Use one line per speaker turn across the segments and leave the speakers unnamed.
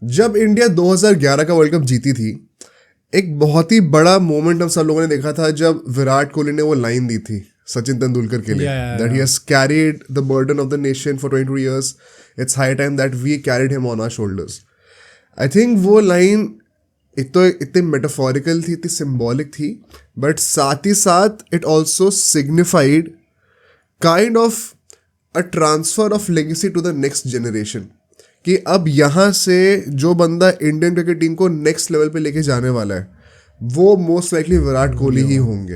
जब इंडिया 2011 का world cup जीती थी, एक बहुत ही बड़ा मोमेंट हम सब लोगों ने देखा था जब विराट कोहली ने वो लाइन दी थी सचिन तेंदुलकर के लिए, that he has carried the burden of the nation for 22 years. It's high time that we carried him on our shoulders. I think वो लाइन इतनी मेटाफोरिकल थी, इतनी सिंबॉलिक थी, बट साथ ही साथ it also signified kind of a transfer of legacy to the next generation. कि अब यहाँ से जो बंदा इंडियन क्रिकेट टीम को नेक्स्ट लेवल पे लेके जाने वाला है वो मोस्ट लाइकली विराट कोहली ही होंगे.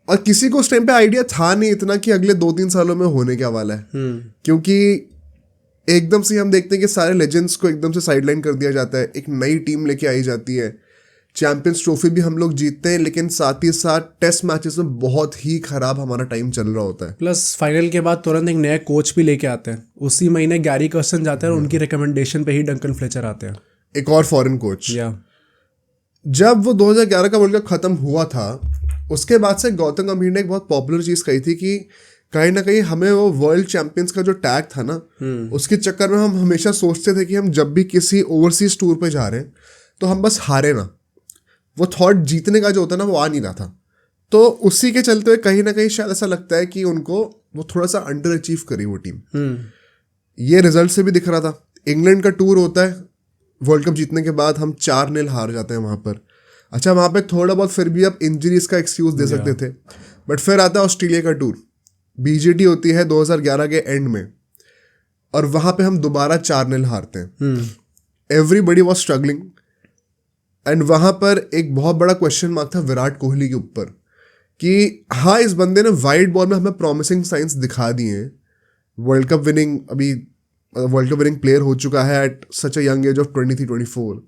और किसी को उस टाइम पे आइडिया था नहीं इतना कि अगले 2-3 सालों में होने क्या वाला है. क्योंकि एकदम से हम देखते हैं कि सारे लेजेंड्स को एकदम से साइडलाइन कर दिया जाता है, एक नई टीम लेके आई जाती है, चैंपियंस ट्रॉफी भी हम लोग जीतते हैं, लेकिन साथ ही साथ टेस्ट मैचेस में बहुत ही खराब हमारा टाइम चल रहा होता है.
प्लस फाइनल के बाद तुरंत एक नया कोच भी लेके आते हैं. उसी महीने गैरी कर्सन जाते हैं और उनकी रिकमेंडेशन पे ही डंकन फ्लेचर आते हैं,
एक और फॉरेन कोच. जब वो 2011 का वर्ल्ड कप खत्म हुआ था, उसके बाद से गौतम गंभीर ने एक बहुत पॉपुलर चीज कही थी कि कहीं ना कहीं हमें वो वर्ल्ड चैंपियंस का जो टैग था ना, उसके चक्कर में हम हमेशा सोचते थे कि हम जब भी किसी ओवरसीज टूर पे जा रहे हैं तो हम बस हारे ना. वो थॉट जीतने का जो होता है ना वो आ नहीं रहा था. तो उसी के चलते हुए कहीं ना कहीं शायद ऐसा लगता है कि उनको वो थोड़ा सा अंडर अचीव करी वो टीम. ये रिजल्ट से भी दिख रहा था. इंग्लैंड का टूर होता है, वर्ल्ड कप जीतने के बाद हम 4-0 हार जाते हैं वहां पर. अच्छा, वहां पे थोड़ा बहुत फिर भी आप इंजरीज का एक्सक्यूज दे सकते थे, बट फिर आता है ऑस्ट्रेलिया का टूर. बीजीटी होती है 2011 के एंड में और वहां पे हम दोबारा 4-0 हारते हैं. एवरीबडी वॉज स्ट्रगलिंग एंड वहां पर एक बहुत बड़ा क्वेश्चन मार्क था विराट कोहली के ऊपर कि हाँ, इस बंदे ने वाइड बॉल में हमें प्रॉमिसिंग साइंस दिखा दिए हैं. वर्ल्ड कप विनिंग प्लेयर हो चुका है at such a young age of 23-24.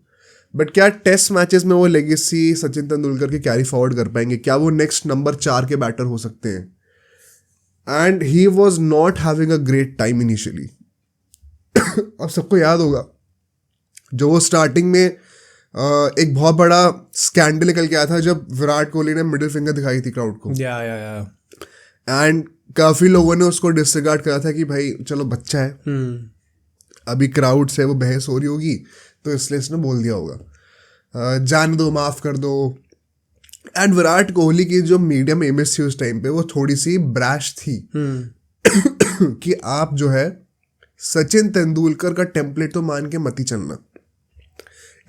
But क्या टेस्ट मैचेस में वो लेगेसी सचिन तेंदुलकर के कैरी फॉरवर्ड कर पाएंगे? क्या वो नेक्स्ट नंबर 4 के बैटर हो सकते हैं? And he was not having a great time initially. अब सबको याद होगा जो वो स्टार्टिंग में एक बहुत बड़ा स्कैंडल निकल के आया था जब विराट कोहली ने मिडिल फिंगर दिखाई थी क्राउड को. एंड काफी लोगों ने उसको डिसरिगार्ड करा था कि भाई चलो बच्चा है, अभी क्राउड से वो बहस हो रही होगी तो इसलिए इसने बोल दिया होगा, जान दो, माफ कर दो. एंड विराट कोहली की जो मीडिया में इमेज थी उस टाइम पे वो थोड़ी सी ब्रैश थी कि आप जो है सचिन तेंदुलकर का टेम्पलेट तो मान के मत ही चलना.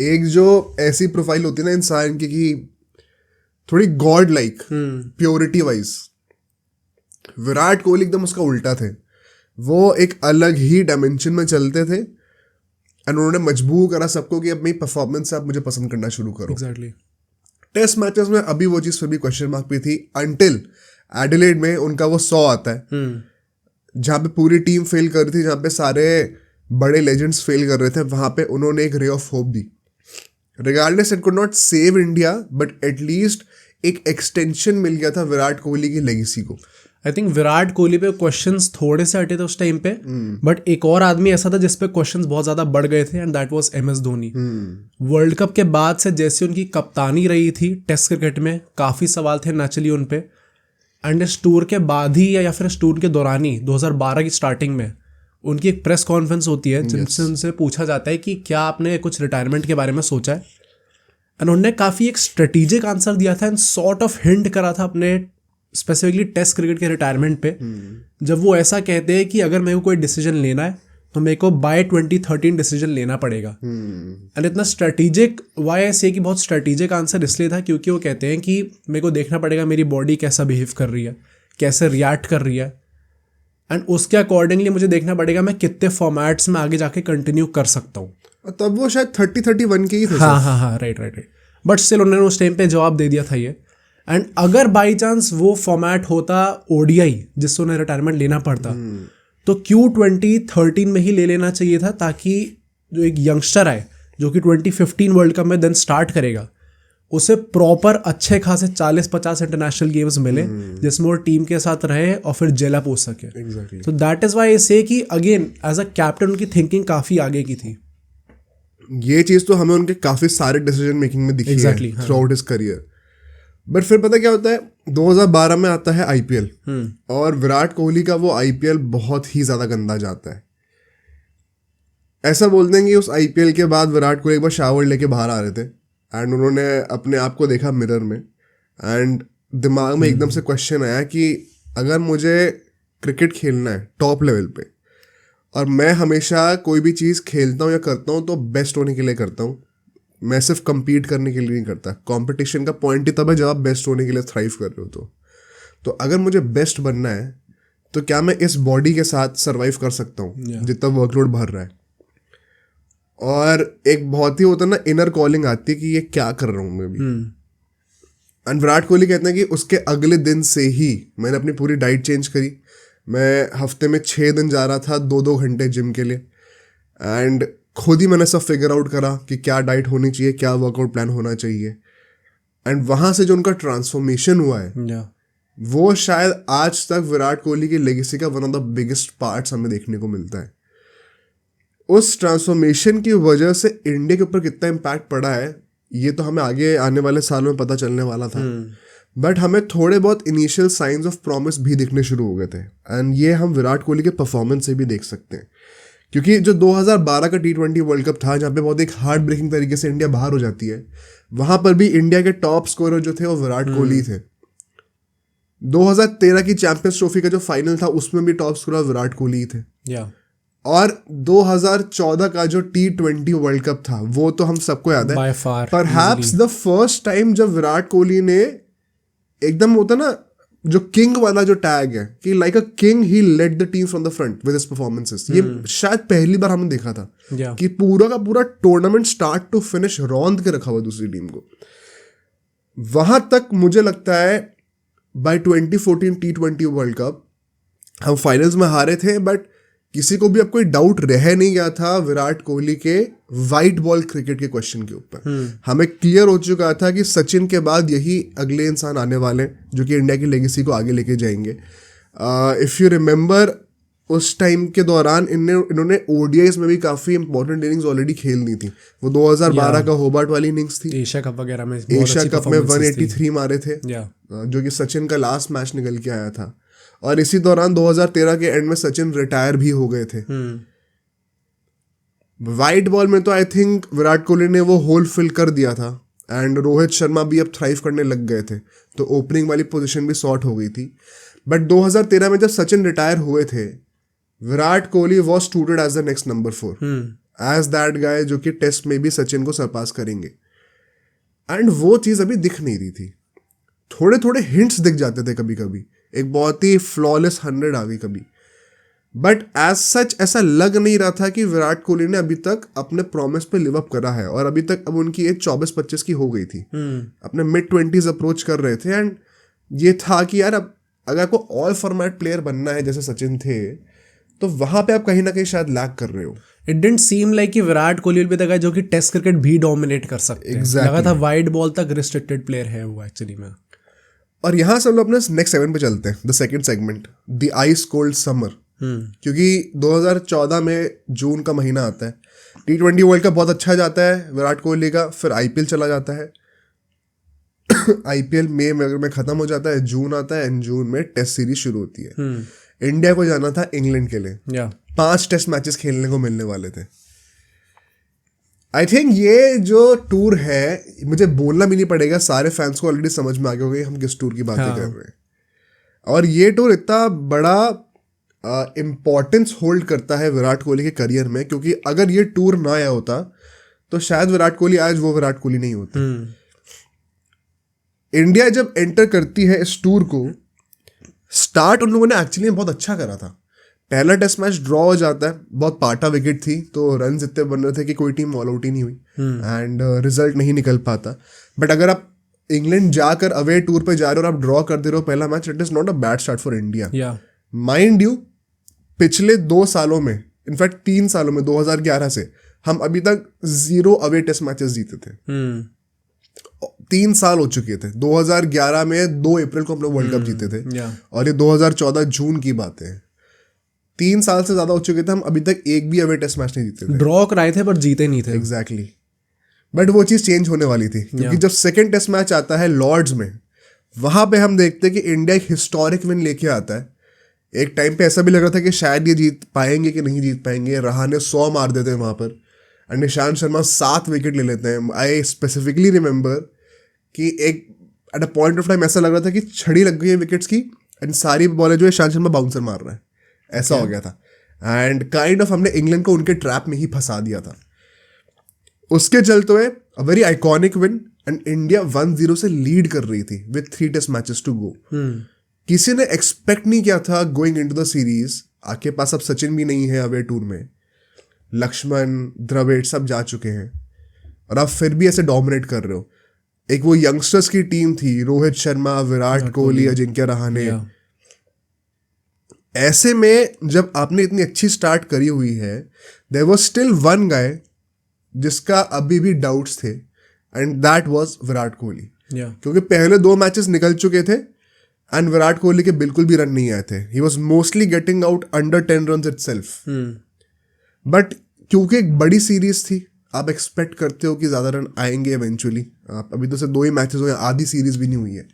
एक जो ऐसी प्रोफाइल होती है ना इंसान की कि थोड़ी God like purity wise, Virat Kohli एकदम उसका उल्टा थे. वो एक अलग ही डायमेंशन में चलते थे एंड उन्होंने मजबूर करा सबको कि अपनी परफॉर्मेंस से आप मुझे पसंद करना शुरू करो. टेस्ट मैचेस में अभी वो चीज फिर भी क्वेश्चन मार्क पे थी अंटिल एडिलेड में उनका वो 100 आता है जहाँ पे पूरी टीम फेल कर रही थी, जहाँ पे सारे बड़े लेजेंड्स फेल कर रहे थे. वहां पे उन्होंने एक ray of hope the. Regardless it could not save India, but at least एक एक्सटेंशन मिल गया था विराट कोहली की लेगेसी को.
आई थिंक विराट कोहली पे क्वेश्चंस थोड़े से हटे थे उस टाइम पे, बट एक और आदमी ऐसा था जिसपे क्वेश्चंस बहुत ज्यादा बढ़ गए थे and that was MS Dhoni. World cup के बाद से जैसे उनकी कप्तानी रही थी टेस्ट क्रिकेट में, काफी सवाल थे नेचुरली उन पे. एंड इस टूर के बाद ही या फिर इस टूर के दौरान ही 2012 की स्टार्टिंग में उनकी एक प्रेस कॉन्फ्रेंस होती है जिनसे उनसे पूछा जाता है कि क्या आपने कुछ रिटायरमेंट के बारे में सोचा है. एंड उन्होंने काफ़ी एक स्ट्रेटेजिक आंसर दिया था एंड सॉर्ट ऑफ हिंट करा था अपने स्पेसिफिकली टेस्ट क्रिकेट के रिटायरमेंट पे. जब वो ऐसा कहते हैं कि अगर मेरे को कोई डिसीजन लेना है तो मेरे को बाय 2013 डिसीजन लेना पड़ेगा. एंड इतना स्ट्रेटेजिक, वाई आई से कि बहुत स्ट्रेटेजिक आंसर इसलिए था क्योंकि वो कहते हैं कि मेरे को देखना पड़ेगा मेरी बॉडी कैसा बिहेव कर रही है, कैसे रिएक्ट कर रही है, एंड उसके अकॉर्डिंगली मुझे देखना पड़ेगा मैं कितने फॉर्मेट्स में आगे जाके कंटिन्यू कर सकता हूँ.
तब वो शायद 30-31 के ही थे.
हाँ, राइट. बट स्टिल उन्होंने उस टाइम पे जवाब दे दिया था ये. एंड अगर बाई चांस वो फॉर्मेट होता ODI जिससे उन्हें रिटायरमेंट लेना पड़ता तो क्यों 2013 में ही ले लेना चाहिए था, ताकि जो एक यंगस्टर है जो कि 2015 वर्ल्ड कप में देन स्टार्ट करेगा उसे प्रॉपर अच्छे खासे 40-50 इंटरनेशनल गेम्स मिले जिसमें वो टीम के साथ रहे और फिर जेल अप हो सके. तो दैट इज व्हाई आई से कि अगेन एज अ कैप्टन उनकी थिंकिंग काफी आगे की थी.
ये चीज तो हमें उनके काफी सारे डिसीजन मेकिंग में दिखी है through out his career. But फिर पता क्या होता है, 2012 में आता है IPL और विराट कोहली का वो IPL बहुत ही ज्यादा गंदा जाता है. ऐसा बोलते हैं कि उस आईपीएल के बाद विराट कोहली एक बार शावर लेके बाहर आ रहे थे एंड उन्होंने अपने आप को देखा मिरर में एंड दिमाग में एकदम से क्वेश्चन आया कि अगर मुझे क्रिकेट खेलना है टॉप लेवल पे और मैं हमेशा कोई भी चीज़ खेलता हूँ या करता हूँ तो बेस्ट होने के लिए करता हूँ, मैं सिर्फ compete करने के लिए नहीं करता। कंपटीशन का पॉइंट ही तब है जब आप बेस्ट होने के लिए थ्राइव कर रहे हो। तो अगर मुझे बेस्ट बनना है तो क्या मैं इस बॉडी के साथ सर्वाइव कर सकता हूँ जितना वर्कलोड भर रहा है। और एक बहुत ही होता है ना इनर कॉलिंग आती है कि ये क्या कर रहा हूँ मैं भी। एंड विराट कोहली कहते हैं कि उसके अगले दिन से ही मैंने अपनी पूरी डाइट चेंज करी। मैं हफ्ते में 6 दिन जा रहा था 2-2 घंटे जिम के लिए एंड खुद ही मैंने सब फिगर आउट करा कि क्या डाइट होनी चाहिए, क्या वर्कआउट प्लान होना चाहिए। एंड वहाँ से जो उनका ट्रांसफॉर्मेशन हुआ है वो शायद आज तक विराट कोहली की लेगेसी का one of the biggest parts हमें देखने को मिलता है। उस ट्रांसफॉर्मेशन की वजह से इंडिया के ऊपर कितना इम्पैक्ट पड़ा है ये तो हमें आगे आने वाले सालों में पता चलने वाला था। बट हमें थोड़े बहुत इनिशियल साइंस ऑफ प्रॉमिस भी दिखने शुरू हो गए थे एंड ये हम विराट कोहली के परफॉर्मेंस से भी देख सकते हैं। क्योंकि जो 2012 का T20 वर्ल्ड कप था जहाँ पे बहुत एक हार्ट ब्रेकिंग तरीके से इंडिया बाहर हो जाती है, वहाँ पर भी इंडिया के टॉप स्कोरर जो थे वो विराट कोहली थे। 2013 की चैंपियंस ट्रॉफी का जो फाइनल था उसमें भी टॉप स्कोरर विराट कोहली ही थे। और 2014 का जो T20 वर्ल्ड कप था वो तो हम सबको याद है, परहैप्स द फर्स्ट टाइम जब विराट कोहली ने एकदम होता ना जो किंग वाला जो टैग है कि like a king he led the team from the front with his performances. ये शायद पहली बार हमने देखा था कि पूरा का पूरा टूर्नामेंट स्टार्ट टू फिनिश रौंद के रखा हुआ दूसरी टीम को। वहां तक मुझे लगता है बाय 2014 T20 वर्ल्ड कप हम फाइनल्स में हारे थे बट किसी को भी अब कोई डाउट रह नहीं गया था विराट कोहली के वाइट बॉल क्रिकेट के क्वेश्चन के ऊपर। हमें क्लियर हो चुका था कि सचिन के बाद यही अगले इंसान आने वाले हैं जो कि इंडिया की लेगेसी को आगे लेके जाएंगे। इफ़ यू रिमेंबर उस टाइम के दौरान इन्होंने ओडीआईज में भी काफ़ी इंपॉर्टेंट इनिंग्स ऑलरेडी खेल दी थी। वो 2012 का होबार्ट वाली इनिंग्स थी,
एशिया कप वगैरह में,
एशिया कप में 183 मारे थे जो कि सचिन का लास्ट मैच निकल के आया था। और इसी दौरान 2013 के एंड में सचिन रिटायर भी हो गए थे। वाइट बॉल में तो आई थिंक विराट कोहली ने वो होल फिल कर दिया था एंड रोहित शर्मा भी अब थ्राइव करने लग गए थे तो ओपनिंग वाली पोजीशन भी सॉर्ट हो गई थी। बट 2013 में जब सचिन रिटायर हुए थे विराट कोहली वॉज ट्रूटेड as the next number 4 as that guy जो कि टेस्ट में भी सचिन को सरपास करेंगे। एंड वो चीज़ अभी दिख नहीं रही थी। थोड़े थोड़े हिंट्स दिख जाते थे कभी कभी, एक बहुत ही फ्लॉलेस 100 आ गई कभी, बट एज सच ऐसा लग नहीं रहा था कि विराट कोहली ने अभी तक अपने प्रॉमिस पे लिव अप करा है। और अभी तक अब उनकी एज 24-25 की हो गई थी, अपने मिड-20s अप्रोच कर रहे थे। एंड ये था कि यार अब अगर आपको ऑल फॉर्मेट प्लेयर बनना है जैसे सचिन थे तो वहां पे आप कहीं ना कहीं शायद लैग कर रहे हो।
इट डिडंट सीम लाइक कि विराट कोहली भी था जो कि टेस्ट क्रिकेट भी डोमिनेट कर सकते हैं। लगा था वाइड बॉल तक रिस्ट्रिक्टेड प्लेयर है वो एक्चुअली में। और
यहाँ से हम लोग अपने नेक्स्ट सेगमेंट पे चलते हैं, the second segment, the ice cold summer. क्योंकि 2014 में जून का महीना आता है, T20 वर्ल्ड कप बहुत अच्छा जाता है विराट कोहली का, फिर आईपीएल चला जाता है। आईपीएल मई में खत्म हो जाता है, जून आता है एंड जून में टेस्ट सीरीज शुरू होती है। इंडिया को जाना था इंग्लैंड के लिए, 5 टेस्ट मैचेस खेलने को मिलने वाले थे। आई थिंक ये जो टूर है, मुझे बोलना भी नहीं पड़ेगा, सारे फैंस को ऑलरेडी समझ में आ गया होगा हम किस टूर की बातें कर रहे हैं। और ये टूर इतना बड़ा इम्पोर्टेंस होल्ड करता है विराट कोहली के करियर में, क्योंकि अगर ये टूर ना आया होता तो शायद विराट कोहली आज वो विराट कोहली नहीं होता। इंडिया जब एंटर करती है इस टूर को, स्टार्ट उन लोगों ने एक्चुअली बहुत अच्छा करा था। पहला टेस्ट मैच ड्रॉ हो जाता है, बहुत पाटा विकेट थी तो रन इतने बन रहे थे कि कोई टीम ऑल आउट ही नहीं हुई एंड रिजल्ट नहीं निकल पाता। बट अगर आप इंग्लैंड जाकर अवे टूर पे जा रहे हो और आप ड्रॉ कर दे रहे हो पहला match, it is not a bad start for India. Mind you, पिछले 2 सालों में, इनफैक्ट 3 सालों में, 2011 से हम अभी तक 0 अवे टेस्ट मैचेस जीते थे। 3 साल हो चुके थे। 2011 में 2 अप्रैल को हम लोग वर्ल्ड कप जीते थे और ये 2014 जून की बात है। 3 साल से ज्यादा हो चुके थे, हम अभी तक एक भी अवे टेस्ट मैच नहीं जीते थे।
ड्रॉ कराए थे पर जीते नहीं थे।
एग्जैक्टली। बट वो चीज चेंज होने वाली थी, क्योंकि जब सेकंड टेस्ट मैच आता है लॉर्ड्स में, वहां पे हम देखते हैं कि इंडिया एक हिस्टोरिक विन लेके आता है। एक टाइम पे ऐसा भी लग रहा था कि शायद ये जीत पाएंगे कि नहीं जीत पाएंगे। रहाणे 100 मार देते हैं वहाँ पर एंड ईशांत शर्मा 7 विकेट ले लेते हैं। आई स्पेसिफिकली रिमेंबर कि एक at a point of time ऐसा लग रहा था कि छड़ी लग गई है विकेट्स की एंड सारी बॉलें जो है ईशांत शर्मा बाउंसर मार रहा है, ऐसा हो गया था। एंड काइंड ऑफ हमने इंग्लैंड को उनके ट्रैप में ही फंसा दिया था। उसके चलते हुए a very iconic win and India 1-0 से लीड कर रही थी with 3 test matches to go. किसी ने एक्सपेक्ट नहीं किया था गोइंग इनटू द सीरीज। आपके पास अब सचिन भी नहीं है अवे टूर में, लक्ष्मण, द्रविड़ सब जा चुके हैं और आप फिर भी ऐसे डोमिनेट कर रहे हो। एक वो यंगस्टर्स की टीम थी, रोहित शर्मा, विराट कोहली, अजिंक्य रहाणे। ऐसे में जब आपने इतनी अच्छी स्टार्ट करी हुई है, there was still one guy जिसका अभी भी डाउट्स थे and that was Virat Kohli. क्योंकि पहले 2 मैचेस निकल चुके थे एंड विराट कोहली के बिल्कुल भी रन नहीं आए थे। He was mostly getting out under 10 run itself. But क्योंकि एक बड़ी सीरीज थी, आप एक्सपेक्ट करते हो कि ज़्यादा रन आएंगे इवेंचुअली। आप अभी तो सिर्फ 2 ही मैचेस हुए, आधी सीरीज भी नहीं हुई है।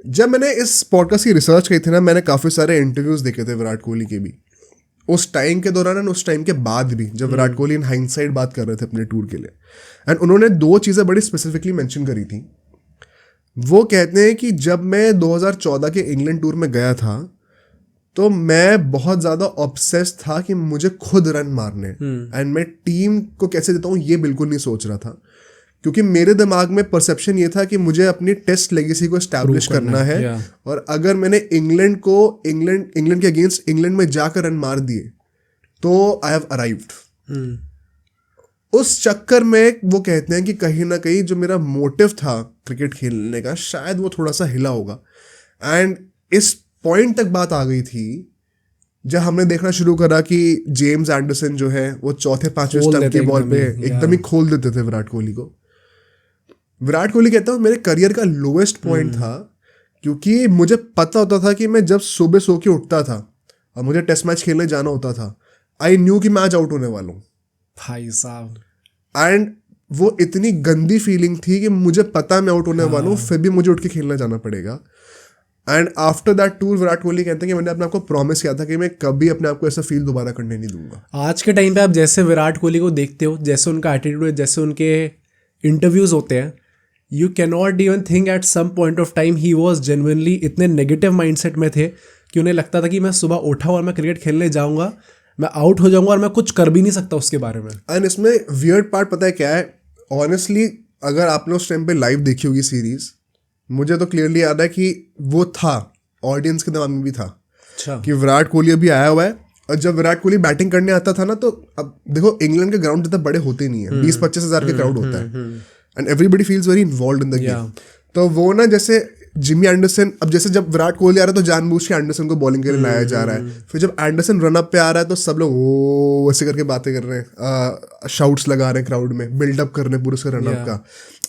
जब मैंने इस पॉडकास्ट की रिसर्च की थी ना, मैंने काफ़ी सारे इंटरव्यूज़ देखे थे विराट कोहली के भी, उस टाइम के दौरान एंड उस टाइम के बाद भी, जब विराट कोहली इन हाइंडसाइट बात कर रहे थे अपने टूर के लिए। एंड उन्होंने 2 चीज़ें बड़ी स्पेसिफिकली मेंशन करी थी। वो कहते हैं कि जब मैं 2014 के इंग्लैंड टूर में गया था तो मैं बहुत ज़्यादा ऑब्सेस था कि मुझे खुद रन मारने एंड मैं टीम को कैसे देता हूँ ये बिल्कुल नहीं सोच रहा था, क्योंकि मेरे दिमाग में परसेप्शन ये था कि मुझे अपनी टेस्ट लेगेसी को एस्टैब्लिश करना है। और अगर मैंने इंग्लैंड के अगेंस्ट इंग्लैंड में जाकर रन मार दिए तो आई हैव अराइव्ड। उस चक्कर में वो कहते हैं कि कहीं ना कहीं जो मेरा मोटिव था क्रिकेट खेलने का, शायद वो थोड़ा सा हिला होगा। एंड इस पॉइंट तक बात आ गई थी जब हमने देखना शुरू करा कि जेम्स एंडरसन जो है वो 4th-5वें स्टंप के बॉल पे एकदम ही खोल देते थे विराट कोहली को। विराट कोहली कहता हूँ मेरे करियर का लोएस्ट पॉइंट था, क्योंकि मुझे पता होता था कि मैं जब सुबह सो के उठता था और मुझे टेस्ट मैच खेलने जाना होता था, आई न्यू कि मैं आज आउट होने वाला हूँ
भाई साहब।
एंड वो इतनी गंदी फीलिंग थी कि मुझे पता मैं आउट होने वाला हूँ, फिर भी मुझे उठ के खेलना जाना पड़ेगा। And after that tour Virat Kohli कहते हैं कि मैंने अपने आपको प्रॉमिस किया था कि मैं कभी अपने आपको ऐसा फील दोबारा करने नहीं दूंगा।
आज के टाइम पे आप जैसे विराट कोहली को देखते हो, जैसे उनका एटीट्यूड है, जैसे उनके इंटरव्यूज होते हैं, you can not even think at some point of time he was genuinely इतने नेगेटिव माइंडसेट में थे कि उन्हें लगता था कि मैं सुबह उठा और मैं क्रिकेट खेलने जाऊंगा, मैं आउट हो जाऊंगा और मैं कुछ कर भी नहीं सकता उसके बारे में।
एंड इसमें वियर्ड पार्ट पता है क्या है, ऑनेस्टली अगर आपने उस टाइम पे लाइव देखी होगी सीरीज, मुझे तो क्लियरली याद है कि वो था, ऑडियंस के दिमाग में भी था।
अच्छा।
कि विराट कोहली अभी आया हुआ है, और जब विराट कोहली बैटिंग करने आता था ना, तो अब देखो इंग्लैंड के ग्राउंड जितना बड़े होते नहीं है, 20-25 हज़ार के क्राउड होता है and everybody feels very involved in the game. तो वो ना जैसे जिमी एंडरसन, अब जैसे जब विराट कोहली आ रहा है तो जानबूझ के एंडरसन को बॉलिंग के लिए लाया जा रहा है, फिर जब एंडरसन रन अप पे आ रहा है तो सब लोग वो ऐसे करके बातें कर रहे हैं, शाउट्स लगा रहे हैं क्राउड में, बिल्डअप कर रहे हैं पूरे उसके रन अप का।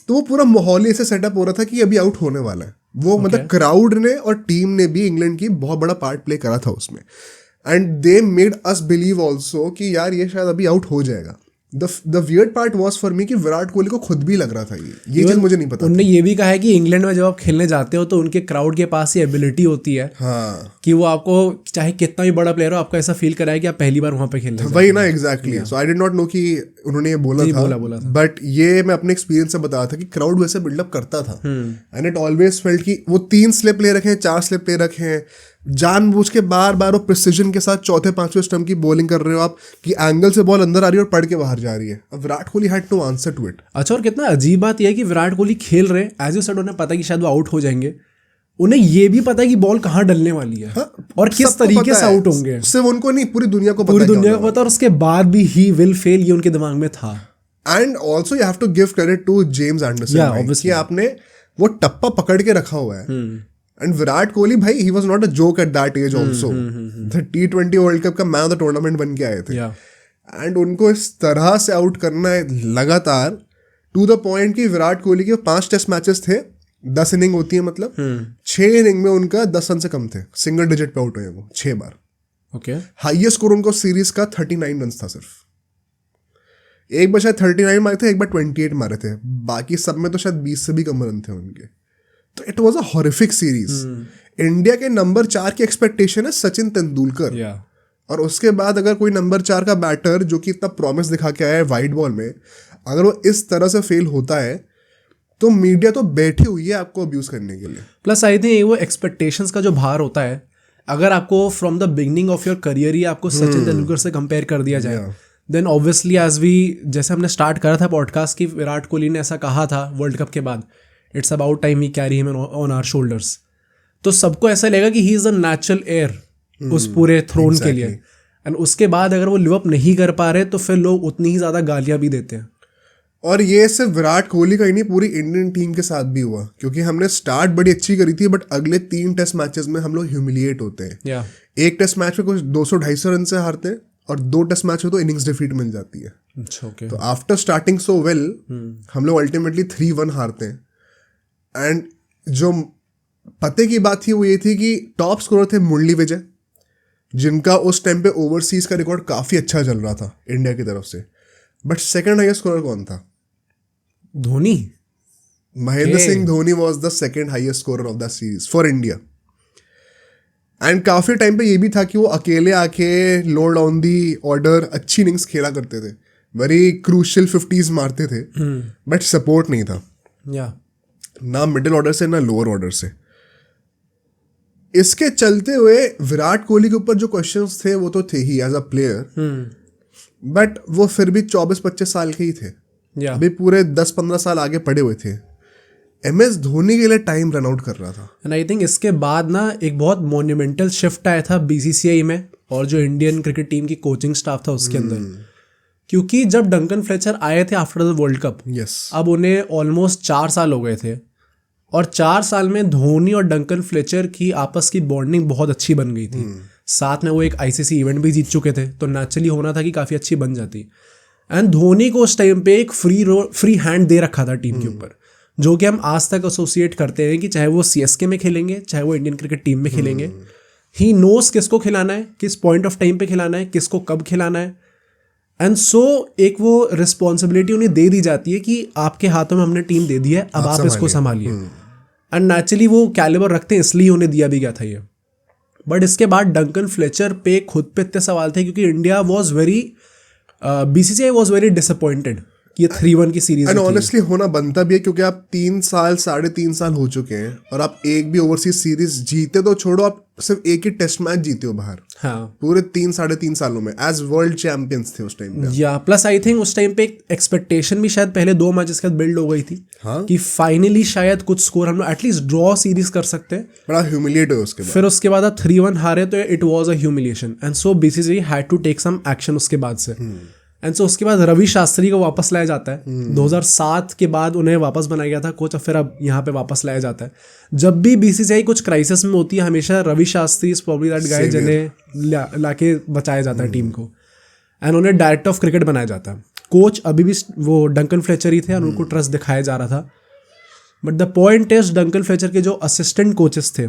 तो वो पूरा माहौल ही ऐसे सेटअप हो रहा था कि अभी आउट होने वाला है। वो मतलब क्राउड ने और टीम ने भी इंग्लैंड की बहुत बड़ा पार्ट प्ले करा था उसमें, and they made us believe also कि यार ये शायद अभी आउट हो जाएगा। The weird part was for me कि विराट कोहली को खुद भी लग रहा था ये चीज मुझे नहीं पता।
उन्होंने ये भी कहा है कि इंग्लैंड में जब आप खेलने जाते हो तो उनके क्राउड के पास ये एबिलिटी होती है,
हाँ,
कि वो आपको चाहे कितना भी बड़ा प्लेयर हो, आपको ऐसा फील कराए कि आप पहली बार वहां पे खेलने
वही ना, exactly. So I did not know कि उन्होंने ये बोला था, बट ये मैं अपने एक्सपीरियंस से बताया था कि क्राउड वैसे बिल्डअप करता था एंड इट ऑलवेज फेल्ट कि वो 3 स्लिप ले रखे हैं, 4 स्लिप ले रखे हैं, जानबूझ के बार बार वो प्रिसीजन के साथ 4th-5वें स्टंप की बॉलिंग कर रहे हो आप, कि एंगल से बॉल अंदर आ रही है और पड़ के बाहर जा रही है। अब Virat Kohli had to answer to it.
अच्छा, और कितना अजीब बात यह है कि विराट कोहली खेल रहे हैं, एज यू सेड, उन्हें पता है कि शायद वो आउट हो जाएंगे, उन्हें ये भी पता है कि बॉल कहाँ डलने वाली है, हाँ, और किस तरीके से आउट होंगे।
सिर्फ उनको नहीं, पूरी दुनिया को
पता है, और उसके बाद भी ही विल फेल, ये उनके दिमाग में था।
And also you have to give credit to James Anderson कि आपने वो टप्पा पकड़ के रखा हुआ है। एंड विराट कोहली भाई, he was not a joke at that age also. The T20 world cup का मैन ऑफ द टूर्नामेंट बन के आए थे, एंड उनको इस तरह से आउट करना है लगातार, टू द पॉइंट कि विराट कोहली के 5 टेस्ट मैचेस थे, 10 इनिंग होती है, मतलब 6 इनिंग में उनका 10 रन से कम थे, सिंगल डिजिट पे आउट हुए वो 6 बार।
ओके,
हाईएस्ट स्कोर उनको सीरीज का 39 रन था सिर्फ। एक बार शायद 39 मारे थे, एक बार 28 मारे थे, बाकी सब में तो शायद 20 से भी कम रन थे उनके। तो it was a horrific series. India के नंबर 4 की एक्सपेक्टेशन है सचिन तेंदुलकर, और उसके बाद अगर कोई नंबर 4 का बैटर जो कि इतना प्रॉमिस दिखा के आया है वाइड बॉल में, अगर वो इस तरह से फेल होता है तो मीडिया तो बैठी हुई है आपको अब्यूज करने के लिए।
प्लस आई थिंक वो एक्सपेक्टेशंस का जो भार होता है, अगर आपको from the beginning of your career ही आपको सचिन तेंदुलकर से कंपेयर कर दिया जाए, देन ऑब्वियसली जैसे हमने स्टार्ट करा था पॉडकास्ट की, विराट कोहली ने ऐसा कहा था वर्ल्ड कप के बाद, it's about time we carry him on our shoulders, तो सबको ऐसा लगेगा कि he is the natural heir उस पूरे थ्रोन के लिए। एंड उसके बाद अगर वो लिव अप नहीं कर पा रहे तो फिर लोग उतनी ही ज्यादा गालियां भी देते हैं।
और ये सिर्फ विराट कोहली का ही नहीं, पूरी इंडियन टीम के साथ भी हुआ, क्योंकि हमने स्टार्ट बड़ी अच्छी करी थी बट अगले 3 टेस्ट मैचेस में हम लोग ह्यूमिलिएट होते हैं। एक टेस्ट मैच में कुछ 200-250 रन से हारते हैं और 2 टेस्ट मैच में तो इनिंग्स डिफीट मिल जाती है।
अच्छा, okay.
तो आफ्टर स्टार्टिंग सो वेल हम लोग अल्टीमेटली 3-1 हारते हैं। एंड जो पते की बात थी वो ये थी कि टॉप स्कोरर थे मुरली विजय, जिनका उस टाइम पे ओवरसीज का रिकॉर्ड काफी अच्छा चल रहा था इंडिया की तरफ से, बट सेकंड हाईएस्ट स्कोरर कौन था?
Dhoni.
Mahendra Singh Dhoni was the second highest scorer of the series for India. And काफी टाइम पे ये भी था कि वो अकेले आके लो डाउन दी ऑर्डर अच्छी इनिंग्स खेला करते थे, वेरी क्रूशियल 50s मारते थे, बट सपोर्ट नहीं था, ना मिडिल ऑर्डर से ना लोअर ऑर्डर से। इसके चलते हुए विराट कोहली के ऊपर जो क्वेश्चंस थे वो तो थे ही एज अ प्लेयर, बट वो फिर भी 24-25 साल के ही थे, अभी पूरे 10-15 साल आगे पड़े हुए थे। MS धोनी के लिए टाइम रन आउट कर रहा था।
एंड आई थिंक इसके बाद ना एक बहुत मोन्यूमेंटल शिफ्ट आया था BCCI में और जो इंडियन क्रिकेट टीम की कोचिंग स्टाफ था उसके अंदर, क्योंकि जब डंकन फ्लेचर आए थे आफ्टर द वर्ल्ड कप, अब उन्हें ऑलमोस्ट 4 साल हो गए थे, और 4 साल में धोनी और डंकन फ्लेचर की आपस की बॉन्डिंग बहुत अच्छी बन गई थी। साथ में वो एक ICC इवेंट भी जीत चुके थे, तो नेचुरली होना था कि काफ़ी अच्छी बन जाती। एंड धोनी को उस टाइम पे एक फ्री हैंड दे रखा था टीम के ऊपर, जो कि हम आज तक एसोसिएट करते हैं कि चाहे वो CSK में खेलेंगे चाहे वो इंडियन क्रिकेट टीम में खेलेंगे, ही नोस किसको खिलाना है, किस पॉइंट ऑफ टाइम पे खिलाना है, किसको कब खिलाना है। एंड सो एक वो रिस्पॉन्सिबिलिटी उन्हें दे दी जाती है कि आपके हाथों में हमने टीम दे दी है, अब आप इसको संभालिए। एंड नेचुरली वो कैलिबर रखते हैं, इसलिए उन्हें दिया भी गया था ये। बट इसके बाद डंकन फ्लेचर पे खुद पे इतने सवाल थे, क्योंकि India was very BCCI was very disappointed कि ये 3-1 की सीरीज।
एंड ऑनेस्टली होना बनता भी है, क्योंकि आप 3 साल 3.5 साल हो चुके हैं और आप एक भी ओवरसीज सीरीज जीते तो छोड़ो, आप सिर्फ एक ही टेस्ट मैच जीते हो बाहर।
हाँ,
पूरे 3-3.5 सालों में एज वर्ल्ड चैंपियंस थे उस टाइम पे।
या प्लस आई थिंक उस टाइम पे एक एक्सपेक्टेशन भी शायद पहले 2 मैचेस के बाद बिल्ड हो गई थी।
हाँ?
कि फाइनली शायद कुछ स्कोर हम लोग एटलीस्ट ड्रॉ सीरीज कर सकते हैं।
बड़ा ह्यूमिलिएट हुए उसके बाद।
फिर उसके बाद आप 3-1 हारे तो it was a humiliation, and so BCCI had to take some action उसके बाद से। एंड सो उसके बाद रवि शास्त्री को वापस लाया जाता है। 2007 के बाद उन्हें वापस बनाया गया था कोच, और फिर अब यहाँ पे वापस लाया जाता है। जब भी BCCI कुछ क्राइसिस में होती है, हमेशा Ravi Shastri is probably that guy जिन्हें लाके बचाया जाता है टीम को, एंड उन्हें डायरेक्टर ऑफ क्रिकेट बनाया जाता है। कोच अभी भी वो डंकन फ्लेचर ही थे और उनको ट्रस्ट दिखाया जा रहा था। But the point is Duncan Fletcher के जो असिस्टेंट कोचेस थे,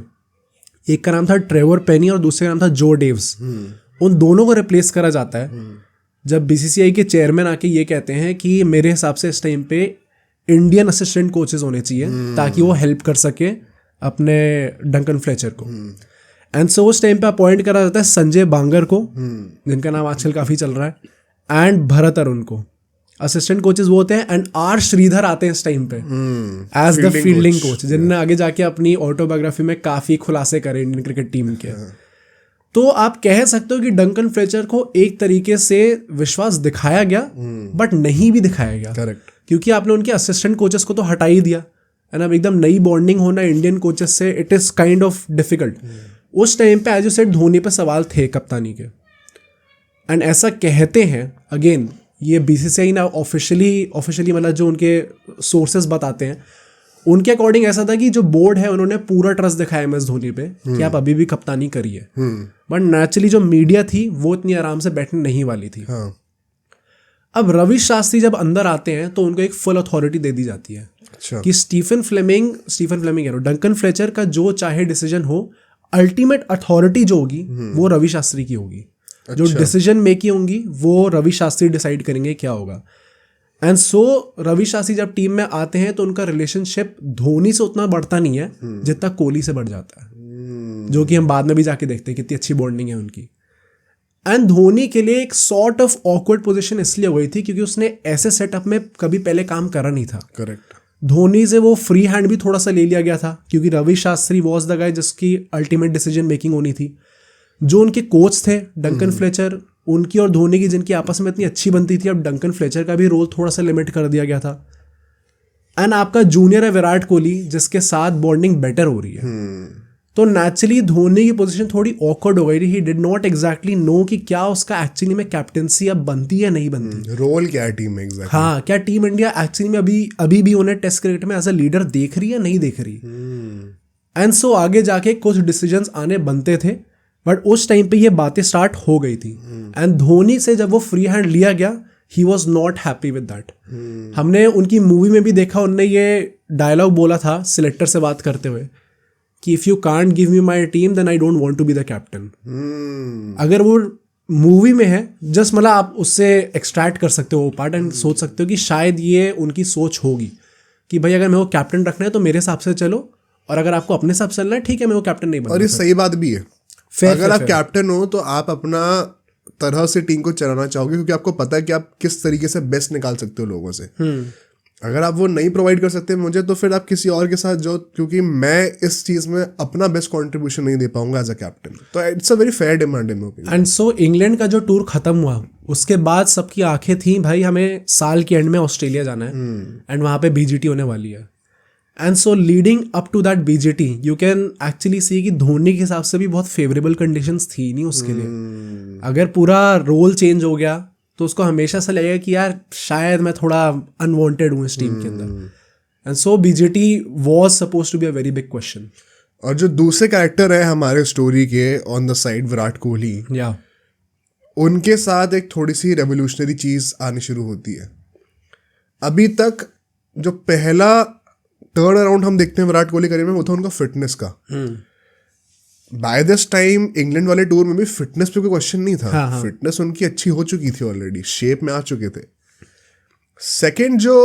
एक का नाम था ट्रेवर पेनी और दूसरे का नाम था जो डेव्स, उन दोनों को रिप्लेस करा जाता है। जब BCCI के चेयरमैन आके ये कहते हैं कि मेरे हिसाब से इस टाइम पे इंडियन असिस्टेंट कोचेस होने चाहिए ताकि वो हेल्प कर सके अपने डंकन फ्लेचर को। एंड सो उस टाइम पे अपॉइंट करा जाता है संजय बांगर को, जिनका नाम आजकल काफ़ी चल रहा है, एंड भरत अरुण को। असिस्टेंट कोचेस वो होते हैं, एंड R श्रीधर आते हैं इस टाइम पे एज द फील्डिंग कोच, जिन्होंने आगे जाके अपनी ऑटोबायोग्राफी में काफ़ी खुलासे करे इंडियन क्रिकेट टीम के। तो आप कह सकते हो कि डंकन फ्लेचर को एक तरीके से विश्वास दिखाया गया, बट नहीं भी दिखाया गया।
करेक्ट,
क्योंकि आपने उनके असिस्टेंट कोचेस को तो हटा ही दिया, एंड अब एकदम नई बॉन्डिंग होना इंडियन कोचेस से, it is kind of difficult. उस टाइम पे एज यू सेड धोनी पे सवाल थे कप्तानी के, एंड ऐसा कहते हैं, अगेन ये BCCI ना ऑफिशियली मतलब जो उनके सोर्सेज बताते हैं, उनके अकॉर्डिंग ऐसा था कि जो बोर्ड है उन्होंने पूरा ट्रस्ट दिखाया MS धोनी पे कि आप अभी भी कप्तानी करिए। बट नेचुरली जो मीडिया थी वो इतनी आराम से बैठने नहीं वाली थी।
हाँ।
अब रवि शास्त्री जब अंदर आते हैं तो उनको एक फुल अथॉरिटी दे दी जाती है।
अच्छा।
कि स्टीफन फ्लेमिंग कह रहा, डंकन फ्लेचर का जो चाहे डिसीजन हो, अल्टीमेट अथॉरिटी जो होगी वो रवि शास्त्री की होगी। जो डिसीजन मेकिंग होंगी वो रवि शास्त्री डिसाइड करेंगे क्या होगा। एंड सो रवि शास्त्री जब टीम में आते हैं तो उनका रिलेशनशिप धोनी से उतना बढ़ता नहीं है जितना कोहली से बढ़ जाता है। जो कि हम बाद में भी जाके देखते हैं कितनी अच्छी बॉन्डिंग है उनकी। एंड धोनी के लिए एक सॉर्ट ऑफ ऑकवर्ड पोजीशन इसलिए हुई थी क्योंकि उसने ऐसे सेटअप में कभी पहले काम करा नहीं था।
करेक्ट।
धोनी से वो फ्री हैंड भी थोड़ा सा ले लिया गया था क्योंकि Ravi Shastri was the guy जिसकी अल्टीमेट डिसीजन मेकिंग होनी थी। जो उनके कोच थे डंकन फ्लेचर, उनकी और धोनी की जिनकी आपस में इतनी अच्छी बनती थी, अब डंकन फ्लेचर का भी रोल थोड़ा सा लिमिट कर दिया गया था। एंड आपका जूनियर है विराट कोहली जिसके साथ बॉन्डिंग बेटर हो रही है, तो नेचुरली धोनी की पोजीशन थोड़ी ऑकवर्ड हो गई थी। He did not exactly know कि क्या उसका एक्चुअली में कैप्टेंसी अब बनती है नहीं बनती,
रोल क्या है टीम में एग्जैक्टली।
हाँ, क्या टीम इंडिया एक्चुअली में अभी भी उन्हें टेस्ट क्रिकेट में एज अ लीडर देख रही है नहीं देख रही। एंड सो आगे जाके कुछ डिसीजंस आने बनते थे, बट उस टाइम पे ये बातें स्टार्ट हो गई थी। एंड धोनी से जब वो फ्री हैंड लिया गया, he was not happy with that. हमने उनकी मूवी में भी देखा, उनने ये डायलॉग बोला था सिलेक्टर से बात करते हुए कि if you can't give me my team then I don't want to be the captain. अगर वो मूवी में है, जस्ट मतलब आप उससे एक्सट्रैक्ट कर सकते हो वो पार्ट एंड सोच सकते हो कि शायद ये उनकी सोच होगी कि भाई अगर मेरे को कैप्टन रखना है तो मेरे हिसाब से चलो, और अगर आपको अपने हिसाब से चलना है ठीक है, मेरे को कैप्टन नहीं बनना।
और ये सही बात भी है। अगर आप कैप्टन हो तो आप अपना तरह से टीम को चलाना चाहोगे क्योंकि आपको पता है कि आप किस तरीके से बेस्ट निकाल सकते हो लोगों से। अगर आप वो नहीं प्रोवाइड कर सकते मुझे, तो फिर आप किसी और के साथ जाओ, क्योंकि मैं इस चीज़ में अपना बेस्ट कंट्रीब्यूशन नहीं दे पाऊंगा एज अ कैप्टन। तो it's a very fair demand in my opinion.
And so England का जो टूर खत्म हुआ उसके बाद सबकी आंखें थी भाई हमें साल के एंड में ऑस्ट्रेलिया जाना है एंड वहाँ पे बीजीटी होने वाली है। And so leading up to that BGT you can actually see कि धोनी के हिसाब से भी बहुत फेवरेबल कंडीशंस थी नहीं उसके लिए। अगर पूरा रोल चेंज हो गया तो उसको हमेशा से लगेगा कि यार शायद मैं थोड़ा अनवांटेड हूँ इस टीम के अंदर। And so BGT was supposed to be a very big question.
और जो दूसरे कैरेक्टर है हमारे स्टोरी के on the side, Virat Kohli,
या
उनके साथ एक थोड़ी सी रेवोल्यूशनरी चीज आनी शुरू होती है। अभी तक जो पहला टर्न अराउंड हम देखते हैं विराट कोहली करियर में वो था उनका फिटनेस का। बाय दिस टाइम इंग्लैंड वाले टूर में भी फिटनेस पे कोई क्वेश्चन नहीं था।
हाँ.
फिटनेस उनकी अच्छी हो चुकी थी, ऑलरेडी शेप में आ चुके थे। सेकेंड जो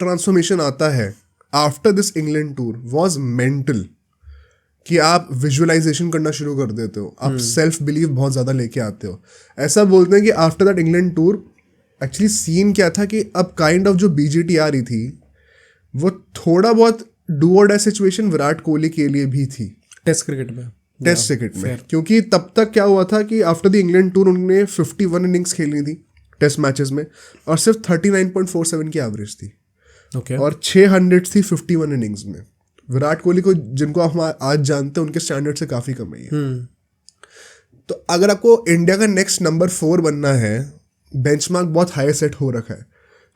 ट्रांसफॉर्मेशन आता है after this England tour was mental, कि आप विजुअलाइजेशन करना शुरू कर देते हो, आप सेल्फ बिलीव बहुत ज़्यादा लेके आते हो। ऐसा बोलते हैं कि after that England tour actually scene क्या था कि अब काइंड ऑफ जो बीजीटी आ रही थी वो थोड़ा बहुत डू और डाई सिचुएशन विराट कोहली के लिए भी थी
टेस्ट क्रिकेट में।
टेस्ट क्रिकेट में, क्योंकि तब तक क्या हुआ था कि आफ्टर द इंग्लैंड टूर उन्होंने 51 इनिंग्स खेली थी टेस्ट मैचेस में और सिर्फ 39.47 की एवरेज थी।
okay.
और 600 थी 51 इनिंग्स में। विराट कोहली को जिनको हम आज जानते हैं उनके स्टैंडर्ड से काफ़ी कम है। तो अगर आपको इंडिया का नेक्स्ट नंबर 4 बनना है, बेंचमार्क बहुत हाई सेट हो रखा है।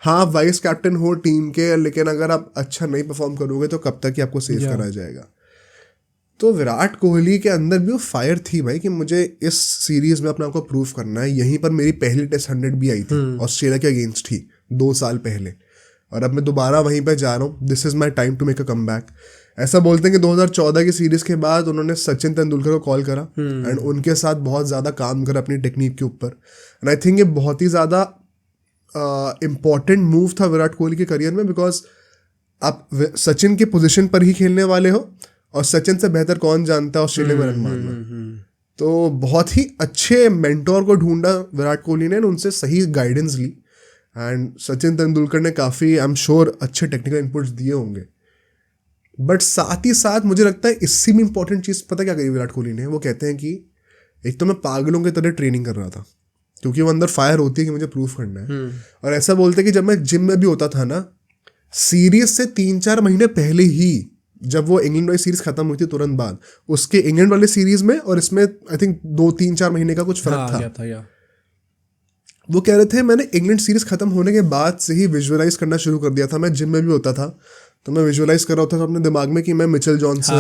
हाँ, वाइस कैप्टन हो टीम के, लेकिन अगर आप अच्छा नहीं परफॉर्म करोगे तो कब तक ही आपको सेव करा जाएगा। तो विराट कोहली के अंदर भी वो फायर थी भाई कि मुझे इस सीरीज में अपने आप को प्रूव करना है। यहीं पर मेरी पहली टेस्ट 100 भी आई थी, ऑस्ट्रेलिया के अगेंस्ट ही 2 साल पहले, और अब मैं दोबारा वहीं पर जा रहा हूँ। This is my time to make a come back. ऐसा बोलते हैं कि 2014 की सीरीज के बाद उन्होंने सचिन तेंदुलकर को कॉल करा एंड उनके साथ बहुत ज़्यादा काम करा अपनी टेक्निक के ऊपर। एंड आई थिंक ये बहुत ही ज़्यादा इम्पॉर्टेंट मूव था विराट कोहली के करियर में, बिकॉज आप सचिन के पोजीशन पर ही खेलने वाले हो और सचिन से बेहतर कौन जानता है ऑस्ट्रेलिया में रन मारना। तो बहुत ही अच्छे मेंटोर को ढूंढा विराट कोहली ने, उनसे सही गाइडेंस ली एंड सचिन तेंदुलकर ने काफ़ी आई एम श्योर अच्छे टेक्निकल इनपुट्स दिए होंगे। बट साथ ही साथ मुझे लगता है इससे भी इम्पोर्टेंट चीज़ पता क्या करी विराट कोहली ने, वो कहते हैं कि एक तो मैं पागलों की तरह ट्रेनिंग कर रहा था क्योंकि वो अंदर फायर होती है कि मुझे प्रूफ करना है। और ऐसा बोलते हैं कि जब मैं जिम में भी होता था ना, सीरीज से 3-4 महीने पहले ही, जब वो इंग्लैंड वाली सीरीज खत्म हुई थी तुरंत बाद, उसके इंग्लैंड वाले सीरीज में और इसमें आई थिंक 2-3-4 महीने का कुछ फर्क था। वो कह रहे थे मैंने इंग्लैंड सीरीज खत्म होने के बाद से ही विजुअलाइज करना शुरू कर दिया था। मैं जिम में भी होता था तो मैं विजुअलाइज कर रहा होता था अपने दिमाग में कि मैं मिचेल जॉनसन,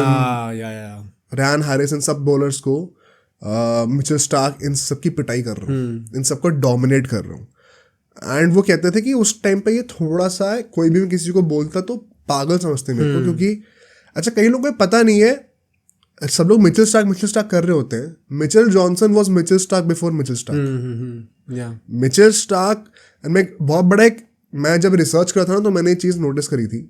रयान हैरिस, इन सब बॉलर्स को, मिचेल स्टार्क, इन सब की पिटाई कर रहा हूँ, इन सबको डोमिनेट कर रहा हूँ। एंड वो कहते थे कि उस टाइम पे ये थोड़ा सा है, कोई भी किसी को बोलता तो पागल समझते मेरे को, क्योंकि अच्छा कई लोगों को पता नहीं है, सब लोग मिचेल स्टार्क कर रहे होते हैं। Mitchell Johnson was Mitchell Starc before Mitchell Starc. Mitchell Starc में बहुत बड़ा एक, मैं जब रिसर्च करता था ना तो मैंने ये चीज़ नोटिस करी थी,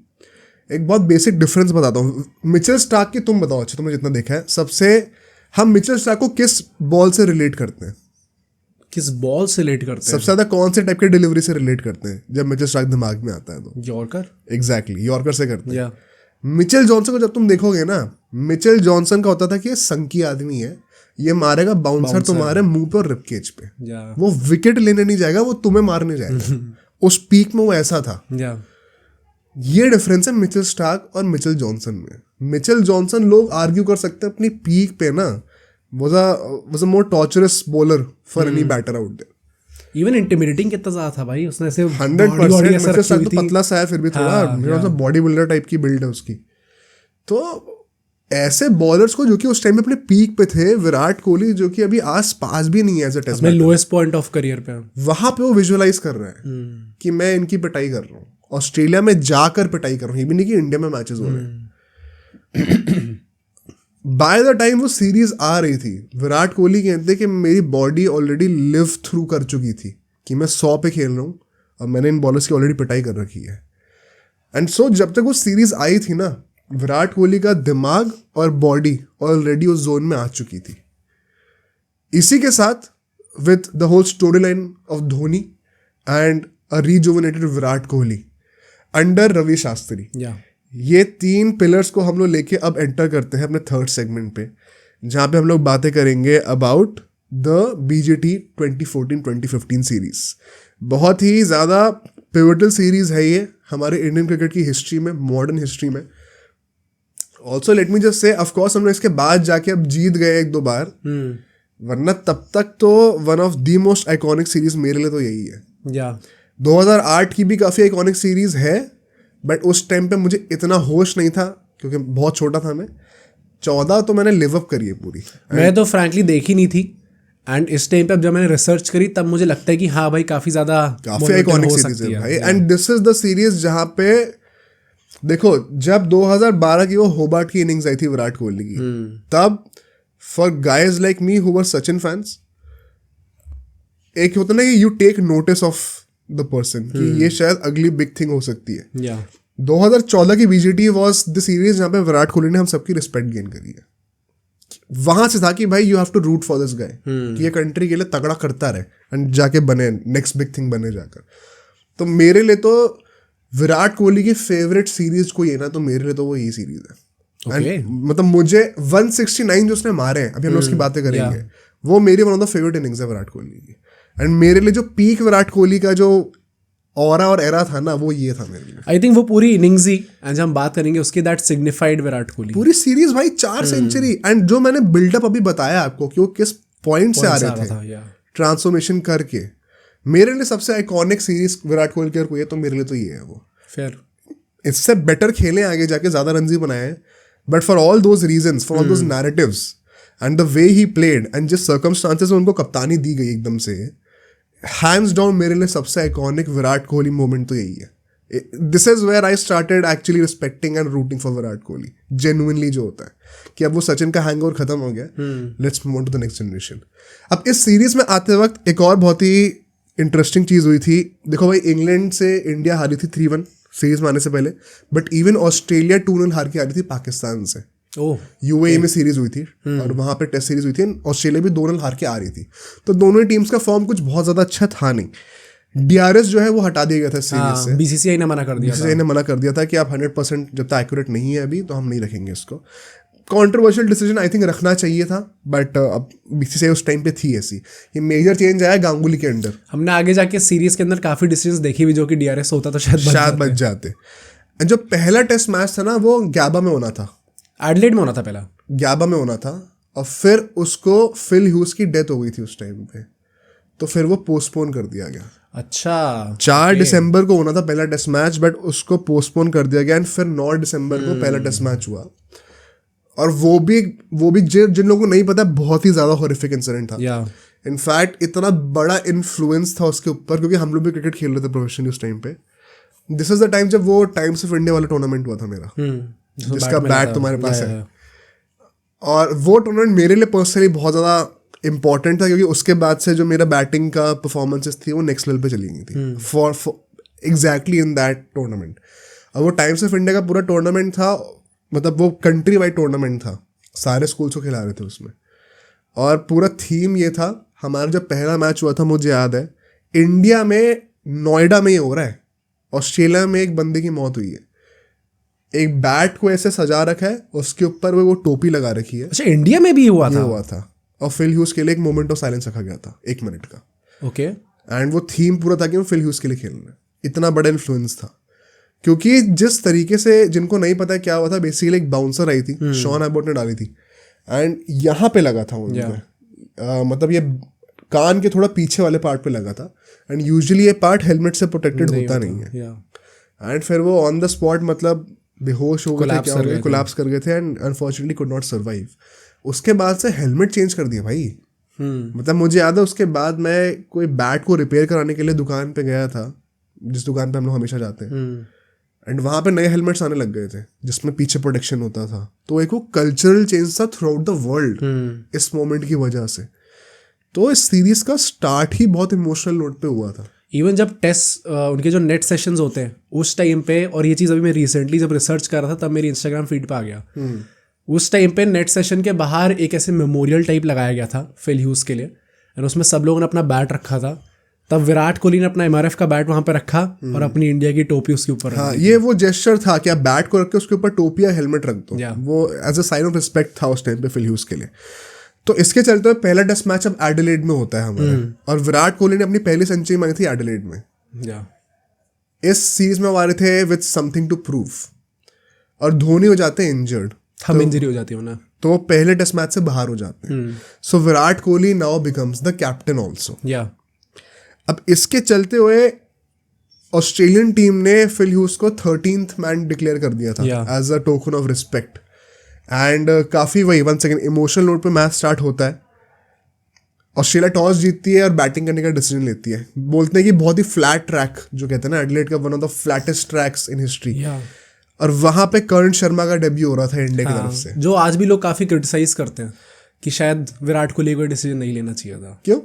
एक बहुत बेसिक डिफरेंस बताता हूँ। मिचेल स्टार्क की तुम बताओ, अच्छा तुमने जितना देखा है, सबसे हम मिचेल स्टार्क को किस बॉल से रिलेट करते हैं?
किस बॉल से रिलेट करते हैं?
सबसे ज्यादा कौन से टाइप की डिलीवरी से रिलेट करते हैं जब मिचेल स्टार्क दिमाग में आता है? तो
यॉर्कर।
एग्जैक्टली यॉर्कर से करते हैं।
या
मिचेल जॉनसन को जब तुम देखोगे ना, मिचेल जॉनसन का होता था कि ये संकी आदमी है, ये मारेगा बाउंसर तुम्हारे मुंह पे और रिबकेज पे,
या
वो विकेट लेने नहीं जाएगा, वो तुम्हें मारने जाएगा। उस पीक में वो ऐसा था।
या
ये डिफरेंस है मिचेल स्टार्क और मिचेल जॉनसन में। मिचेल जॉनसन लोग आर्ग्यू कर सकते हैं अपनी पीक पे ना, was a more torturous bowler for any batter out there.
Even intimidating कितना ज्यादा था भाई, उसने ऐसे
100%। मिचेल स्टार्क तो पतला सा है फिर भी थोड़ा बॉडी बिल्डर टाइप की बिल्ड है उसकी। तो ऐसे बॉलर्स को जो कि उस टाइम में अपने पीक पे थे, विराट कोहली जो कि अभी आस पास भी नहीं है एज अ टेस्ट
अपने लोएस्ट पॉइंट ऑफ करियर पे,
वहां पे वो विजुअलाइज कर रहा है कि मैं इनकी पिटाई कर रहा हूँ, ऑस्ट्रेलिया में जाकर पिटाई कर रहा हूँ, ये भी नहीं कि इंडिया में मैचेस हो रहे हैं। बाय द टाइम वो सीरीज आ रही थी, विराट कोहली कहते कि मेरी बॉडी ऑलरेडी लिव थ्रू कर चुकी थी कि मैं 100 पे खेल रहा हूँ और मैंने इन बॉलर्स की ऑलरेडी पिटाई कर रखी है। एंड सो जब तक वो सीरीज आई थी ना, विराट कोहली का दिमाग और बॉडी ऑलरेडी उस जोन में आ चुकी थी। इसी के साथ with the whole story line of Dhoni and a rejuvenated Virat Kohli under Ravi Shastri, ये 3 पिलर्स को हम लोग लेके अब एंटर करते हैं अपने थर्ड सेगमेंट पे, जहाँ पे हम लोग बातें करेंगे अबाउट द BGT 2014-2015 सीरीज। बहुत ही ज़्यादा पिवटल सीरीज है ये हमारे इंडियन क्रिकेट की हिस्ट्री में, मॉडर्न हिस्ट्री में। Also let me just say, of course हम लोग इसके बाद जाके अब जीत गए 1-2 बार, वरना तब तक तो one of the most iconic series मेरे लिए तो यही है। 2008 की भी काफ़ी आइकॉनिक सीरीज है, बट उस टाइम पे मुझे इतना होश नहीं था क्योंकि बहुत छोटा था मैं। 14 तो मैंने लिव अप करी है पूरी।
मैं तो फ्रैंकली देखी नहीं थी, एंड इस टाइम पे जब मैंने रिसर्च करी तब मुझे लगता है कि हाँ भाई काफी
आइकॉनिक सीरीज है भाई। And this is the series जहाँ पे देखो, जब 2012 की वो होबार्ट की इनिंग्स आई थी विराट कोहली की, तब for guys like me who were Sachin fans, एक होता ना कि you take notice of the person कि ये शायद अगली बिग थिंग हो सकती है। 2014 की BGT वॉज द सीरीज जहाँ पे विराट कोहली ने हम सबकी रिस्पेक्ट गेन करी है। वहां से था कि भाई you have to root for this guy, कि ये कंट्री के लिए तगड़ा करता रहे एंड जाके बने नेक्स्ट बिग थिंग बने जाकर। तो मेरे लिए तो विराट कोहली की फेवरेट सीरीज कोई है ना, तो मेरे लिए तो वो यही सीरीज है। मतलब मुझे 169 जो उसने मारे हैं, अभी हम लोग उसकी बातें करेंगे, वो मेरी one of the favourite innings है विराट कोहली की। एंड मेरे लिए जो पीक विराट कोहली का जो ऑरा और एरा था ना, वो ये था मेरे लिए।
आई थिंक वो पूरी इनिंग्स ही, एंड हम बात करेंगे उसकी, दैट सिग्निफाइड विराट कोहली पूरी
सीरीज भाई 4 सेंचुरी। एंड जो मैंने बिल्डअप अभी बताया आपको कि वो किस पॉइंट से आ रहे थे ट्रांसफॉर्मेशन करके, मेरे लिए सबसे आइकॉनिक सीरीज विराट कोहली की कोई है तो मेरे लिए तो ये है वो।
फिर
इससे बेटर खेले आगे जाके, ज्यादा रन ही बनाए, but for all those reasons, for all those narratives and the way he played and जिस सर्कमस्टांसेस में उनको कप्तानी दी गई एकदम से, हैंड्स डाउन मेरे लिए सबसे आइकॉनिक विराट कोहली मोमेंट तो यही है। This is where I started actually respecting and rooting for Virat Kohli genuinely, जो होता है कि अब वो सचिन का हैंगओवर खत्म हो गया, let's move on to the next generation. अब इस सीरीज में आते वक्त एक और बहुत ही इंटरेस्टिंग चीज हुई थी। देखो भाई, इंग्लैंड से इंडिया हारी थी 3-1 सीरीज में आने से पहले, बट इवन ऑस्ट्रेलिया 2-0 हार के हारी थी पाकिस्तान से। UAE में सीरीज हुई थी और वहां पे टेस्ट सीरीज हुई थी, ऑस्ट्रेलिया भी 2-0 हार के आ रही थी। तो दोनों ही टीम्स का फॉर्म कुछ बहुत ज्यादा अच्छा था नहीं। DRS जो है वो हटा दिया गया था सीरीज से,
BCCI ने मना कर दिया
था कि आप 100% जब तक एक्यूरेट नहीं है अभी तो हम नहीं रखेंगे इसको। कॉन्ट्रोवर्शियल डिसीजन आई थिंक रखना चाहिए था, बट अब BCCI उस टाइम पे थी ऐसी। ये मेजर चेंज आया गांगुली के अंडर।
हमने आगे जाके सीरीज के अंदर काफी डिसीजंस देखी भी जो कि DRS होता तो शायद
बच जाते। जो पहला टेस्ट मैच था ना, वो गैबा में होना था,
एडिलेड में होना था, पहला
गैबा में होना था, और फिर उसको फिल ह्यूज की डेथ हो गई थी उस टाइम पे, तो फिर वो पोस्टपोन कर दिया गया।
अच्छा,
4 दिसंबर को होना था पहला टेस्ट मैच, बट उसको पोस्टपोन कर दिया गया एंड फिर 9 दिसंबर को पहला टेस्ट मैच हुआ। और वो भी जिन लोगों को नहीं पता, बहुत ही ज्यादा हॉरिफिक इंसिडेंट था। इनफैक्ट इतना बड़ा इन्फ्लुएंस था उसके ऊपर, क्योंकि हम लोग भी क्रिकेट खेल रहे थे प्रोफेशनली उस टाइम पे। दिस इज द टाइम जब वो टाइम्स ऑफ इंडिया वाला टूर्नामेंट हुआ था मेरा, जिसका बैट तुम्हारे पास है। और वो टूर्नामेंट मेरे लिए पर्सनली बहुत ज़्यादा इंपॉर्टेंट था, क्योंकि उसके बाद से जो मेरा बैटिंग का परफॉर्मेंसेस थी वो नेक्स्ट लेवल पे चली गई थी for exactly in that tournament. और वो टाइम्स ऑफ इंडिया का पूरा टूर्नामेंट था, मतलब वो कंट्री वाइड टूर्नामेंट था, सारे स्कूल्स को खिला रहे थे उसमें। और पूरा थीम ये था, हमारा जब पहला मैच हुआ था मुझे याद है, इंडिया में नोएडा में ये हो रहा है, ऑस्ट्रेलिया में एक बंदे की मौत हुई है, एक बैट को ऐसे सजा रखा है, उसके ऊपर वो टोपी लगा रखी है।
अच्छा, इंडिया में भी हुआ
था और फिल ह्यूज के लिए एक मोमेंट ऑफ साइलेंस रखा गया था 1 मिनट का।
ओके।
एंड वो थीम पूरा था कि वो फिल ह्यूज के लिए खेलना है। इतना बड़ा इन्फ्लुएंस था, क्योंकि जिस तरीके से, जिनको नहीं पता क्या हुआ था, बेसिकली एक बाउंसर आई थी, शॉन एबॉट ने डाली थी, एंड यहाँ पे लगा था उनको, मतलब ये कान के थोड़ा पीछे वाले पार्ट पे लगा था, एंड यूजुअली ये पार्ट हेलमेट से प्रोटेक्टेड होता नहीं है। एंड फिर वो ऑन द स्पॉट मतलब बेहोश हो गए थे, कोलैप्स कर गए थे, and unfortunately could not survive. उसके बाद से हेलमेट चेंज कर दिया भाई। मतलब मुझे याद है उसके बाद मैं कोई बैट को रिपेयर कराने के लिए दुकान पे गया था, जिस दुकान पे हम लोग हमेशा जाते हैं, एंड वहाँ पे नए हेलमेट्स आने लग गए थे जिसमें पीछे प्रोटेक्शन होता था। तो एक वो कल्चरल चेंज था थ्रू आउट द वर्ल्ड इस मोमेंट की वजह से। तो इस सीरीज का स्टार्ट ही बहुत इमोशनल नोट पे हुआ था।
इवन जब टेस्ट उनके जो नेट सेशंस होते हैं उस टाइम पे, और ये चीज़ अभी मैं रिसेंटली जब रिसर्च कर रहा था तब मेरी इंस्टाग्राम फीड पे आ गया, उस टाइम पे नेट सेशन के बाहर एक ऐसे मेमोरियल टाइप लगाया गया था फिल ह्यूज के लिए, और उसमें सब लोगों ने अपना बैट रखा था। तब विराट कोहली ने अपना MRF का बैट वहां पे रखा और अपनी इंडिया की टोपी उसके ऊपर।
हाँ, ये वो जेस्चर था कि आप बैट को रख के उसके ऊपर टोपी या हेलमेट रख दो, वो as a sign of respect था उस टाइम पे फिल ह्यूज के लिए। तो इसके चलते हुए पहला टेस्ट मैच अब एडिलेड में होता है हमारा, और विराट कोहली ने अपनी पहली सेंचुरी मारी थी एडिलेड में। इस सीरीज में वो आ रहे थे विद समथिंग टू प्रूव, और धोनी हो जाते हैं इंजर्ड,
इंजरी हो जाती है ना,
तो वो पहले टेस्ट मैच से बाहर हो जाते हैं। So Virat Kohli now becomes the captain also. अब इसके चलते हुए ऑस्ट्रेलियन टीम ने फिल ह्यूज को 13th मैन डिक्लेयर कर दिया था as a token of respect. And काफ़ी वही 1 सेकेंड इमोशनल नोट पे मैच स्टार्ट होता है। ऑस्ट्रेलिया टॉस जीतती है और बैटिंग करने का डिसीजन लेती है। बोलते हैं कि बहुत ही फ्लैट ट्रैक, जो कहते हैं ना एडिलेड का one of the flattest tracks in history, और वहाँ पे करण शर्मा का डेब्यू हो रहा था इंडिया की तरफ से,
जो आज भी लोग काफ़ी क्रिटिसाइज करते हैं कि शायद विराट कोहली को डिसीजन नहीं लेना चाहिए था।
क्यों?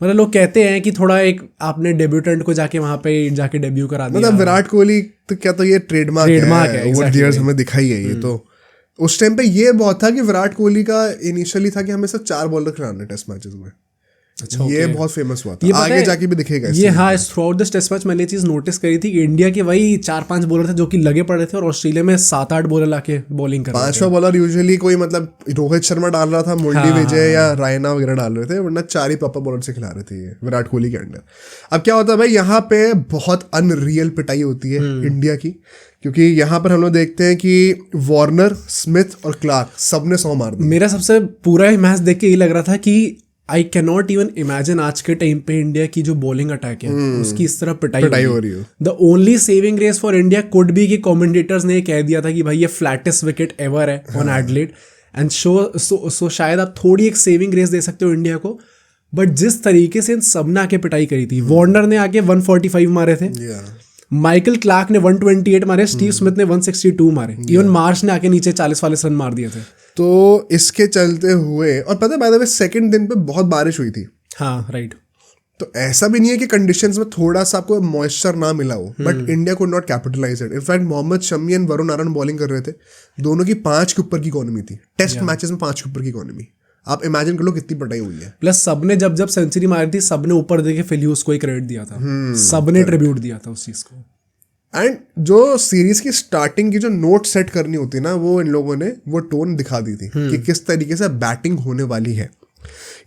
मतलब लोग कहते हैं कि थोड़ा एक आपने डेब्यूटेंट को जाके वहां पे जाके डेब्यू करा दिया।
मतलब विराट कोहली तो क्या, तो ये ट्रेडमार्क है, ओवर द इयर्स हमें दिखाई है ये। तो उस टाइम पे ये बहुत था कि विराट कोहली का इनिशियली था कि हमें सिर्फ 4 बॉलर खिलाने टेस्ट मैचेस में। अच्छा, ये बहुत फेमस हुआ था, आगे जाके भी दिखेगा
ये। हाँ, throughout this test match मैंने चीज नोटिस करी थी कि इंडिया के वही 4-5 बॉलर थे जो कि लगे पड़े थे, और ऑस्ट्रेलिया में 7-8 बॉलर लाके बॉलिंग कर रहे थे।
5वां बॉलर यूजुअली कोई, मतलब रोहित शर्मा डाल रहा था, मुरली विजय या रायना वगैरह डाल रहे थे, वरना 4 ही प्रॉपर बॉलर से खिला रहे थे ये विराट कोहली के अंडर। अब क्या होता है भाई, यहाँ पे बहुत अनरियल पिटाई होती है इंडिया की, क्योंकि यहाँ पर हम लोग देखते हैं कि वार्नर, स्मिथ और क्लार्क सबने 100 मार दिया।
मेरा सबसे पूरा ही मैच देख के ये लग रहा था कि I can not even imagine आज के टाइम पे इंडिया की जो बॉलिंग अटैक है उसकी इस तरह पिटाई हो रही है। The only saving grace for India could be कि कमेंटेटर्स ने कह दिया था कि भाई ये फ्लैटेस्ट विकेट एवर है ऑन एडिलेड, एंड सो शायद आप थोड़ी एक सेविंग ग्रेस दे सकते हो इंडिया को। बट जिस तरीके से इन सब ने आके पिटाई करी थी, वार्नर ने आके 145 मारे थे, माइकल क्लार्क ने 128 मारे, स्टीव स्मिथ ने 162 मारे, इवन मार्श ने आके नीचे 40 रन मार दिए थे।
तो इसके चलते हुए, और पता है बाय द वे सेकंड दिन पे बहुत बारिश हुई थी।
हाँ, राइट।
तो ऐसा भी नहीं है कि कंडीशंस में थोड़ा सा आपको मॉइस्चर ना मिला हो, but India could not capitalise it. In fact Mohammed Shami and Varun Aaron bowling कर रहे थे, दोनों की 5 के ऊपर की इकोनॉमी थी टेस्ट मैचेस में, 5 के ऊपर की इकोनॉमी। आप इमेजिन कर लो कितनी पिटाई हुई है।
प्लस सबने जब सेंचुरी मारी थी, सबने ऊपर देखे फिल ह्यूज को ही क्रेडिट दिया था, सबने ट्रिब्यूट दिया था उस चीज को।
एंड जो सीरीज की स्टार्टिंग की जो नोट सेट करनी होती है ना, वो इन लोगों ने वो टोन दिखा दी थी कि किस तरीके से बैटिंग होने वाली है।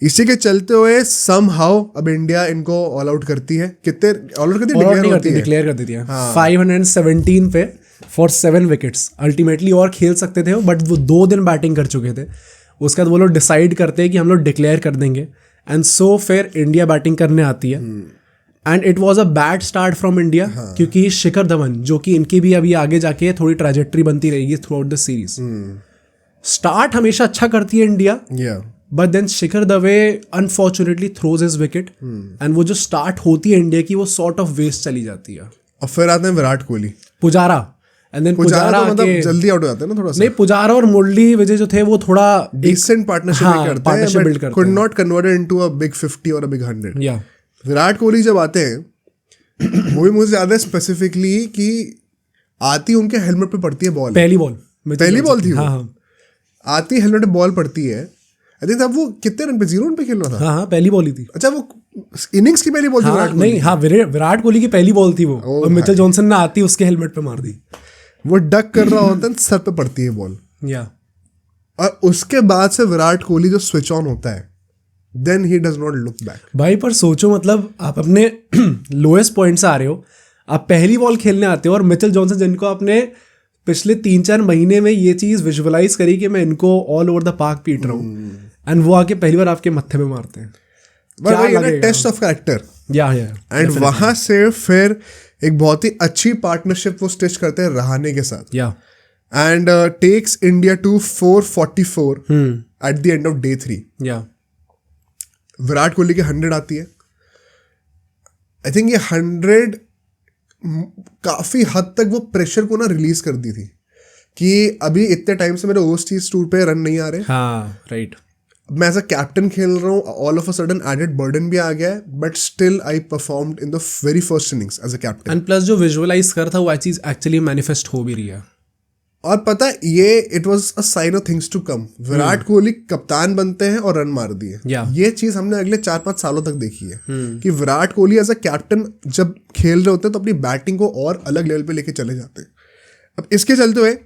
इसी के चलते हुए समहाउ अब इंडिया इनको ऑल आउट करती है। कितने ऑल आउट करती है? डिक्लेयर कर देती है
517 पे फॉर 7 विकेट्स। अल्टीमेटली और खेल सकते थे, बट वो 2 दिन बैटिंग कर चुके थे। उसके बाद वो लोग डिसाइड करते हैं कि हम लोग डिक्लेयर कर देंगे, एंड सो फिर इंडिया बैटिंग करने आती है। And it was a bad start from India, क्योंकि शिखर धवन, जो कि इनकी भी अभी आगे जाके थोड़ी ट्रैजेक्टरी बनती रहेगी through out the series, start हमेशा अच्छा करती है इंडिया, बट देन शिखर धवे unfortunately throws his wicket, and वो जो स्टार्ट होती है इंडिया की, वो सॉर्ट ऑफ वेस्ट चली जाती है।
और फिर आते हैं विराट कोहली,
पुजारा, एंड देन पुजारा
तो मतलब जल्दी आउट हो जाते हैं ना थोड़ा सा।
नहीं, पुजारा और मुरली विजय जो थे वो थोड़ा
डिसेंट पार्टनरशिप करते हैं, but could not converted into a big 50 और अ बिग 100। विराट कोहली जब आते हैं, वो भी मुझे याद है स्पेसिफिकली कि आती उनके हेलमेट पे पड़ती है बॉल,
पहली बॉल
थी वो।
हाँ
आती हेलमेट पे बॉल पड़ती है। आई थिंक तब वो कितने रन पे, 0 रन पे खेल रहा था।
हाँ पहली बॉल ही थी।
अच्छा, वो इनिंग्स की पहली बॉल थी विराट कोहली?
नहीं, हाँ विराट कोहली की पहली बॉल थी वो, और मिचेल जॉनसन ने आती उसके हेलमेट पे मार दी।
वो डक कर रहा होता है, सर पे पड़ती है बॉल,
या
और उसके बाद से विराट कोहली जो स्विच ऑन होता है, then he does not look back.
भाई पर सोचो, मतलब आप अपने लोएस्ट पॉइंट से आ रहे हो, आप पहली बॉल खेलने आते हो, और मिचेल जॉनसन जिनको आपने पिछले 3-4 महीने में ये चीज विजुअलाइज करी कि मैं इनको ऑल ओवर द पार्क पीट रहा हूँ, एंड वो आके पहली बार आपके मत्थे पे मारते हैं।
Test of character.
Yeah
and वहां से फिर एक बहुत ही अच्छी पार्टनरशिप वो स्टिच करते हैं रहाणे के साथ,
yeah
and takes India to 444 at the end of day 3।
Yeah
Virat Kohli की 100 आती है। आई थिंक ये 100 काफी हद तक वो प्रेशर को ना रिलीज कर दी थी कि अभी इतने टाइम से मेरे ओवरसीज टूर पे रन नहीं आ रहे।
हाँ राइट।
मैं एज अ कैप्टन खेल रहा हूँ, all of a sudden added burden भी आ गया है, but still I performed in the very first innings as a captain.
And plus जो विजुअलाइज कर था वो चीज एक्चुअली मैनिफेस्ट हो भी रही है।
और पता है, ये it was a sign of things to come. Virat Kohli कप्तान बनते हैं और रन मार दिए। ये चीज हमने अगले 4-5 सालों तक देखी है कि Virat Kohli as a captain जब खेल रहे होते हैं तो अपनी बैटिंग को और अलग लेवल पे लेके चले जाते हैं। अब इसके चलते हुए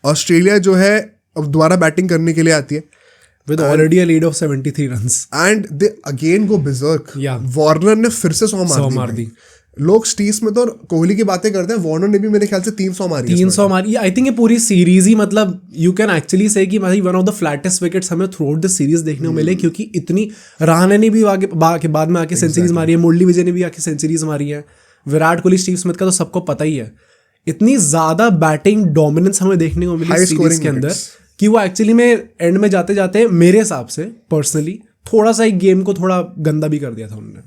ऑस्ट्रेलिया जो है अब दोबारा बैटिंग करने के लिए आती है
with already a lead of 73 runs,
and they again go berserk. Warner ने फिर से 100 मार दी। लोग स्टीस में तो कोहली की बातें करते हैं, वार्नर ने भी मेरे ख्याल से 300 मारी।
300 मारी। आई थिंक ये पूरी सीरीज ही, मतलब यू कैन एक्चुअली से कि भाई one of the flattest wickets हमें थ्रू आउट द सीरीज देखने को मिले, क्योंकि इतनी रहाणे ने भी आगे बाद में आके सेंचुरीज मारी है, मुरली विजय ने भी आके सेंचुरीज मारी है, विराट कोहली, स्टीव स्मिथ का तो सबको पता ही है। इतनी ज्यादा बैटिंग डोमिनेंस हमें देखने को मिली सीरीज के अंदर कि वो एक्चुअली में एंड में जाते जाते मेरे हिसाब से पर्सनली थोड़ा सा एक गेम को थोड़ा गंदा भी कर दिया था उन्होंने।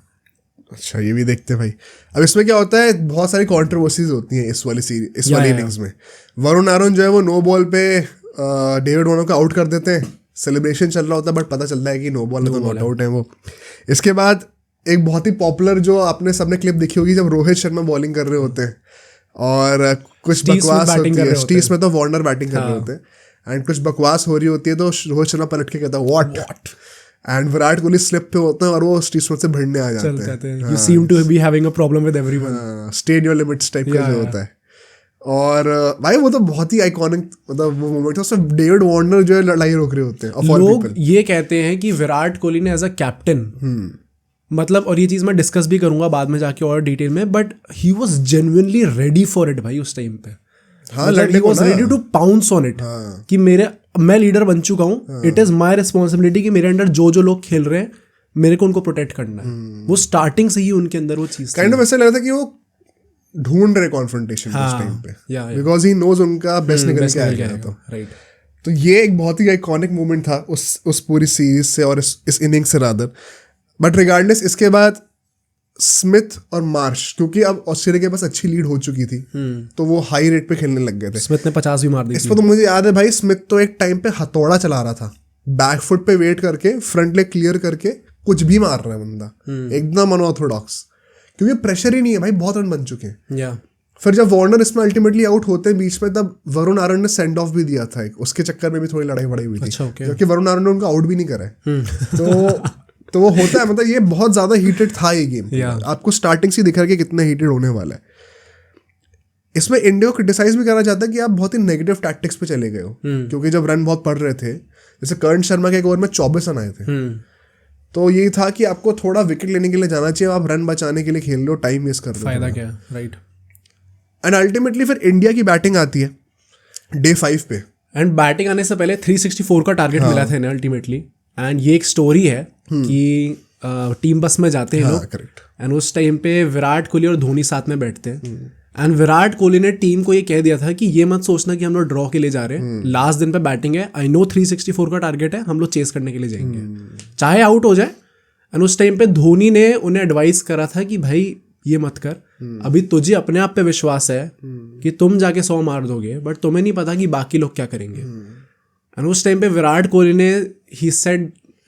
अच्छा, ये भी देखते हैं भाई। अब इसमें क्या होता है, बहुत सारी कंट्रोवर्सीज होती हैं इस वाली इनिंग्स में। वरुण आरोन जो है वो नो बॉल पे डेविड वार्नर को आउट कर देते हैं, सेलिब्रेशन चल रहा होता है, बट पता चलता है कि नो बॉल में तो नॉट आउट है वो। इसके बाद एक बहुत ही पॉपुलर जो आपने सबने क्लिप देखी होगी, जब रोहित शर्मा बॉलिंग कर रहे होते हैं और कुछ बकवास होती है, स्टीव में तो वार्नर बैटिंग कर रहे होते हैं, एंड कुछ बकवास हो रही होती है तो रोहित शर्मा पलट के कहता है what, and Virat Kohli slip पे होते हैं और वो स्टीव स्मिथ से भिड़ने आ जाते हैं।
You seem to be having a problem with everyone.
State your limits type का जो होता है। और भाई वो तो बहुत ही आइकॉनिक, मतलब वो मोमेंट है, उसमें डेविड वार्नर जो है लड़ाई रोक रहे होते हैं।
लोग ये कहते हैं कि विराट कोहली ने एज अ कैप्टन, मतलब, और ये चीज मैं डिस्कस भी करूंगा बाद में जाके और डिटेल में, but he was genuinely ready for it भाई उस टाइम पे। He was ready to pounce on it कि मैं लीडर बन चुका हूँ, इट इज माय रिस्पॉन्सिबिलिटी कि मेरे अंडर जो लोग खेल रहे हैं मेरे को उनको प्रोटेक्ट करना है। वो स्टार्टिंग से ही उनके अंदर वो चीज
काइंड ऑफ ऐसा लग रहा था कि वो ढूंढ रहे कॉन्फ्रंटेशन उस टाइम पे, बिकॉज ही नोज उनका बेस्ट निकल के आएगा। तो ये एक बहुत ही आइकॉनिक मोमेंट था उस पूरी सीरीज से और इस इनिंग से रादर। बट रिगार्डलेस, इसके बाद स्मिथ और मार्श, क्योंकि अब ऑस्ट्रेलिया के पास अच्छी लीड हो चुकी थी, तो वो हाई रेट पे खेलने लग गए थे।
स्मिथ ने 50 भी मार दी।
इसमें तो मुझे याद है भाई, स्मिथ तो एक टाइम पे हथौड़ा चला रहा था, बैकफुट पे वेट करके फ्रंट लेग क्लियर करके कुछ भी मार रहा है बंदा, एकदम अनऑर्थोडॉक्स, क्योंकि प्रेशर ही नहीं है भाई, बहुत रन बन चुके हैं। फिर जब वार्नर इसमें अल्टीमेटली आउट होते हैं बीच में, तब वरुण आरोन ने सेंड ऑफ भी दिया था, उसके चक्कर में भी थोड़ी लड़ाई बड़ाई हुई थी, क्योंकि वरुण आरोन ने उनको आउट भी नहीं करा है। तो वो होता है, मतलब ये बहुत ज्यादा हीटेड था ये गेम। आपको स्टार्टिंग से दिख रहा है कि कितना हीटेड होने वाला है। इसमें इंडिया को क्रिटिसाइज भी करना चाहता है कि आप बहुत ही नेगेटिव टैक्टिक्स पे चले गए हो, क्योंकि जब रन बहुत पड़ रहे थे, जैसे करण शर्मा के एक ओवर में 24 रन आए थे, तो यही था कि आपको थोड़ा विकेट लेने के लिए जाना चाहिए, आप रन बचाने के लिए खेल रहे हो, टाइम वेस्ट कर रहे हो,
फायदा क्या, राइट।
एंड अल्टीमेटली फिर इंडिया की बैटिंग आती है डे 5 पे,
एंड बैटिंग आने से पहले 364 का टारगेट मिला था इन्हें अल्टीमेटली। एंड ये एक स्टोरी है कि टीम बस में जाते हैं लोग, एंड उस टाइम पे विराट कोहली और धोनी साथ में बैठते हैं, एंड विराट कोहली ने टीम को ये कह दिया था कि ये मत सोचना कि हम लोग ड्रॉ के लिए जा रहे हैं, लास्ट दिन पे बैटिंग है, आई नो 364 का टारगेट है, हम लोग चेस करने के लिए जाएंगे चाहे आउट हो जाए। एंड उस टाइम पे धोनी ने उन्हें एडवाइस करा था कि भाई ये मत कर, अभी तुझे अपने आप पे विश्वास है कि तुम जाके 100 मार दोगे, बट तुम्हें नहीं पता कि बाकी लोग क्या करेंगे। एंड उस टाइम पे विराट कोहली ने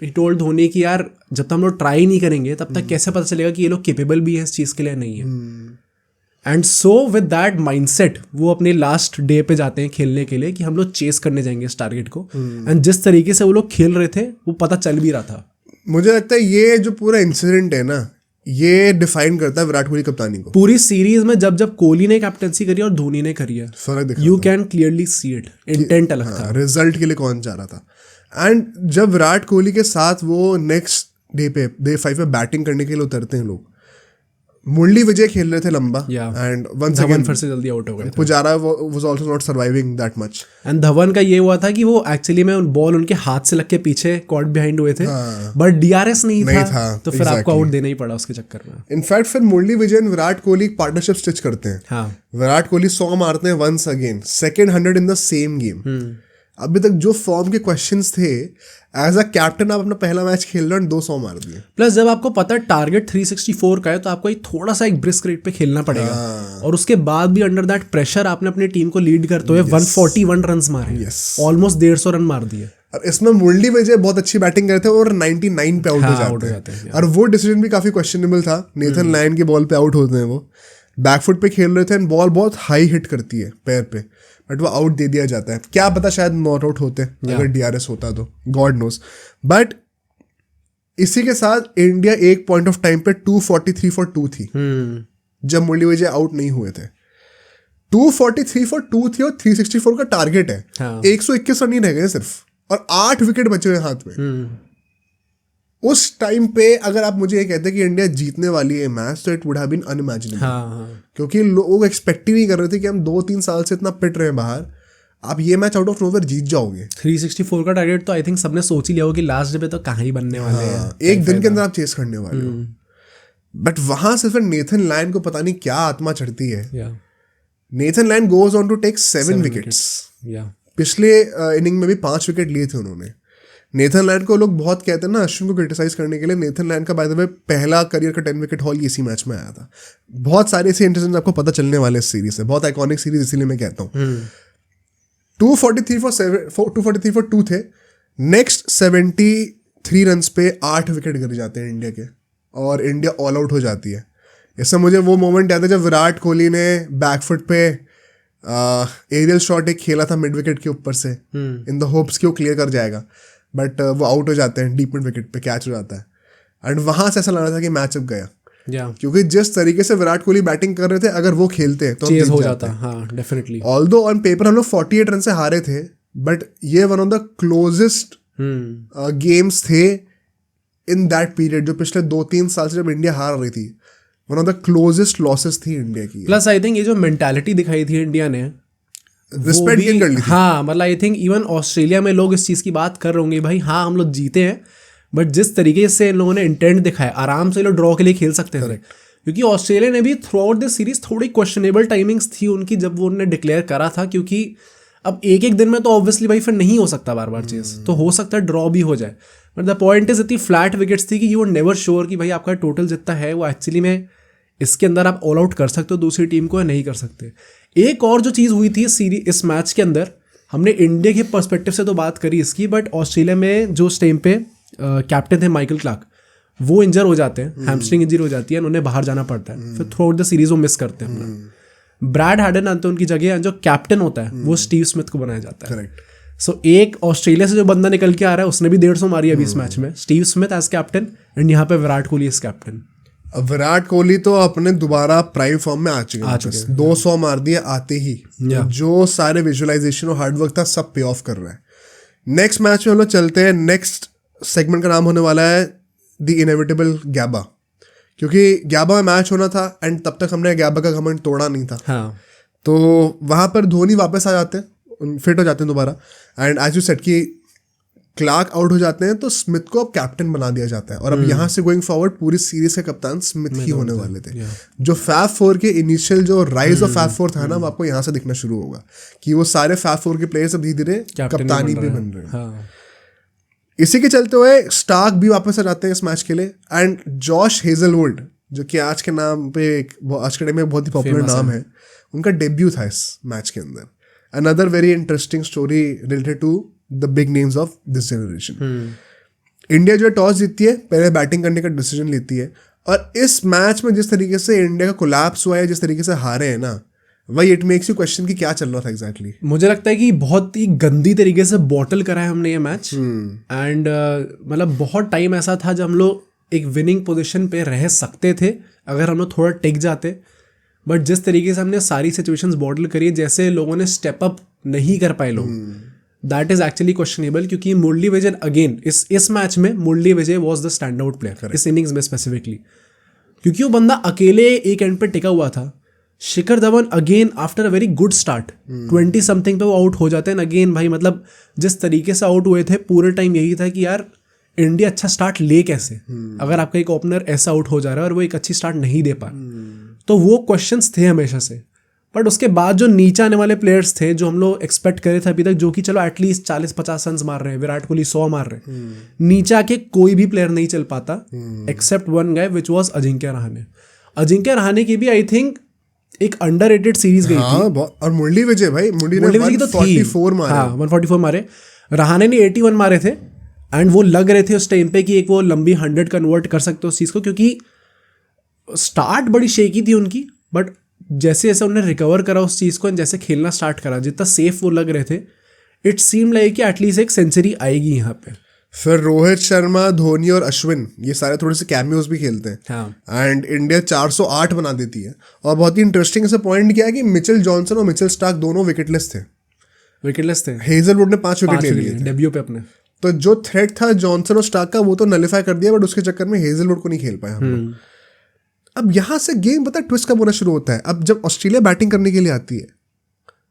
ही टोल्ड धोनी कि यार जब तक हम लोग ट्राई नहीं करेंगे तब तक कैसे पता चलेगा कि ये लोग केपेबल भी है इस चीज़ के लिए, नहीं है। And so with that mindset वो अपने लास्ट डे पे जाते हैं खेलने के लिए कि हम लोग चेस करने जाएंगे इस टारगेट को. एंड जिस तरीके से वो लोग खेल रहे थे वो पता चल भी रहा था.
मुझे लगता है ये जो पूरा इंसिडेंट है ना, ये डिफाइन करता है विराट कोहली कप्तानी को.
पूरी सीरीज में जब जब कोहली ने कैप्टनसी करी और धोनी ने करी है,
फर्क दिखा
you can clearly see it. Intent अलग था.
रिजल्ट के लिए कौन चाह रहा था. एंड जब विराट कोहली के साथ वो नेक्स्ट डे पे डे 5 पे बैटिंग करने के लिए उतरते हैं लोग, मुरली विजय खेल रहे थे लंबा. एंड वंस अगेन
फिर से जल्दी आउट हो गए.
Pujara was also not surviving that much.
And Dhawan का ये हुआ था कि वो एक्चुअली में बॉल उनके हाथ से लग के पीछे कॉट बिहाइंड हुए थे, बट डीआरएस नहीं था, तो फिर आपको आउट देना ही पड़ा उसके चक्कर में.
इनफैक्ट फिर मुरली विजय और विराट कोहली पार्टनरशिप स्टिच करते हैं. विराट कोहली 100 मारते हैं once again, second 100 in the same game. अभी तक जो फॉर्म के क्वेश्चंस थे, एज अ कैप्टन आप अपना पहला मैच खेल रहे हो 200 मार दिए.
प्लस जब आपको पता है टारगेट 364 का है, तो आपको थोड़ा सा एक ब्रिस्क रेट पे खेलना पड़ेगा. और उसके बाद भी अंडर दैट प्रेशर आपने अपनी टीम को लीड करते हुए 141 रन मारे, ऑलमोस्ट 150 रन मार दिए.
और इसमें मुरली विजय बहुत अच्छी बैटिंग करते हैं और 99 पे आउट हो जाते हैं. और वो डिसीजन भी काफी क्वेश्चनेबल था. नेथन लायन की बॉल पे आउट होते हैं, वो बैकफुट पे खेल रहे थे एंड बॉल बहुत हाई हिट करती है पैर पे, बट वो आउट दे दिया जाता है. क्या पता शायद नॉट आउट होते अगर डीआरएस होता तो, गॉड नोस. बट इसी के साथ इंडिया एक पॉइंट ऑफ टाइम पे 243 फॉर 2 थी जब मुरली विजय आउट नहीं हुए थे. 243 फॉर 2 थी और 364 का टारगेट है. 121 रन ही रह गए सिर्फ और 8 विकेट बचे हुए हाथ में. उस टाइम पे अगर आप मुझे ये कहते कि इंडिया जीतने वाली है मैच, तो it would have been unimaginable. क्योंकि लोग एक्सपेक्ट ही नहीं कर रहे थे कि हम 2-3 साल से इतना पिट रहे हैं बाहर, आप ये मैच आउट ऑफ नोवेयर जीत जाओगे.
364 का टारगेट तो आई थिंक सबने सोच ही लिया होगा कि लास्ट डे पे तो कहाँ ही बनने वाले हैं,
एक दिन के अंदर आप चेस करने वाले हो. बट वहां से फिर नेथन लायन को पता नहीं क्या आत्मा चढ़ती है. Nathan Lyon goes on to take 7 wickets. पिछले इनिंग में भी 5 विकेट लिए थे उन्होंने. नेथन लायन को लोग बहुत कहते हैं ना अश्विन को क्रिटिसाइज करने के लिए. नेथन लायन का बाय द वे पहला करियर का 10 विकेट हॉल इसी मैच में आया था. बहुत सारे ऐसे इंसिडेंट्स आपको पता चलने वाले इस सीरीज से. बहुत आइकॉनिक सीरीज इसीलिए मैं कहता हूँ. 243 फॉर 2 थे. नेक्स्ट 73 रन पे 8 विकेट गिर जाते हैं इंडिया के और इंडिया ऑल आउट हो जाती है. इससे मुझे वो मोमेंट याद है जब विराट कोहली ने बैकफुट पे एरियल शॉट एक खेला था मिड विकेट के ऊपर से, इन द होप्स कि वो क्लियर कर जाएगा, बट वो आउट हो जाते हैं डीप मिड विकेट पे, कैच हो जाता है. एंड वहां से ऐसा लग रहा था कि मैच अब गया. क्योंकि जिस तरीके से विराट कोहली बैटिंग कर रहे थे, अगर वो खेलते तो
चेज हो जाता. डेफिनेटली.
ऑल्दो ऑन पेपर हम लोग 48 रन से हारे थे, बट ये one of the closest games थे इन दैट पीरियड. जो पिछले 2-3 साल से जब इंडिया हार रही थी, one of the closest losses थी इंडिया की.
प्लस आई थिंक ये जो मेंटालिटी दिखाई थी इंडिया ने,
रिस्पेक्ट गेन कर ली थी.
हाँ, मतलब आई थिंक इवन ऑस्ट्रेलिया में लोग इस चीज़ की बात कर रहे होंगे, भाई हाँ हम लोग जीते हैं, बट जिस तरीके से इन लोगों ने इंटेंट दिखाया, आराम से लोग ड्रॉ के लिए खेल सकते थे. क्योंकि ऑस्ट्रेलिया ने भी थ्रू आउट दिस सीरीज थोड़ी क्वेश्चनेबल टाइमिंग्स थी उनकी जब वो उन्होंने डिक्लेयर करा था. क्योंकि अब एक दिन में तो ऑब्वियसली भाई फिर नहीं हो सकता बार बार चेस, तो हो सकता है ड्रॉ भी हो जाए. बट द पॉइंट इज इतनी फ्लैट विकेट्स थी कि यू वर नेवर श्योर कि भाई आपका टोटल जितना है वो एक्चुअली में इसके अंदर आप ऑल आउट कर सकते हो दूसरी टीम को या नहीं कर सकते. एक और जो चीज़ हुई थी इस मैच के अंदर, हमने इंडिया के पर्सपेक्टिव से तो बात करी इसकी, बट ऑस्ट्रेलिया में जो उस टाइम पे कैप्टन थे माइकल क्लार्क, वो इंजर हो जाते हैं, हैमस्ट्रिंग इंजरी हो जाती है, उन्हें बाहर जाना पड़ता है. फिर थ्रू आउट द सीरीज वो मिस करते हैं अपना. ब्रैड हार्डन आते हैं उनकी जगह, जो कैप्टन होता है वो स्टीव स्मिथ को बनाया जाता है. सो एक ऑस्ट्रेलिया से जो बंदा निकल के आ रहा है उसने भी 150 मारी अभी इस मैच में, Steve Smith as captain, and यहाँ पे विराट कोहली एज कैप्टन.
विराट कोहली तो अपने दोबारा प्राइम फॉर्म में आ चुके हैं. 200 मार दिए आते ही. जो सारे विजुअलाइजेशन और हार्डवर्क था सब पे ऑफ कर रहा है. नेक्स्ट मैच में हम लोग चलते हैं. नेक्स्ट सेगमेंट का नाम होने वाला है द इनएविटेबल गैबा, क्योंकि गैबा में मैच होना था एंड तब तक हमने गैबा का घमंड तोड़ा नहीं था. तो वहां पर धोनी वापस आ जाते हैं, फिट हो जाते हैं दोबारा, एंड एज यू सेड कि क्लार्क आउट हो जाते हैं तो स्मिथ को अब कैप्टन बना दिया जाता है. और अब यहाँ से गोइंग फॉरवर्ड पूरी सीरीज के कप्तान स्मिथ ही होने वाले थे. जो फैब 4 के इनिशियल जो राइज ऑफ फैब 4 था ना, वो आपको यहाँ से दिखना शुरू होगा कि वो सारे फैब 4 के प्लेयर्स अब धीरे धीरे कप्तानी भी बन रहे हैं. इसी के चलते हुए स्टार्क भी वापस आ जाते हैं इस मैच के लिए, एंड जॉश हेजलवुड जो कि आज के टाइम में बहुत ही पॉपुलर नाम है, उनका डेब्यू था इस मैच के अंदर. Another very interesting story related to the big names of this generation. India जो टॉस जीतती है, पहले बैटिंग करने का डिसीजन लेती है. और इस मैच में जिस तरीके से इंडिया का कोलैप्स हुआ है, जिस तरीके से हारे हैं ना, वही इट मेक्स यू क्वेश्चन कि क्या चल रहा था एग्जैक्टली।
मुझे लगता है कि बहुत ही गंदी तरीके से बॉटल करा है हमने ये मैच, एंड मतलब बहुत टाइम ऐसा था जब हम लोग एक विनिंग पोजीशन पे रह सकते थे अगर हम लोग थोड़ा टिक जाते, बट जिस तरीके से हमने सारी सिचुएशंस बॉटल करी है, जैसे लोगों ने स्टेप अप नहीं कर पाए लोग, दैट इज एक्चुअली क्वेश्चनेबल। क्योंकि मुरली विजय अगेन इस मैच में Murali Vijay was the stand out player इस इनिंग्स में स्पेसिफिकली, क्योंकि वो बंदा अकेले एक एंड पे टिका हुआ था। Shikhar Dhawan again after a very good start 20 something पे वो आउट हो जाते हैं अगेन। भाई मतलब जिस तरीके से आउट हुए थे पूरे टाइम यही था कि यार इंडिया अच्छा स्टार्ट ले कैसे, अगर आपका एक ओपनर ऐसा आउट हो जा रहा है और वो एक अच्छी स्टार्ट नहीं दे पा, तो वो क्वेश्चंस थे हमेशा से। बट उसके बाद जो नीचे आने वाले प्लेयर्स थे जो हम लोग एक्सपेक्ट करे थे अभी तक, जो कि चलो एटलीस्ट 40-50 रन मार रहे हैं, विराट कोहली 100 मार रहे हैं, नीचे आके कोई भी प्लेयर नहीं चल पाता except one guy which was Ajinkya Rahane. Ajinkya Rahane की भी आई थिंक एक अंडररेटेड सीरीज गई थी।
और मुरली विजय भाई, मुरली ने 144 मारे।
हाँ 144 मारे, रहाणे ने 81 मारे थे, एंड वो लग रहे थे उस टाइम पे कि एक वो लंबी 100 कन्वर्ट कर सकते उस चीज़ को, क्योंकि स्टार्ट बड़ी शेकी थी उनकी, बट जैसे जैसे उन्होंने रिकवर करा उस चीज़ को, जैसे खेलना स्टार्ट करा, जितना सेफ वो लग रहे थे, इट सीम लाइक कि एटलीस्ट एक सेंचुरी आएगी यहाँ पे।
फिर रोहित शर्मा, धोनी और अश्विन ये सारे थोड़े से कैमियोज भी खेलते हैं,
हाँ।
एंड इंडिया 408 बना देती है। और बहुत ही इंटरेस्टिंग ऐसा पॉइंट क्या है कि मिचेल जॉनसन और मिचेल स्टार्क दोनों विकेटलेस थे। हेजलवुड ने 5 विकेट ले लिए
डेब्यू पे अपने।
तो जो थ्रेट था जॉनसन और स्टार्क का वो तो नलिफाई कर दिया, बट उसके चक्कर में हेजलवुड को नहीं खेल पाया हम लोग। अब यहां से गेम पता ट्विस्ट कब होना शुरू होता है, अब जब ऑस्ट्रेलिया बैटिंग करने के लिए आती है,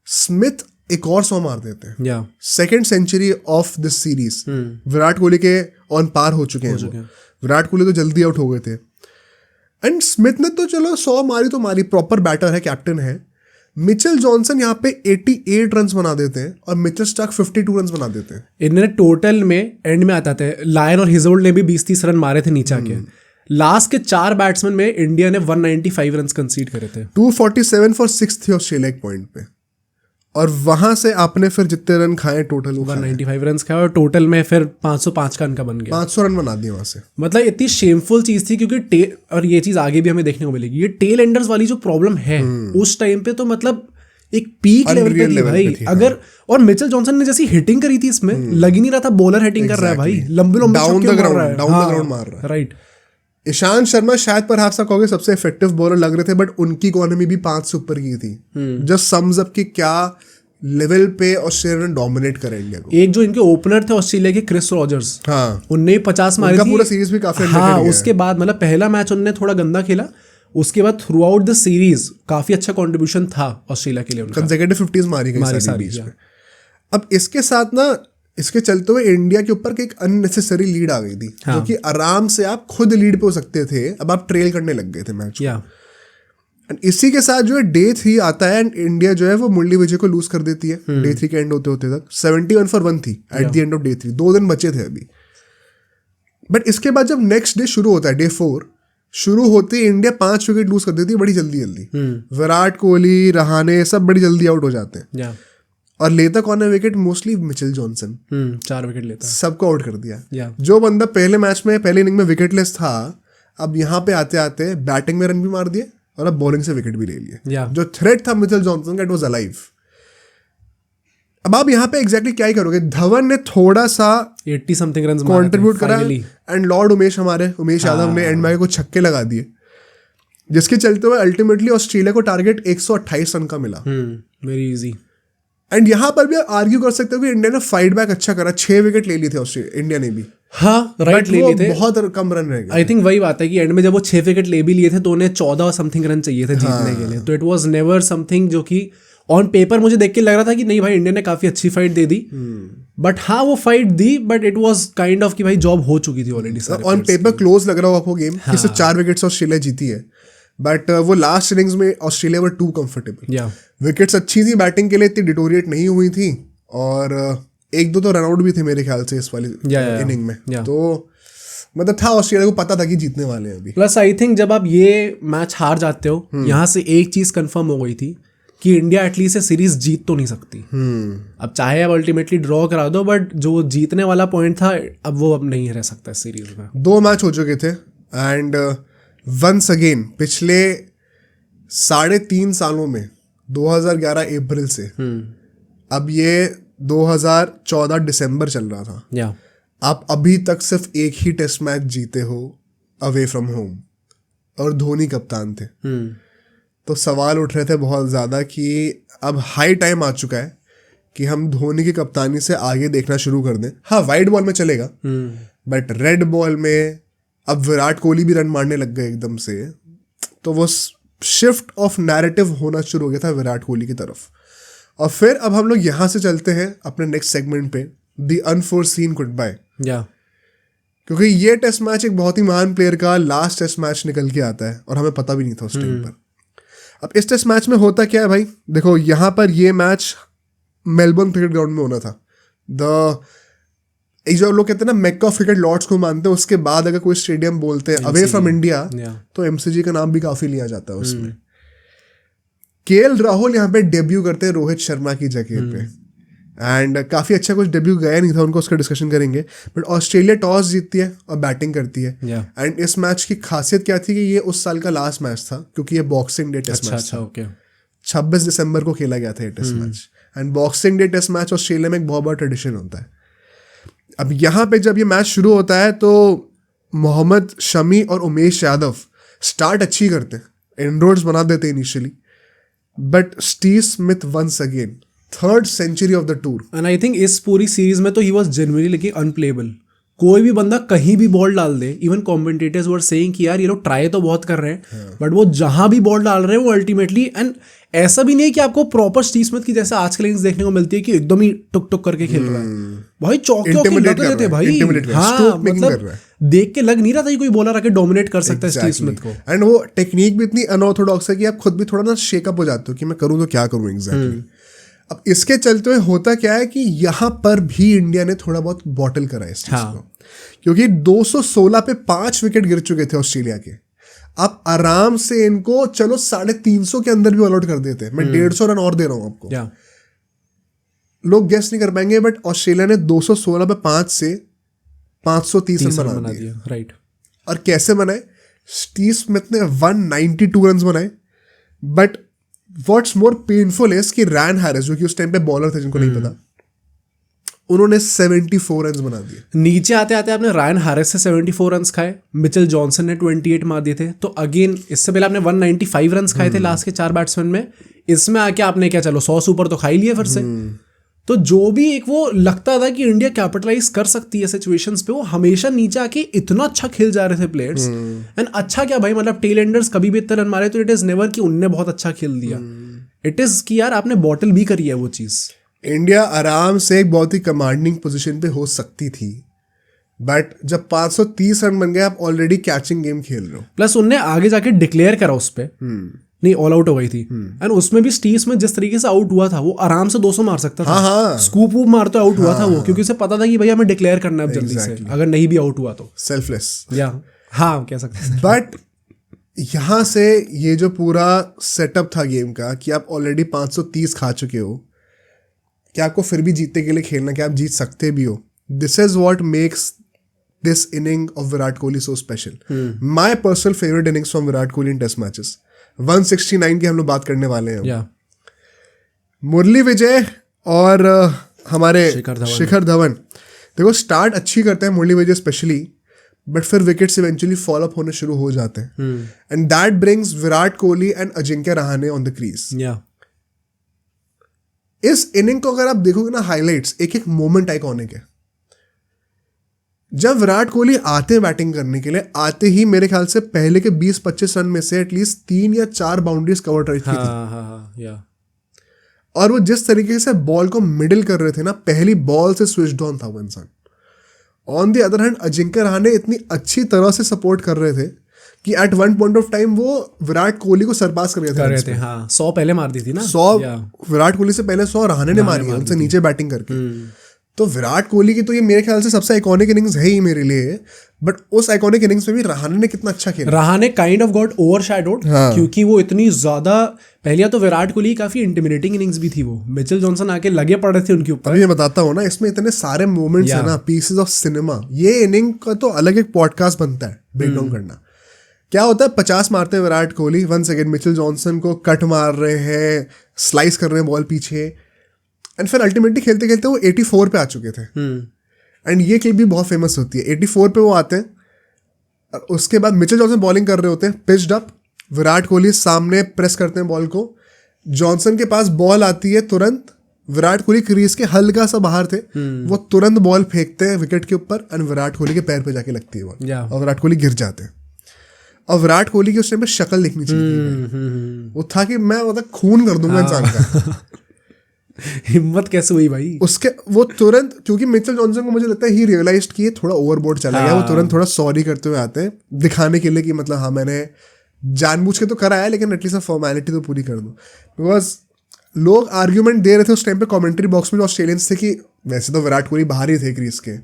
स्मिथ एक और 100 मार देते हैं, second century of this series. Virat Kohli के ऑन पार हो चुके हैं। विराट कोहली तो जल्दी आउट हो गए थे, एंड स्मिथ ने तो चलो 100 मारी तो मारी, प्रॉपर बैटर है, कैप्टन है। मिचेल जॉनसन यहाँ पे 88 रन बना देते हैं और मिचेल स्टार्क 52 रन बना देते हैं।
इन्होंने टोटल में एंड में आता था, लायन और हिजोल्ड ने भी 20-30 रन मारे थे नीचे के। लास्ट के 4 बैट्समैन में इंडिया ने 195 रन कंसीड करे थे।
247 फॉर 6 थे ऑस्ट्रेलिया एक पॉइंट पे, और वहां से आपने फिर जितने रन खाए टोटल
195 रन खाए, और टोटल में फिर 505 का बन गया,
500 रन बना दिए वहां से।
मतलब इतनी शेमफुल चीज थी, क्योंकि और ये चीज आगे भी हमें देखने को मिलेगी, ये टेल एंडर्स वाली जो प्रॉब्लम है उस टाइम पे तो मतलब एक पीक लेवल पे थी भाई। अगर और मिचेल जॉनसन ने जैसी हिटिंग करी थी इसमें, लग ही नहीं रहा था बॉलर हिटिंग कर रहा है भाई, लंबे लंबे
डाउन द ग्राउंड मार रहा है।
राइट।
ईशांत शर्मा शायद पर हाफ कहोगे सबसे इफेक्टिव बॉलर लग रहे थे, बट उनकी इकोनॉमी भी 5 से ऊपर की थी। जस्ट सम्स अप कि क्या लेवल पे ऑस्ट्रेलिया ने डोमिनेट करा इंडिया को।
एक जो इनके ओपनर थे ऑस्ट्रेलिया के क्रिस रॉजर्स,
हाँ,
उनने 50 मारी थी।
पूरा सीरीज भी काफी
हाँ, उसके बाद मतलब पहला मैच उन्होंने थोड़ा गंदा खेला, उसके बाद थ्रू आउट द सीरीज काफी अच्छा कंट्रीब्यूशन था ऑस्ट्रेलिया के लिए उनका।
कंसेक्यूटिव 50s मारी गई सारी बीच में। अब इसके साथ ना, इसके चलते हुए इंडिया के ऊपर एक अननेसेसरी लीड आ गई थी, जो कि आराम से आप खुद लीड पे हो सकते थे, अब आप ट्रेल करने लग गए थे मैच को। एंड इसी के साथ जो है डे 3 आता है, एंड इंडिया जो है वो मुरली विजय को लूज कर देती है डे 3 के एंड होते होते तक। 71 for 1 थी eight the end of day 3। 2 दिन बचे थे अभी। बट इसके बाद जब नेक्स्ट डे शुरू होता है, डे 4 शुरू होते ही इंडिया 5 विकेट लूज कर देती है बड़ी जल्दी जल्दी। विराट कोहली, रहाणे सब बड़ी जल्दी आउट हो जाते हैं। और लेता कौन है wicket? Mostly Mitchell Johnson.
4 wicket लेता,
सबको आउट कर दिया। जो बंदा पहले मैच में पहले इनिंग में विकेटलेस था, अब यहाँ पे आते आते बैटिंग में रन भी मार दिए और अब बॉलिंग से विकेट भी ले लिए। जो थ्रेट था मिचेल जॉनसन का, इट वाज अलाइव। अब आप यहाँ पे एग्जैक्टली क्या ही करोगे? धवन ने थोड़ा सा
80 समथिंग रन
कंट्रीब्यूट करा, एंड लॉर्ड उमेश यादव ने एंड में को छक्के लगा दिए, जिसके चलते हुए अल्टीमेटली ऑस्ट्रेलिया को टारगेट 128 रन का मिला।
Very easy.
एंड यहाँ पर भी आर्ग्यू कर सकते हो कि इंडिया ने फाइट बैक अच्छा करा, 6 विकेट ले लिए थे ऑस्ट्रेलिया, इंडिया ने भी।
हाँ, राइट, ले लिए थे,
बहुत कम रन रह गए।
आई थिंक वही बात है कि एंड में जब वो 6 विकेट ले भी लिए थे तो उन्हें 14 समथिंग रन चाहिए थे जीतने के लिए। तो इट वाज नेवर समथिंग जो कि ऑन पेपर मुझे देख के लग रहा था कि नहीं भाई इंडिया ने काफी अच्छी फाइट दे दी। बट हाँ, वो fight the, but it was kind of कि भाई जॉब हो चुकी थी ऑलरेडी।
ऑन पेपर क्लोज लग रहा हो आपको गेम, कि सिर्फ 4 विकेट से ऑस्ट्रेलिया जीती है, बट वो लास्ट इनिंग्स में Australia were too comfortable. Wickets अच्छी थी बैटिंग के लिए, इतनी डिटोरिएट नहीं हुई थी, और 1-2 तो रनआउट भी थे मेरे ख्याल से इस वाली इनिंग में। तो मतलब था ऑस्ट्रेलिया को पता था कि जीतने वाले हैं अभी।
प्लस आई थिंक जब आप ये मैच हार जाते हो, यहाँ से एक चीज कंफर्म हो गई थी कि इंडिया एटलीस्ट सीरीज जीत तो नहीं सकती। अब चाहे अब अल्टीमेटली ड्रॉ करा दो, बट जो जीतने वाला पॉइंट था अब वो अब नहीं रह सकता इस सीरीज में।
2 मैच हो चुके थे, एंड वंस अगेन पिछले 3.5 सालों में 2011 अप्रैल से अब ये 2014 दिसंबर चल रहा था,
या
आप अभी तक सिर्फ एक ही टेस्ट मैच जीते हो अवे फ्रॉम होम, और धोनी कप्तान थे। तो सवाल उठ रहे थे बहुत ज़्यादा कि अब हाई टाइम आ चुका है कि हम धोनी की कप्तानी से आगे देखना शुरू कर दें। हाँ, वाइट बॉल में चलेगा, बट रेड बॉल में अब विराट कोहली भी रन मारने लग गए एकदम से, तो वो शिफ्ट ऑफ नैरेटिव होना शुरू हो गया था विराट कोहली की तरफ। और फिर अब हम लोग यहाँ से चलते हैं अपने नेक्स्ट सेगमेंट पे, द अनफोरसीन गुड बाय। क्योंकि ये टेस्ट मैच एक बहुत ही महान प्लेयर का लास्ट टेस्ट मैच निकल के आता है और हमें पता भी नहीं था उस टाइम पर। अब इस टेस्ट मैच में होता क्या है भाई, देखो यहाँ पर ये मैच मेलबर्न क्रिकेट ग्राउंड में होना था। एक जो लोग कहते हैं ना मेक्का ऑफ क्रिकेट लॉर्ड्स को मानते हैं, उसके बाद अगर कोई स्टेडियम बोलते हैं अवे फ्रॉम इंडिया तो एमसीजी का नाम भी काफी लिया जाता है उसमें। केएल राहुल यहाँ पे डेब्यू करते हैं रोहित शर्मा की जगह पे, एंड काफी अच्छा कुछ डेब्यू गया नहीं था उनको, उसका डिस्कशन करेंगे। बट ऑस्ट्रेलिया टॉस जीतती है और बैटिंग करती है, एंड इस मैच की खासियत क्या थी कि ये उस साल का लास्ट मैच था क्योंकि ये बॉक्सिंग डे टेस्ट मैच था। 26 दिसंबर को खेला गया था ये test match, and boxing day test match Australia में एक बहुत बड़ा ट्रेडिशन होता है। अब यहाँ पे जब ये मैच शुरू होता है तो मोहम्मद शमी और उमेश यादव स्टार्ट अच्छी करते हैं, इनरोड्स बना देते initially, but Steve Smith once again 3rd century of the tour.
And I think इस पूरी सीरीज में तो he was genuinely like unplayable. कोई भी बंदा कहीं भी बॉल डाल दे, इवन कमेंटेटर्स वर सेइंग कि यार ये लोग ट्राई तो बहुत कर रहे हैं, बट वो जहां भी बॉल डाल रहे हैं वो अल्टीमेटली, एंड ऐसा भी नहीं कि आपको प्रॉपर स्टीव स्मिथ की जैसे आजकल इनिंग्स देखने को मिलती है कि एकदम ही टुक टुक करके खेल रहा है भाई, चौके लग रहे थे भाई। हाँ, मतलब देख के लग नहीं रहा था कि कोई बॉलर आके डोमिनेट कर सकता है स्टीव स्मिथ को।
एंड वो टेक्निक भी इतनी अनऑर्थोडॉक्स है कि आप खुद भी थोड़ा ना शेकअप हो जाते हो कि मैं करूँ तो क्या करूँ एग्जैक्टली। अब इसके चलते हुए होता क्या है कि यहाँ पर भी इंडिया ने थोड़ा बहुत बॉटल करा इस चीज को, क्योंकि 216 पे 5 विकेट गिर चुके थे ऑस्ट्रेलिया के। अब आराम से इनको चलो 350 के अंदर भी ऑल आउट कर देते, मैं 150 रन और दे रहा हूं आपको, लोग गेस नहीं कर पाएंगे, बट ऑस्ट्रेलिया ने 216 पे 5 से 530 रन बना दिए।
राइट।
और कैसे बनाए, स्टीव स्मिथ ने 192 रन बनाए, but what's more painful is कि रैन हैरिस जो कि उस टाइम पे बॉलर थे जिनको नहीं पता, उन्होंने 74 रन बना दिए।
नीचे आते आते आपने रायन हैरिस से 74 रन खाए, मिचेल जॉनसन ने 28 मार दिए थे, तो अगेन इससे पहले आपने 195 रन खाए थे लास्ट के 4 बैट्समैन में। इसमें आके आपने क्या, चलो 100 से ऊपर तो खा ही लिए फिर से। तो जो भी एक वो लगता था कि इंडिया कैपिटलाइज कर सकती है सिचुएशंस पे, वो हमेशा नीचे आके इतना अच्छा खेल जा रहे थे प्लेयर्स। एंड अच्छा क्या भाई, मतलब टेल एंडर्स कभी भी इतने रन मारे तो इट इज नेवर कि उनने बहुत अच्छा खेल दिया, इट इज कि यार आपने बॉटल भी करी है वो चीज।
इंडिया आराम से एक बहुत ही कमांडिंग पोजीशन पे हो सकती थी, बट जब 530 रन बन गए आप ऑलरेडी कैचिंग गेम खेल रहे हो।
प्लस उनने आगे जाके डिक्लेयर करा उस पे, नहीं ऑल आउट हो गई थी, एंड उसमें भी स्टीव स्मिथ जिस तरीके से आउट हुआ था वो आराम से 200 मार सकता था।
हाँ।
स्कूप वूप मारते आउट हुआ था वो, क्योंकि उसे पता था कि भैया हमें डिक्लेयर करना है जल्दी से, अगर नहीं भी आउट हुआ तो
सेल्फलेस,
या हाँ कह सकते हैं।
बट यहाँ से ये जो पूरा सेटअप था गेम का कि आप ऑलरेडी 530 खा चुके हो, कि आपको फिर भी जीतने के लिए खेलना, कि आप जीत सकते भी हो, this is what makes this inning of Virat Kohli so special. My personal favourite innings from Virat Kohli in test matches. 169 की हम लोग बात करने वाले हैं। मुरली विजय और हमारे शिखर धवन, देखो स्टार्ट अच्छी करते हैं मुरली विजय स्पेशली, बट फिर विकेट्स इवेंचुअली फॉल अप होने शुरू हो जाते हैं, and that brings Virat Kohli and Ajinkya Rahane on the crease. इस इनिंग को अगर आप देखोगे ना हाइलाइट्स, एक एक मोमेंट आइकॉनिक है। जब विराट कोहली आते हैं बैटिंग करने के लिए, आते ही मेरे ख्याल से पहले के 20-25 रन में से एटलीस्ट 3 या 4 बाउंड्रीज कवर की थी। और वो जिस तरीके से बॉल को मिडिल कर रहे थे ना, पहली बॉल से स्विच्ड ऑन था वो इंसान। On the other hand Ajinkya Rahane इतनी अच्छी तरह से सपोर्ट कर रहे थे कि at one point of time वो विराट कोहली को सरपास कर रहे थे।
हाँ, 100 पहले मार दी थी ना,
100 विराट कोहली से पहले 100 रहाणे ने मारी है उनसे नीचे बैटिंग करके। तो विराट कोहली की तो ये मेरे ख्याल से सबसे आइकॉनिक इनिंग्स है ही मेरे लिए, बट उस आइकॉनिक इनिंग्स में भी रहाणे ने कितना अच्छा खेला।
Rahane kind of got overshadowed, क्योंकि वो इतनी ज्यादा, पहले तो विराट कोहली काफी इंटिमिडेटिंग इनिंग्स भी थी वो, मिचेल जॉनसन आके लगे पड़े थे उनके ऊपर।
अभी मैं बताता हूँ ना, इसमें इतने सारे मोमेंट्स है ना, पीसेस ऑफ सिनेमा। ये इनिंग का तो अलग एक पॉडकास्ट बनता है ब्रेक डाउन करना, क्या होता है, 50 मारते हैं Virat Kohli, 1 second Mitchell Johnson को कट मार रहे हैं, स्लाइस कर रहे हैं बॉल पीछे, एंड फिर अल्टीमेटली खेलते खेलते वो 84 पे आ चुके थे। एंड ये क्लिप भी बहुत फेमस होती है। 84 पे वो आते हैं, और उसके बाद मिचेल जॉनसन बॉलिंग कर रहे होते हैं, पिच्ड अप, विराट कोहली सामने प्रेस करते हैं बॉल को, जॉनसन के पास बॉल आती है तुरंत, विराट कोहली क्रीज के हल्का सा बाहर थे, वो तुरंत बॉल फेंकते हैं विकेट के ऊपर, एंड विराट कोहली के पैर पे जाके लगती है बॉल, और विराट कोहली गिर जाते हैं। और विराट कोहली की उस टाइम पे शक्ल देखनी चाहिए, वो था कि मैं मतलब खून कर दूंगा इंसान का।
हिम्मत कैसे हुई भाई
उसके, वो तुरंत, क्योंकि मिचेल जॉनसन को मुझे लगता है ही रियलाइज्ड कि ये थोड़ा ओवरबोर्ड चला गया, वो तुरंत थोड़ा सॉरी करते हुए आते हैं, दिखाने के लिए कि मतलब हाँ मैंने जानबूझ के तो करा है, लेकिन एटलीस्ट फॉर्मेलिटी तो पूरी कर दूं। बिकॉज लोग आर्ग्यूमेंट दे रहे थे उस टाइम पे कमेंट्री बॉक्स में ऑस्ट्रेलियंस थे कि वैसे तो विराट कोहली बाहर ही थे क्रीज के,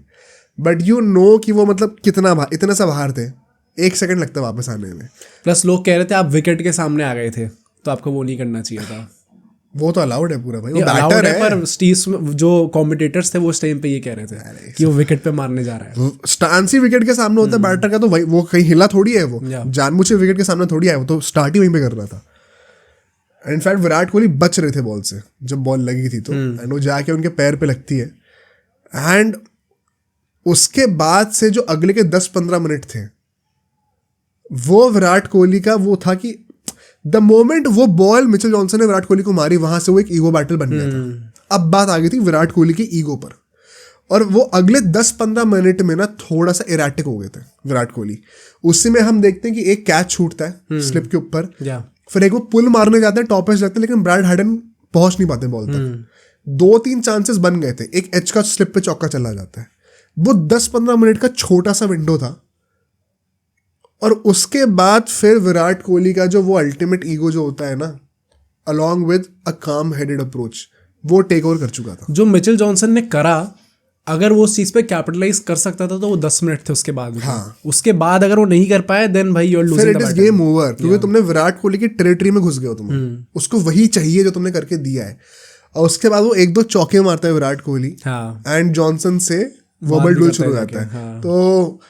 बट यू नो कि वो मतलब कितना इतना सा बाहर थे, 1 सेकंड लगता वापस आने में।
प्लस लोग कह रहे थे आप विकेट के सामने आ गए थे तो आपको वो नहीं करना चाहिए था।
वो तो अलाउड है पूरा भाई, वो
बैटर है, पर स्टीव्स जो कमेंटेटर्स थे वो उस टाइम पे ये कह रहे थे कि वो विकेट पे मारने जा रहा है।
स्टांस ही विकेट के सामने होता है बैटर का, तो भाई वो कहीं हिला थोड़ी है, वो जानबूझ के विकेट के सामने थोड़ी है, वो तो स्टार्ट ही वहीं पे कर रहा था। इनफैक्ट विराट कोहली बच रहे थे बॉल से जब बॉल लगी थी तो, एंड वो जाके उनके पैर पे लगती है। एंड उसके बाद से जो अगले के 10-15 मिनट थे, वो विराट कोहली का वो था कि द मोमेंट वो बॉल मिचेल जॉनसन ने विराट कोहली को मारी, वहां से वो एक ईगो बैटल बन गया था। अब बात आ गई थी विराट कोहली की ईगो पर, और वो अगले 10-15 मिनट में ना थोड़ा सा इराटिक हो गए थे विराट कोहली। उसी में हम देखते हैं कि एक कैच छूटता है स्लिप के ऊपर, फिर एक वो पुल मारने जाते हैं, टॉप एज लगते हैं, लेकिन ब्रैड हार्डन पहुंच नहीं पाते बॉल तक। 2-3 चांसेस बन गए थे, एक एच का स्लिप पे चौका चला जाता है। वो 10-15 मिनट का छोटा सा विंडो था, और उसके बाद फिर विराट कोहली का जो वो अल्टीमेट ईगो जो होता है ना, अलॉन्ग विद अ काम हेडेड अप्रोच, वो टेक ओवर कर चुका था।
जो मिचेल जॉनसन ने करा, अगर वो उस चीज पे कैपिटलाइज कर सकता था तो वो 10 मिनट थे उसके बाद।
हाँ।
उसके बाद अगर वो नहीं कर पाए, देन भाई you are losing the battle.
फिर इट इज गेम ओवर, क्योंकि तुमने विराट कोहली की टेरिटरी में घुस गए हो, तुम उसको वही चाहिए जो तुमने करके दिया है। और उसके बाद वो 1-2 चौके मारता है विराट कोहली, एंड जॉनसन से वर्बल डुएल शुरू हो जाता है। तो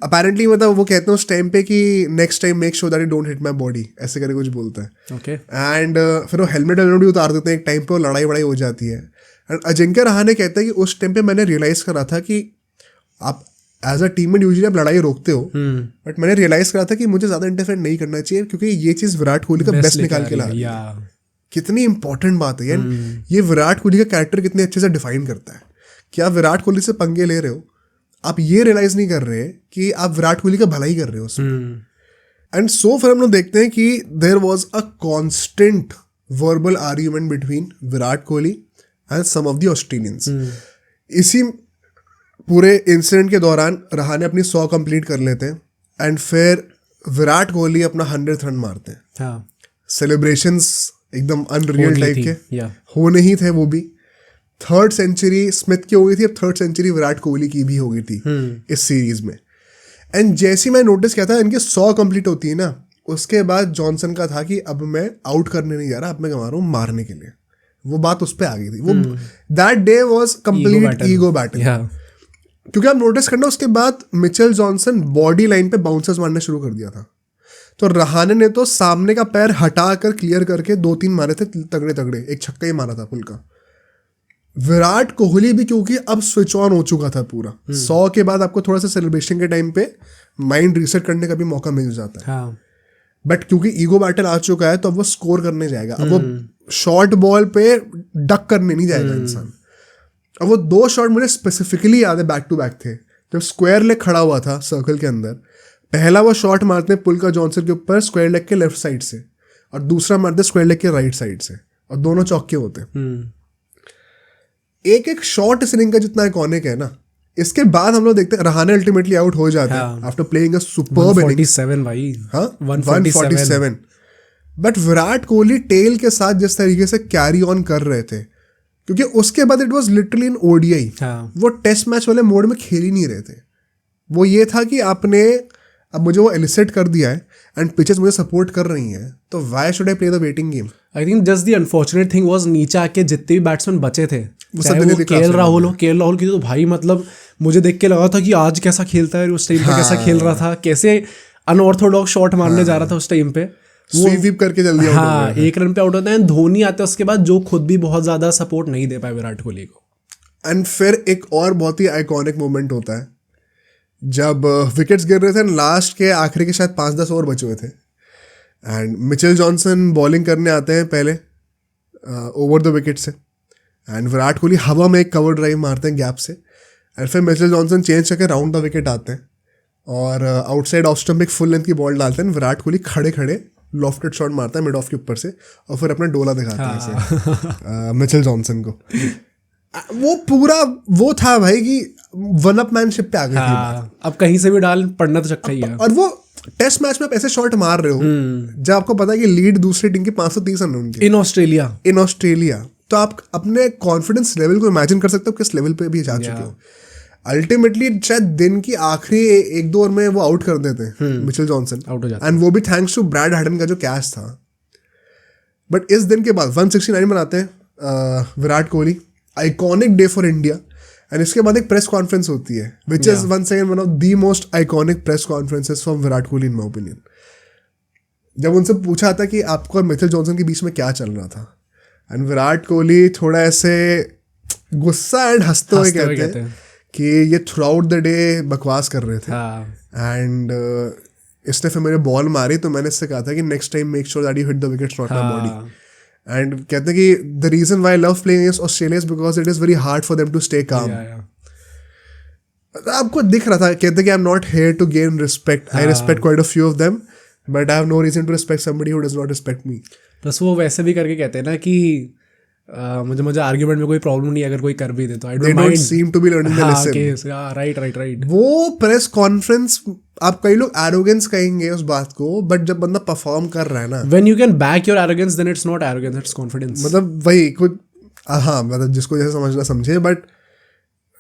अपेरेंटली मतलब वो कहते हैं उस टाइम पे कि next time make sure that you don't hit my body, ऐसे करके कुछ बोलता है।
ओके।
एंड फिर वो हेलमेट भी उतार देते हैं एक टाइम पे, वो लड़ाई वड़ाई हो जाती है। एंड अजिंक्य रहाणे कहते हैं कि उस टाइम पे मैंने रियलाइज करा था कि आप एज अ टीममेट यूजुअली आप लड़ाई रोकते हो, बट मैंने रियलाइज करा था कि मुझे ज्यादा इंटरफेयर नहीं करना चाहिए, क्योंकि ये चीज विराट कोहली का बेस्ट निकाल के ला रही है। कितनी इंपॉर्टेंट बात है यार, ये विराट कोहली का कैरेक्टर कितने अच्छे से डिफाइन करता है कि आप विराट कोहली से पंगे ले रहे हो, आप ये रियलाइज नहीं कर रहे कि आप विराट कोहली का भला ही कर रहे हो उसमें। एंड सो फिर हम लोग देखते हैं कि there was a constant verbal argument between Virat Kohli and some of the Australians. इसी पूरे इंसिडेंट के दौरान रहाणे अपनी 100 कंप्लीट कर लेते हैं, एंड फिर विराट कोहली अपना 100th रन मारते हैं। सेलिब्रेशंस एकदम अनरियल टाइप के होने ही थे। वो भी 3rd सेंचुरी स्मिथ की हो गई थी, अब 3rd सेंचुरी विराट कोहली की भी हो गई थी इस सीरीज में। एंड जैसे मैं नोटिस किया था इनके 100 कंप्लीट होती है ना, उसके बाद जॉनसन का था कि अब मैं आउट करने नहीं जा रहा, अब मैं कमा रहा हूँ मारने के लिए। वो बात उस पर आ गई थी। वो that day was complete ego battle. क्योंकि आप नोटिस करना, उसके बाद मिचेल जॉनसन बॉडी लाइन पे बाउंसर्स मारना शुरू कर दिया था, तो रहाणे ने तो सामने का पैर हटा कर क्लियर करके 2-3 मारे थे तगड़े तगड़े, एक छक्का ही मारा था पुल का। विराट कोहली भी क्योंकि अब स्विच ऑन हो चुका था पूरा, 100 के बाद आपको थोड़ा सा सेलिब्रेशन के टाइम पे माइंड रीसेट करने का भी मौका मिल जाता है। बट क्योंकि ईगो बैटल आ चुका है, तो अब वो स्कोर करने जाएगा। अब वो शॉर्ट बॉल पे डक करने नहीं जाएगा इंसान। अब वो 2 शॉट मुझे स्पेसिफिकली याद है, बैक टू बैक थे, जब स्क्वायर लेग खड़ा हुआ था सर्कल के अंदर। पहला वो शॉट मारते हैं पुल का जॉनसन के ऊपर स्क्वायर लेग के लेफ्ट साइड से, और दूसरा मारते स्क्वायर लेग के राइट साइड से, और दोनों चौके होते हैं। एक शॉट इस इनिंग का जितना आइकॉनिक है ना, इसके बाद हम लोग देखते हैं रहाणे अल्टीमेटली आउट हो जाते हैं after playing a superb inning.
147 भाई,
हाँ 147। बट विराट कोहली टेल के साथ जिस तरीके से कैरी ऑन कर रहे थे, क्योंकि उसके बाद it was literally in ODI, वो टेस्ट मैच वाले मोड में खेल ही नहीं रहे थे। वो ये था कि आपने अब मुझे वो एलिसिट कर दिया है एंड पिचेस मुझे सपोर्ट कर रही हैं, तो why should I play the waiting game.
I think just the unfortunate thing was नीचे आके जितने भी बैट्समैन बचे थे, केएल राहुल की, तो भाई मतलब मुझे देख के लगा था कि आज कैसा खेलता है, उस टाइम पे कैसा खेल रहा था, कैसे अनऑर्थोडॉक्स शॉट मारने जा रहा था उस टाइम पे,
स्वीप करके जल्दी आउट हो
हाँ
गया।
1 रन पे आउट होता है। धोनी आते हैं उसके बाद, जो खुद भी बहुत ज्यादा सपोर्ट नहीं दे पाए विराट कोहली को।
एंड फिर एक और बहुत ही आइकॉनिक मोमेंट होता है जब विकेट्स गिर रहे थे, लास्ट के आखिरी के शायद 5-10 ओवर बचे हुए थे, एंड मिचेल जॉनसन बॉलिंग करने आते हैं पहले ओवर द विकेट से, एंड विराट कोहली हवा में एक कवर ड्राइव मारते हैं गैप से, एंड फिर मिचेल जॉनसन चेंज करके राउंड द विकेट आते हैं और आउटसाइड ऑफ स्टंप एक फुल लेंथ की बॉल डालते हैं। विराट कोहली खड़े खड़े लॉफ्टेड शॉट मारता है मिड ऑफ के ऊपर से और फिर अपना डोला दिखाता है ऐसे मिचेल जॉनसन को। वो पूरा वो था भाई कि वन अप मैनशिप पे आ गई थी।
अब कहीं से भी डाल, पढ़ना तो चक्का ही है।
और वो टेस्ट मैच में आप ऐसे शॉट मार रहे हो जब आपको पता है कि लीड दूसरी टीम की 530 रन उनकी
इन ऑस्ट्रेलिया,
तो आप अपने कॉन्फिडेंस लेवल को इमेजिन कर सकते हो किस लेवल पे भी जा चुके हो। अल्टीमेटली शायद दिन की आखिरी 1-2 ओवर में वो आउट कर देते हैं मिचेल जॉनसन,
आउट हो जाता
एंड वो भी थैंक्स टू ब्रैड हैडन का जो कैच था। बट इस दिन के बाद 169 बनाते हैं Virat Kohli, iconic day for India. And इसके बाद एक प्रेस कॉन्फ्रेंस होती है which is once again one of the most iconic press conferences from Virat Kohli in my opinion. जब उनसे पूछा था कि आपको और मिचेल जॉनसन के बीच में क्या चल रहा था, एंड विराट कोहली थोड़ा ऐसे गुस्सा एंड हंसते हुए कहते हैं कि ये थ्रू आउट द डे बकवास कर रहे थे, एंड इसने फिर मेरे बॉल मारी तो मैंने इससे कहा था कि next time make sure that you hit the wickets not my body. And कहते हैं कि the reason why I love playing against Australia is because it is very hard for them to stay calm. आपको दिख रहा था, कहते हैं कि I am not here to gain respect, I respect quite a few of them but I have no reason to respect somebody who does not respect me.
Plus वो वैसे भी करके कहते हैं ना कि मुझे आर्ग्यूमेंट में कोई प्रॉब्लम नहीं अगर कोई कर भी दे तो I don't mind,
seem to be learning the lesson.
Right.
वो प्रेस कॉन्फ्रेंस, आप कई लोग एरोगेंस कहेंगे उस बात को, बट जब बंदा परफॉर्म कर रहा है ना,
when you can back your arrogance then it's not arrogance, it's confidence.
मतलब वही कुछ, हाँ मतलब जिसको जैसे समझना समझे, बट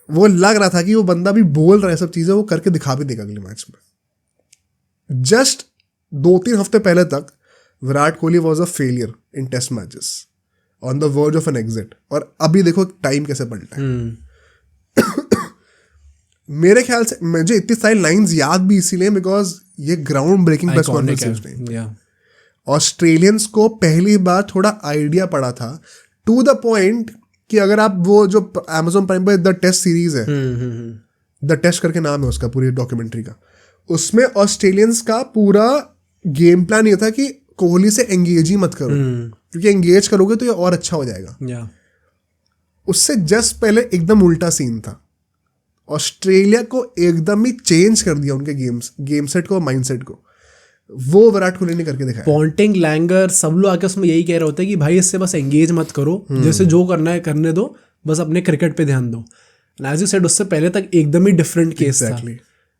वो लग रहा था कि वो बंदा भी बोल रहा है सब चीजें, वो करके दिखा भी देगा अगले मैच में। जस्ट 2-3 हफ्ते पहले तक Virat Kohli was a failure in test matches, on the verge of an exit, और अभी देखो टाइम कैसे पलटा है। मेरे ख्याल से मुझे इतनी सारी लाइंस याद भी इसीलिए बिकॉज ये ground breaking press conference. Australians को पहली बार थोड़ा आइडिया पड़ा था, टू द पॉइंट कि अगर आप वो जो Amazon प्राइम पे द टेस्ट सीरीज है, द टेस्ट करके नाम है उसका पूरी डॉक्यूमेंट्री का, उसमें ऑस्ट्रेलियंस का पूरा गेम प्लान ये था कि कोहली से एंगेज ही मत करो, क्योंकि एंगेज करोगे तो ये और अच्छा हो जाएगा। उससे जस्ट पहले एकदम उल्टा सीन था, ऑस्ट्रेलिया को एकदम ही चेंज कर दिया उनके गेम सेट को, माइंड सेट को। वो विराट कोहली ने करके दिखाया।
पॉन्टिंग, लैंगर, सब लोग आके उसमें यही कह रहे होते हैं कि भाई इससे बस एंगेज मत करो, जैसे जो करना है करने दो, बस अपने क्रिकेट पे ध्यान दो। एज यू सेड, उससे पहले तक एकदम ही डिफरेंट केस था।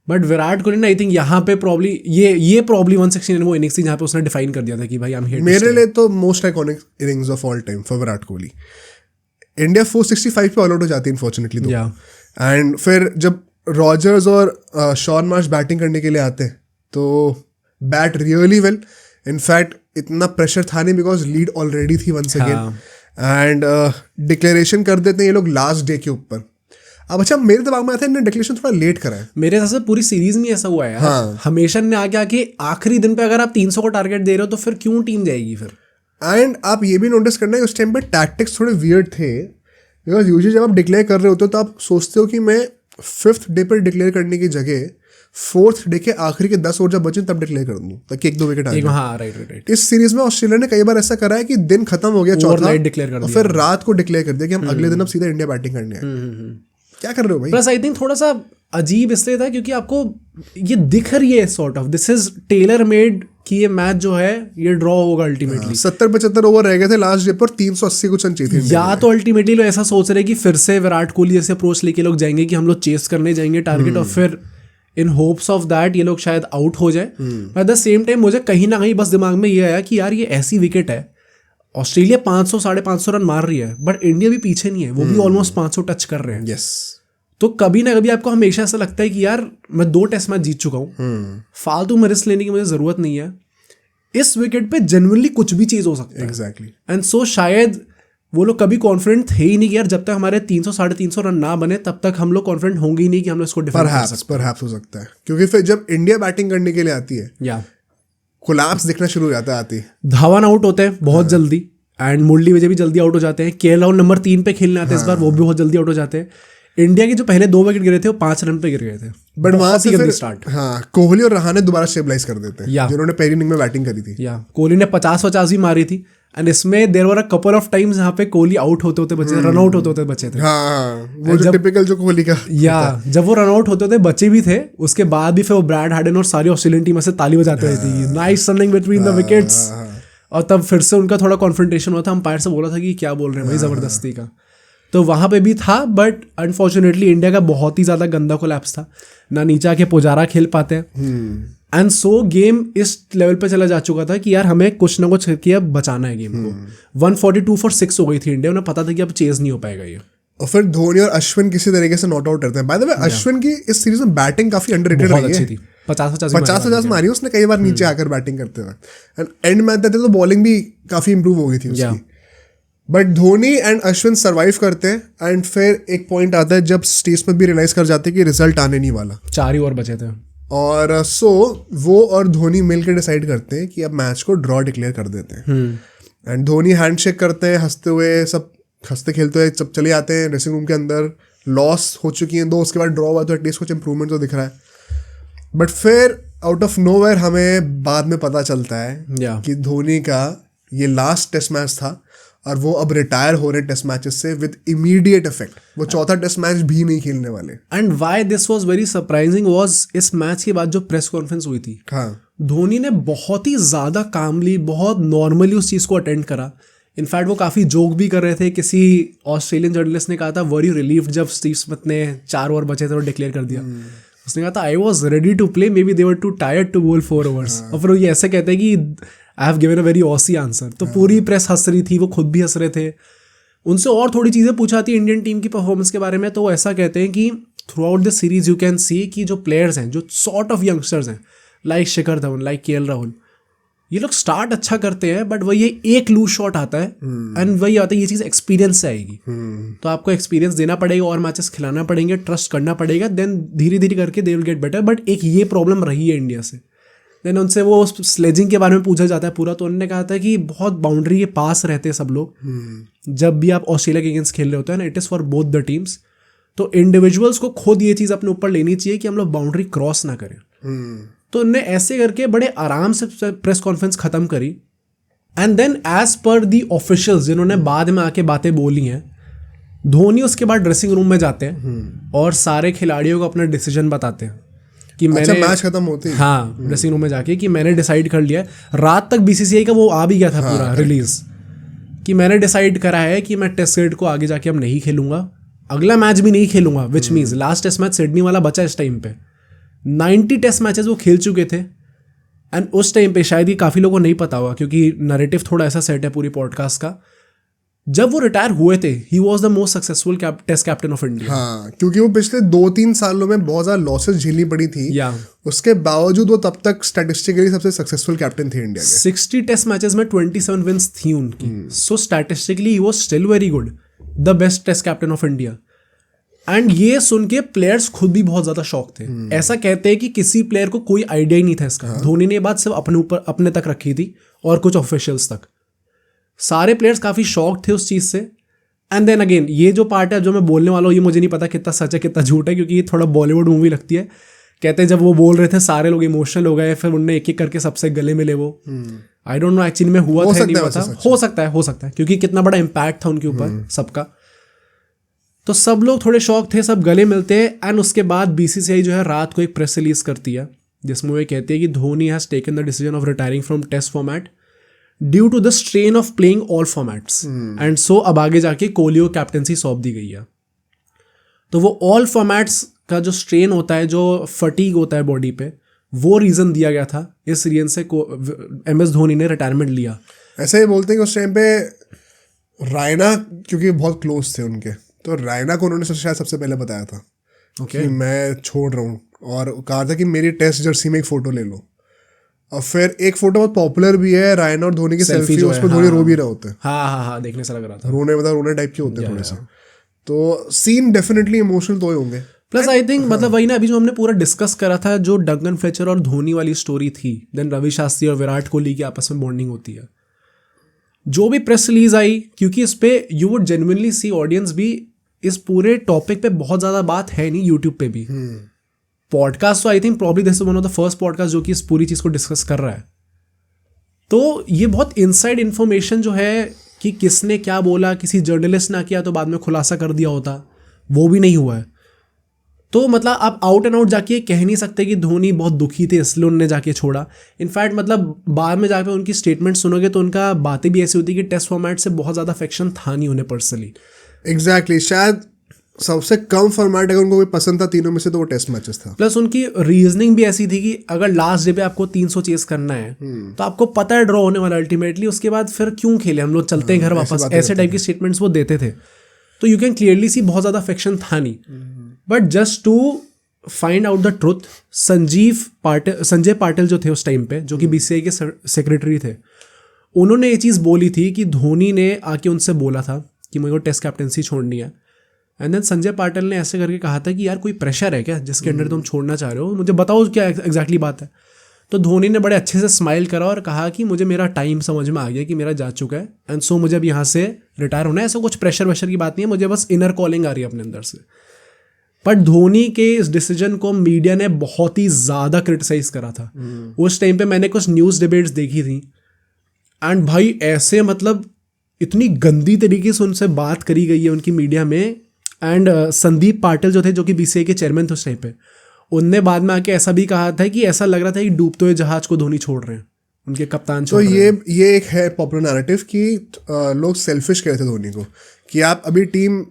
बट विराट कोहली ने आई थिंक यहाँ पे प्रॉब्ली ये प्रॉब्ली 169 वो इनिंग्स थी जहाँ पे उसने डिफाइन कर दिया था कि भाई आई एम हियर।
मेरे लिए तो most iconic innings of all time for Virat Kohli. India 465 पे ऑल आउट हो जाती है अनफॉर्चुनेटली तो, एंड फिर जब रॉजर्स और शॉन मार्श बैटिंग करने के लिए आते हैं तो बैट रियली वेल। इनफैक्ट इतना प्रेशर था नहीं बिकॉज लीड ऑलरेडी थी वंस अगेन, एंड डिक्लेरेशन कर देते हैं ये लोग लास्ट डे के ऊपर। अब अच्छा, मेरे दिमाग में आता है इन्होंने डिक्लेरेशन थोड़ा लेट करा है।
मेरे हिसाब से पूरी सीरीज में ऐसा हुआ है। हाँ। हमेशा ने आके आखिरी दिन पे अगर आप 300 का टारगेट दे रहे हो तो फिर क्यों टीम जाएगी फिर।
एंड आप ये भी नोटिस करना है उस टाइम पे टैक्टिक्स थोड़े वियर्ड थे, बिकॉज यूजुअली जब आप डिक्लेयर कर रहे होते हो तो आप सोचते हो कि मैं 5th डे पर डिक्लेयर करने की जगह 4th डे के आखिरी के 10 ओवर जब बचे तब डिक्लेयर कर दूं ताकि 1-2 विकेट आ जाए।
हाँ, राइट।
इस सीरीज में ऑस्ट्रेलिया ने कई बार ऐसा करा है कि दिन खत्म हो गया चौथा,
डिक्लेयर कर
दिया, और फिर रात को डिक्लेयर कर दिया कि हम अगले दिन अब सीधा इंडिया बैटिंग करने आए। क्या कर रहे हो भाई।
प्लस आई थिंक थोड़ा सा अजीब इसलिए था क्योंकि आपको ये दिख रही है sort of this is tailor made कि ये मैच जो है ये ड्रॉ होगा अल्टीमेटली।
70-75 ओवर रह गए थे लास्ट डे पर, 380 कुछ रन चाहिए।
या तो अल्टीमेटली लोग ऐसा सोच रहे कि फिर से विराट कोहली जैसे अप्रोच लेके लोग जाएंगे कि हम लोग चेस करने जाएंगे टारगेट, और फिर इन होप्स ऑफ दैट ये लोग शायद आउट हो जाए। एट द सेम टाइम मुझे कहीं ना कहीं बस दिमाग में ये आया कि यार ये ऐसी विकेट है, ऑस्ट्रेलिया 500-550 रन मार रही है बट इंडिया भी पीछे नहीं है, वो भी ऑलमोस्ट 500 टच कर रहे हैं।
यस,
तो कभी ना कभी आपको हमेशा ऐसा लगता है कि यार मैं 2 टेस्ट मैच जीत चुका हूँ, फालतू में रिस्क लेने की मुझे जरूरत नहीं है, इस विकेट पे जेन्युइनली कुछ भी चीज हो सकता है।
एग्जैक्टली।
एंड सो शायद वो लोग कभी कॉन्फिडेंट थे ही नहीं कि यार जब तक हमारे 300 350 रन ना बने तब तक हम लोग कॉन्फिडेंट होंगे ही नहीं कि हम लोग इसको डिफेंड कर सकते
परहैप्स हो सकता है, क्योंकि फिर जब इंडिया बैटिंग करने के लिए आती है
या
कोलैप्स दिखना शुरू हो जाता है आती।
धवन आउट होते हैं बहुत जल्दी एंड मुरली विजय भी जल्दी आउट हो जाते हैं। केएल राहुल नंबर 3 पे खेलने आते हैं इस बार, वो भी बहुत जल्दी आउट हो जाते हैं। इंडिया के जो पहले 2 विकेट गिरे थे वो 5 रन पे गिर गए थे,
बट वहां से फिर
स्टार्ट।
हाँ, कोहली और रहाणे दोबारा स्टेबलाइज कर देते हैं जिन्होंने पहली इनिंग में बैटिंग करी थी।
या कोहली ने 50-50 भी मारी थी एंड इसमें there were a couple of times जहाँ पे कोहली आउट होते होते बचे, रन आउट होते होते बचे थे।
हाँ, वो जो टिपिकल जो कोहली का
या जब वो रन आउट होते होते बचे भी थे, उसके बाद भी फिर वो ब्रैड हार्डन और सारी ऑस्ट्रेलियन टीम से ताली बजाते हुए थी, nice running between the wickets. और तब फिर से उनका थोड़ा कॉन्फ्रंटेशन हुआ था, अंपायर से बोला था कि क्या बोल रहे हैं भाई जबरदस्ती का, तो वहां पे भी था। बट अनफॉर्चुनेटली इंडिया का बहुत ही ज्यादा गंदा कोलैप्स था, ना नीचे आके पुजारा खेल पाते हैं एंड सो गेम इस लेवल पे चला जा चुका था कि यार हमें कुछ ना कुछ किया बचाना है गेम को। 142 for 6 हो गई थी इंडिया, उन्हें पता था कि अब चेज नहीं हो पाएगा ये।
और फिर धोनी और अश्विन किसी तरीके से नॉट आउट करते हैं। बाय द वे अश्विन की इस सीरीज में बैटिंग काफी अंडररेटेड रही है,
थी
50-50 मारी उसने कई बार नीचे आकर बैटिंग करते हुए, एंड एंड में आते थे तो बॉलिंग भी काफी इंप्रूव हो गई थी उसकी। But Dhoni and Ashwin survive करते हैं एंड फिर एक पॉइंट आता है जब स्टेज पर भी रियलाइज कर जाते हैं कि रिजल्ट आने नहीं वाला,
4 ही ओवर बचे थे।
और सो वो और धोनी मिलकर डिसाइड करते हैं कि अब मैच को ड्रॉ डिक्लेयर कर देते हैं। एंड धोनी हैंडशेक करते हैं हंसते हुए, सब हंसते खेलते हुए सब चले जाते हैं ड्रेसिंग रूम के अंदर। लॉस हो चुकी हैं 2, उसके बाद ड्रॉ हुआ तो एटलीस्ट कुछ इंप्रूवमेंट तो दिख रहा है। बट फिर आउट ऑफ नोवेयर हमें बाद में पता चलता है कि धोनी का ये लास्ट टेस्ट मैच था और वो अब रिटायर हो रहे टेस्ट मैचेस से विद इमीडिएट इफेक्ट। वो चौथा टेस्ट मैच भी नहीं खेलने वाले।
And why this was very surprising was इस मैच के बाद जो प्रेस कॉन्फ्रेंस हुई थी, धोनी ने बहुत ही ज्यादा कामली, बहुत नॉर्मली उस चीज को अटेंड करा। इनफैक्ट वो काफी जोक भी कर रहे थे। किसी ऑस्ट्रेलियन जर्नलिस्ट ने कहा था वर यू रिलीव्ड जब स्टीव स्मिथ ने 4 ओवर बचे थे और डिक्लेयर कर दिया। उसने कहा था I was ready to play, may be they were too tired to bowl 4 overs. और फिर वो ये ऐसे कहते हैं कि I have given a very Aussie answer. तो पूरी प्रेस हंस रही थी, वो खुद भी हंस रहे थे। उनसे और थोड़ी चीज़ें पूछा थी इंडियन टीम की परफॉर्मेंस के बारे में, तो वो ऐसा कहते हैं कि through out the series you can see कि जो प्लेयर्स हैं, जो सॉर्ट ऑफ यंगस्टर्स हैं like Shikhar Dhawan, like KL Rahul, ये लोग स्टार्ट अच्छा करते हैं बट वही एक लूज शॉट आता है एंड वही आता है ये चीज़ एक्सपीरियंस से आएगी। तो आपको एक्सपीरियंस देना पड़ेगा और मैचेस खिलाना पड़ेंगे, ट्रस्ट करना पड़ेगा, देन धीरे धीरे करके they will get better. But एक ये प्रॉब्लम रही है इंडिया से। देन उनसे वो स्लेजिंग के बारे में पूछा जाता है पूरा, तो उन्होंने कहा था कि बहुत बाउंड्री के पास रहते हैं सब लोग जब भी आप ऑस्ट्रेलिया के अगेंस्ट खेल रहे होते हैं ना, it is for both the teams. तो इंडिविजुअल्स को खुद ये चीज़ अपने ऊपर लेनी चाहिए कि हम लोग बाउंड्री क्रॉस ना करें। तो उनने ऐसे करके बड़े आराम से प्रेस कॉन्फ्रेंस खत्म करी। And then as per the officials जिन्होंने बाद में आके बातें बोली हैं, धोनी उसके बाद ड्रेसिंग रूम में जाते हैं और सारे खिलाड़ियों को अपना डिसीजन बताते हैं कि मैंने
मैच खत्म होते ही
ड्रेसिंग रूम में जाके कि मैंने डिसाइड कर लिया है। रात तक बीसीसीआई का वो आ भी गया था पूरा रिलीज कि मैंने डिसाइड करा है कि मैं टेस्ट क्रिकेट को आगे जाके अब नहीं खेलूंगा, अगला मैच भी नहीं खेलूंगा, which means last test match Sydney वाला बचा इस टाइम पे। 90 टेस्ट मैचेस वो खेल चुके थे एंड उस टाइम पे शायद ये काफ़ी लोगों को नहीं पता हुआ क्योंकि नैरेटिव थोड़ा ऐसा सेट है पूरी पॉडकास्ट का। जब वो रिटायर हुए थे ही was the most successful test captain of India.
हाँ, क्योंकि वो पिछले 2-3 सालों में बहुत ज़्यादा लॉसेस झेलनी पड़ी थी, उसके बावजूद वो तब तक स्टैटिस्टिकली सबसे सक्सेसफुल कैप्टन थे इंडिया के।
60 टेस्ट मैचेस में 27 विन्स थी उनकी। So statistically he was still very good, the best test captain of India. And ये सुन के प्लेयर्स खुद भी बहुत ज्यादा शौक थे। ऐसा कहते हैं कि किसी प्लेयर को कोई आइडिया ही नहीं था इसका। धोनी ने ये बात सिर्फ अपने तक रखी थी और कुछ ऑफिशियल्स तक। सारे प्लेयर्स काफी शॉक थे उस चीज से। एंड देन अगेन ये जो पार्ट है जो मैं बोलने वाला हूँ, ये मुझे नहीं पता कितना सच है कितना झूठ है, क्योंकि ये थोड़ा बॉलीवुड मूवी लगती है। कहते हैं जब वो बोल रहे थे सारे लोग इमोशनल हो गए, फिर उनने एक एक करके सबसे गले मिले। वो आई डोंट नो एक्चुअली में हुआ था नहीं हुआ था, हो सकता है क्योंकि कितना बड़ा इम्पैक्ट था उनके ऊपर सबका। तो सब लोग थोड़े शौक थे, सब गले मिलते हैं। एंड उसके बाद बीसीसीआई जो है रात को एक प्रेस रिलीज करती है जिसमें वो कहती है कि Dhoni has taken the decision of retiring from test format due to the strain of playing all formats and so अब आगे जाके कोहली को कैप्टनसी सौंप दी गई है। तो वो ऑल फॉर्मेट्स का जो स्ट्रेन होता है, जो फटीग होता है बॉडी पे, वो रीजन दिया गया था। इस रीजन से MS धोनी ने रिटायरमेंट लिया।
ऐसे ही बोलते हैं कि उस टाइम पे रायना क्योंकि बहुत क्लोज थे उनके, तो रायना को उन्होंने शायद सबसे पहले बताया था कि मैं छोड़ रहा हूँ, और कहा था कि मेरी टेस्ट जर्सी में एक फ़ोटो ले लो। और फिर एक फोटो बहुत पॉपुलर भी है रायना और धोनी की सेल्फी,
जो
उस
है,
पर धोनी रो भी रहे होते हैं।
हाँ देखने से लग रहा था,
रोने टाइप के होते हैं थोड़े से। तो सीन डेफिनेटली इमोशनल तो ही होंगे।
प्लस आई थिंक मतलब वही ना, अभी जो हमने पूरा डिस्कस करा था, जो डंकन फ्लेचर और धोनी वाली स्टोरी थी, देन रवि शास्त्री और विराट कोहली की आपस में बॉन्डिंग होती है, जो भी प्रेस रिलीज आई, क्योंकि इस पे you would genuinely see audience भी इस पूरे टॉपिक पे बहुत ज्यादा बात है नहीं यूट्यूब पे भी। पॉडकास्ट तो I think probably this is one of the first podcast जो कि इस पूरी चीज को डिस्कस कर रहा है। तो ये बहुत इनसाइड इन्फॉर्मेशन जो है कि किसने क्या बोला, किसी जर्नलिस्ट ने किया तो बाद में खुलासा कर दिया होता, वो भी नहीं हुआ है। तो मतलब आप आउट एंड आउट जाके कह नहीं सकते कि धोनी बहुत दुखी थे इसलिए उन्होंने जाके छोड़ा। इनफैक्ट मतलब बाद में जाके उनकी स्टेटमेंट सुनोगे तो उनका बातें भी ऐसी होती कि टेस्ट फॉर्मेट से बहुत ज़्यादा अफेक्शन था नहीं उन्हें पर्सनली।
एग्जैक्टली, शायद सबसे कम फॉर्मेट अगर उनको कोई पसंद था तीनों में से तो वो टेस्ट मैचेस था।
प्लस उनकी रीजनिंग भी ऐसी थी कि अगर लास्ट डे पे आपको 300 चेस करना है तो आपको पता है ड्रॉ होने वाला अल्टीमेटली, उसके बाद फिर क्यों खेले हम लोग, चलते हैं घर वापस, ऐसे टाइप की स्टेटमेंट्स वो देते थे। तो यू कैन क्लियरली सी बहुत ज़्यादा अफेक्शन था नहीं। But just to find out the truth, Sanjay Patil जो थे उस टाइम पे, जो कि बीसीसीआई के सेक्रेटरी थे, उन्होंने ये चीज़ बोली थी कि धोनी ने आके उनसे बोला था कि मुझे टेस्ट कैप्टनसी छोड़नी है। एंड देन संजय पाटिल ने ऐसे करके कहा था कि यार कोई प्रेशर है क्या जिसके अंडर तुम छोड़ना चाह रहे हो, मुझे बताओ क्या एग्जैक्टली बात है। तो धोनी ने बड़े अच्छे से स्माइल करा और कहा कि मुझे मेरा टाइम समझ में आ गया कि मेरा जा चुका है, एंड सो मुझे अब यहाँ से रिटायर होना है। ऐसा कुछ प्रेशर वेशर की बात नहीं है, मुझे बस इनर कॉलिंग आ रही है अपने अंदर से। बट धोनी के इस डिसीजन को मीडिया ने बहुत ही ज़्यादा क्रिटिसाइज करा था। उस टाइम पे मैंने कुछ न्यूज़ डिबेट्स देखी थी, एंड भाई ऐसे मतलब इतनी गंदी तरीके से उनसे बात करी गई है उनकी मीडिया में। एंड संदीप पाटिल जो थे, जो कि बीसीसीआई के चेयरमैन थे उस टाइम पे, उनने बाद में आके ऐसा भी कहा था कि ऐसा लग रहा था कि डूबते हुए जहाज को धोनी छोड़ रहे हैं, उनके कप्तान छोड़ रहे हैं।
तो ये एक है पॉपुलर नैरेटिव कि लोग सेल्फिश कह रहे थे धोनी को कि आप अभी टीम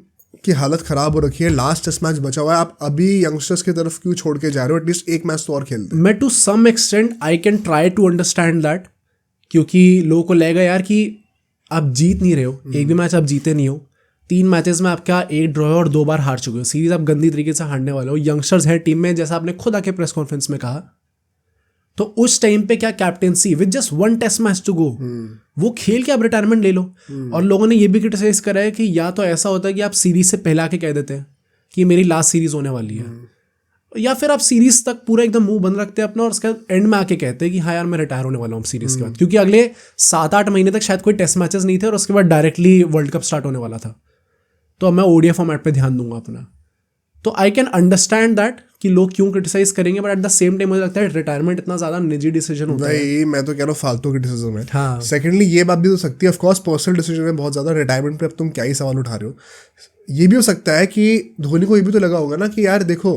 की हालत खराब हो रखी है, लास्ट टेस्ट मैच बचा हुआ है, आप अभी यंगस्टर्स की तरफ क्यों छोड़ के जा रहे हो, एटलीस्ट एक मैच तो और खेलते।
मैं to some extent I can try to understand that, क्योंकि लोगों को लगेगा यार कि आप जीत नहीं रहे हो, एक भी मैच आप जीते नहीं हो, 3 मैचेस में आपका 1 ड्रॉ है और 2 बार हार चुके हो, सीरीज आप गंदी तरीके से हारने वाले हो, यंगस्टर्स हैं टीम में, जैसा आपने खुद आके प्रेस कॉन्फ्रेंस में कहा। तो उस टाइम पे क्या captaincy with just 1 test match to go, वो खेल के आप रिटायरमेंट ले लो। और लोगों ने ये भी क्रिटिसाइज करा है कि या तो ऐसा होता है कि आप सीरीज से पहले आके कह देते हैं कि मेरी लास्ट सीरीज होने वाली है, या फिर आप सीरीज तक पूरा एकदम मुंह बंद रखते हैं अपना और उसके बाद एंड में आके कहते हैं कि हाँ यार मैं रिटायर होने वाला हूँ सीरीज के बाद, क्योंकि अगले 7-8 महीने तक शायद कोई टेस्ट मैचेस नहीं थे और उसके बाद डायरेक्टली वर्ल्ड कप स्टार्ट होने वाला था, तो अब मैं ओडीआई फॉर्मेट पे ध्यान दूंगा अपना। तो आई कैन अंडरस्टैंड दैट कि लोग क्यों क्रिटिसाइज करेंगे, but at the same time मुझे लगता है रिटायरमेंट इतना ज्यादा निजी डिसीजन होता है।
भाई मैं तो कह रहा हूँ फालतू क्रिटिसिज्म है।
हाँ।
सेकेंडली ये बात भी हो सकती है, ऑफ कोर्स पर्सनल डिसीजन है बहुत ज्यादा, रिटायरमेंट पे अब तुम क्या ही सवाल उठा रहे हो। ये भी हो सकता है कि धोनी को ये भी तो लगा होगा ना कि यार देखो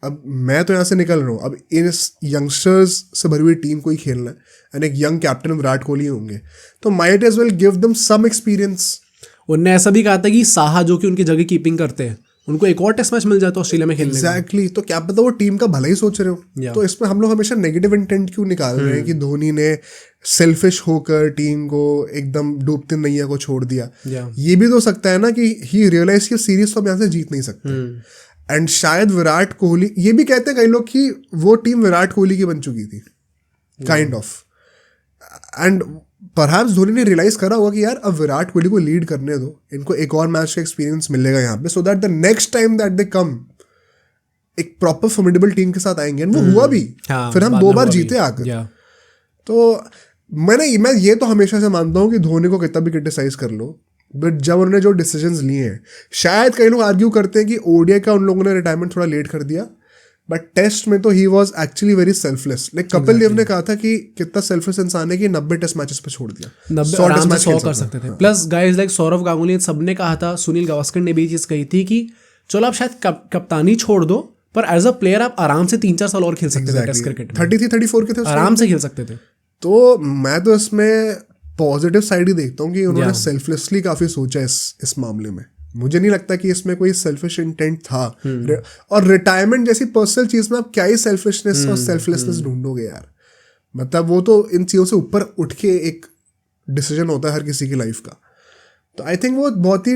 अब मैं तो यहाँ से निकल रहा हूँ, अब इन यंगस्टर्स से भरी हुई टीम को ही खेलना है, एंड एक यंग कैप्टन विराट कोहली होंगे, तो might as well give them some experience.
उनने ऐसा भी कहा था कि साहा जो कि उनकी जगह कीपिंग करते हैं, उनको एक और टेस्ट मैच मिल जाता है ऑस्ट्रेलिया में खेलने।
एग्जैक्टली, तो क्या पता वो टीम का भला ही सोच रहे हो। तो इसमें हम लोग हमेशा नेगेटिव इंटेंट क्यों निकाल रहे हैं कि धोनी ने सेल्फिश होकर टीम को एकदम डूबते नैया को छोड़ दिया। ये भी तो हो सकता है ना कि ही रियलाइज कि सीरीज तो हम यहाँ से जीत नहीं सकते। एंड शायद विराट कोहली, ये भी कहते हैं कई लोग कि वो टीम विराट कोहली की बन चुकी थी kind of, and perhaps Dhoni ने रियलाइज करा होगा कि यार अब विराट कोहली को लीड करने दो, इनको एक और मैच का एक्सपीरियंस मिलेगा यहाँ पे, so that the next time that they come एक प्रॉपर फॉर्मिडेबल टीम के साथ आएंगे। वो हुआ भी, फिर हम 2 बार जीते आकर। तो मैं ये तो हमेशा से मानता हूँ कि धोनी को कितना भी क्रिटिसाइज कर लो, बट जब उन्होंने जो डिसीजंस लिए हैं, शायद कई लोग आर्ग्यू करते हैं कि ओडीआई का उन लोगों ने रिटायरमेंट थोड़ा लेट कर दिया, बट टेस्ट में तो he was actually very selfless. Like Kapil Dev ने कहा था कि कितना सेल्फलेस इंसान है कि 90 टेस्ट मैचेस पे छोड़ दिया,
100 कर सकते थे। Plus guys like Sourav Ganguly सबने कहा था, सुनील गावस्कर ने भी चीज कही थी कि चलो आप शायद कप्तानी छोड़ दो, पर एज अ प्लेयर आप आराम से 3-4 साल और खेल सकते थे टेस्ट क्रिकेट में।
33-34 के थे,
आराम से खेल सकते थे।
तो मैं तो इसमें पॉजिटिव साइड ही देखता हूँ कि उन्होंने सेल्फलेसली काफी सोचा इस मामले में। मुझे नहीं लगता कि इसमें कोई सेल्फिश इंटेंट था। और रिटायरमेंट जैसी पर्सनल चीज में आप क्या ही सेल्फिशनेस और सेल्फलेसनेस ढूंढोगे यार, मतलब वो तो इन चीजों से ऊपर उठ के एक डिसीजन होता है हर किसी की लाइफ का। तो आई थिंक वो बहुत ही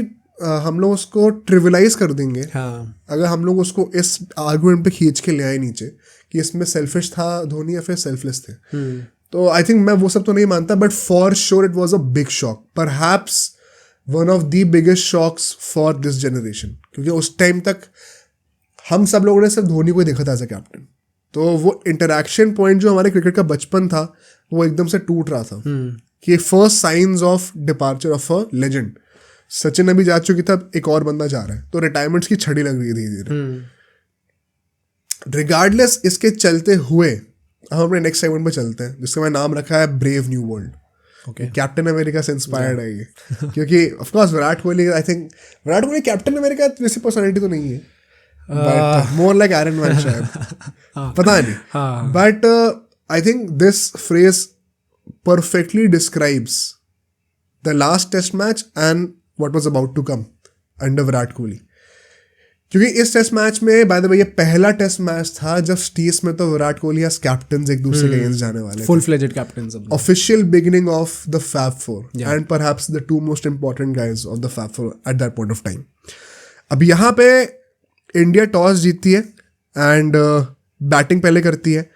हम लोग उसको ट्रिविलाइज कर देंगे अगर हम लोग उसको इस आर्गुमेंट पे खींच के ले आए नीचे कि इसमें सेल्फिश था धोनी या फिर सेल्फलेस थे। तो आई थिंक मैं वो सब तो नहीं मानता, but for sure it was a big shock, perhaps one of the biggest shocks for this generation, क्योंकि उस टाइम तक हम सब लोगों ने सिर्फ धोनी को ही देखा था एज अ कैप्टन। तो वो इंटरैक्शन पॉइंट जो हमारे क्रिकेट का बचपन था वो एकदम से टूट रहा था कि first science of departure of a legend. Sachin अभी जा चुकी था, एक और बंदा जा रहा है, तो रिटायरमेंट्स की छड़ी लग रही है धीरे धीरे। रिगार्डलेस इसके चलते हुए हम अपने नेक्स्ट सेगमेंट पे चलते हैं, जिसका मैंने नाम रखा है brave new world. Captain America से इंस्पायर्ड है ये, क्योंकि of course Virat Kohli, I think Virat Kohli Captain America वैसी पर्सनालिटी तो नहीं है, but more like Iron Man शायद, पता नहीं। But I think this phrase perfectly describes the last test match and what was about to come under Virat Kohli. क्योंकि इस टेस्ट मैच में बाय द वे ये पहला टेस्ट मैच था जब स्टीव स्मिथ और विराट कोहली एज कैप्टन्स एक दूसरे के अगेंस्ट जाने वाले,
full fledged captains,
official beginning of the fab four and perhaps the two most important guys of the fab four at that point of time. अब यहाँ पे इंडिया टॉस जीतती है एंड बैटिंग पहले करती है,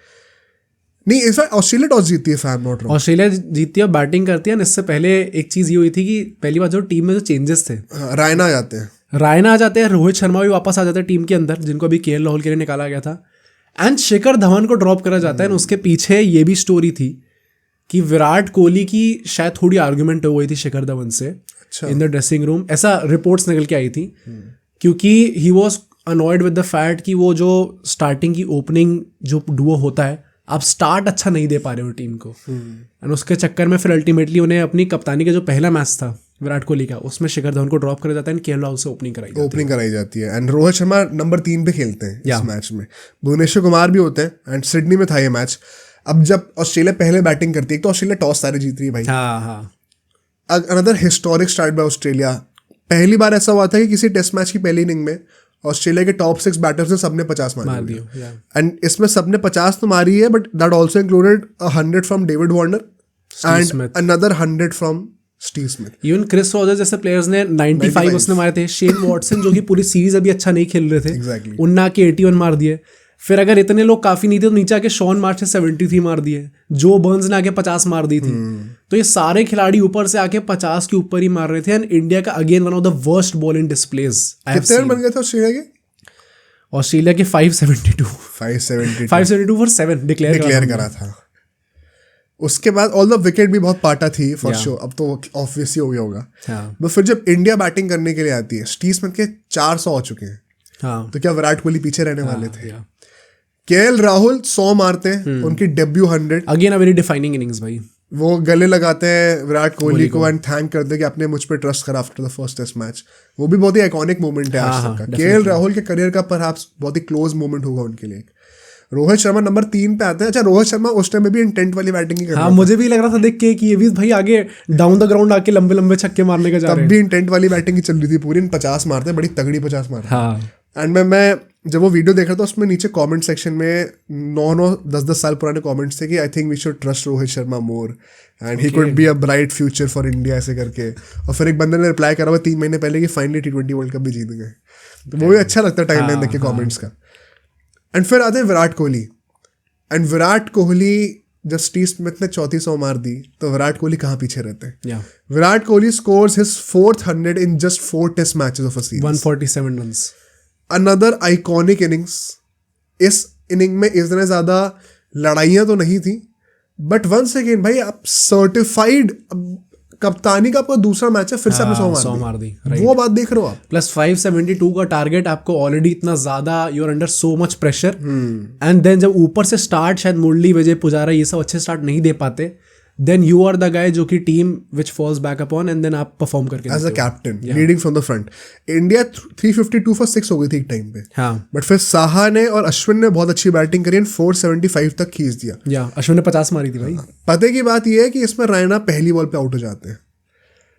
नहीं इस बार ऑस्ट्रेलिया टॉस जीतती है, फैम नॉट रॉन्ग,
ऑस्ट्रेलिया जीतती है और बैटिंग करती है। इससे पहले एक चीज ये हुई थी कि पहली बार जो टीम में जो चेंजेस थे,
रायना आ जाते हैं,
रायना आ जाते हैं, रोहित शर्मा भी वापस आ जाते हैं टीम के अंदर, जिनको अभी केएल राहुल के लिए निकाला गया था, एंड शिखर धवन को ड्रॉप करा जाता है। उसके पीछे ये भी स्टोरी थी कि विराट कोहली की शायद थोड़ी आर्ग्यूमेंट हो गई थी शिखर धवन से इन द ड्रेसिंग रूम, ऐसा रिपोर्ट्स निकल के आई थी, क्योंकि he was annoyed with the fact कि वो जो स्टार्टिंग की ओपनिंग जो डुओ होता है, आप स्टार्ट अच्छा नहीं दे पा रहे हो टीम को, एंड उसके चक्कर में फिर अल्टीमेटली उन्हें अपनी कप्तानी का जो पहला मैच था विराट कोहली का, उसमें शिखर धवन को ड्रॉप करा जाता है, केएल राहुल से ओपनिंग कराई जाती है एंड रोहित शर्मा नंबर 3 पे खेलते हैं इस मैच में, भुवनेश्वर कुमार भी होते हैं एंड सिडनी में था ये मैच। अब जब ऑस्ट्रेलिया पहले बैटिंग करती है तो ऑस्ट्रेलिया टॉस सारे जीत रही है भाई, another historic start by Australia. पहली बार ऐसा हुआ था कि किसी टेस्ट मैच की पहली इनिंग में ऑस्ट्रेलिया के टॉप 6 बैटर्स ने सबने 50 मार दिए, एंड इसमें सबने 50 तो मारी है, but that also included 100 from David Warner and another 100 from Steve Smith. Even Chris Rogers जैसे प्लेयर्स ने 95 उसने मारे थे, शेन वॉटसन जो कि पूरी सीरीज अभी अच्छा नहीं खेल रहे थे, उन्ना के 81 मार दिए। फिर अगर इतने लोग काफी नहीं थे तो नीचे आके शॉन मार्च ने 73 मार दिए, जो बर्न्स ने आके 50 मार दी थी। तो ये सारे खिलाड़ी ऊपर से आके 50 के ऊपर ही मार रहे थे, एंड इंडिया का again one of the worst bowling displays.
कितने रन बन गए थे
ऑस्ट्रेलिया के 572 फॉर 7 डिक्लेयर
करा था। उसके बाद ऑल द विकेट भी बहुत पाटा थी फॉर श्योर, अब तो ऑब्वियस ही हो गया होगा। बट फिर जब इंडिया बैटिंग करने के लिए आती है, स्टीव स्मिथ के 400 हो चुके हैं, तो क्या विराट कोहली पीछे रहने वाले थे? केएल राहुल 100 मारते हैं, उनकी debut 100,
again a very defining innings भाई।
वो गले लगाते हैं विराट कोहली को एंड थैंक करते हैं कि आपने मुझ पर ट्रस्ट करा after the first test match. वो भी बहुत ही आइकॉनिक मोमेंट है आज तक का, केएल राहुल के करियर का परहैप्स बहुत ही क्लोज मोमेंट होगा उनके लिए। रोहित शर्मा नंबर 3 पे आते हैं। अच्छा, रोहित शर्मा उस टाइम में भी इंटेंट वाली बैटिंग ही कर रहा था।
मुझे भी लग रहा था देख के कि ये भी भाई आगे डाउन द ग्राउंड आके लंबे लंबे छक्के मारने का जा रहे हैं।
तब भी इंटेंट वाली बैटिंग ही चल रही थी पूरी, 50 मारते हैं, बड़ी तगड़ी 50 मारते हैं। एंड मैं जब वो वीडियो देख रहा था उसमें नीचे कमेंट सेक्शन में 9-10 साल पुराने कमेंट्स थे कि I think we should trust Rohit Sharma more and he could be a bright future for India, ऐसे करके। और फिर एक बंदे ने रिप्लाई करा हुआ 3 महीने पहले कि फाइनली T20 वर्ल्ड कप भी जीत गए। तो वो भी अच्छा लगता है टाइम लाइन देख के कॉमेंट्स का। एंड फिर आते हैं विराट कोहली, एंड विराट कोहली जब स्टीव स्मिथ ने 3400 मार दी तो विराट कोहली कहाँ पीछे रहते हैं? Virat Kohli scores his 4th 100 in just 4 test matches of a series,
147 runs.
Another iconic innings. इस इनिंग में इतने ज्यादा लड़ाइयां तो नहीं थी, बट वंस अगेन भाई आप सर्टिफाइड कप्तानी का आपका दूसरा मैच है, फिर से आपने 100 मार दी। वो बात देख रहे हो आप।
प्लस 572 का टारगेट, आपको ऑलरेडी इतना ज्यादा, you are under so much pressure, and then जब ऊपर से स्टार्ट शायद मुरली, विजय पुजारा ये सब अच्छे स्टार्ट नहीं दे पाते, then you are the guy जो कि team which falls back upon, and then आप परफॉर्म करके
as a captain leading from the front. India 352 for 6 हो गई थी एक टाइम पे, बट फिर साहा ने और अश्विन ने बहुत अच्छी बैटिंग करी, 475 तक खींच दिया।
अश्विन ने 50 मारी थी भाई।
पते की बात यह है कि इसमें रायना पहली बॉल पे आउट हो जाते हैं,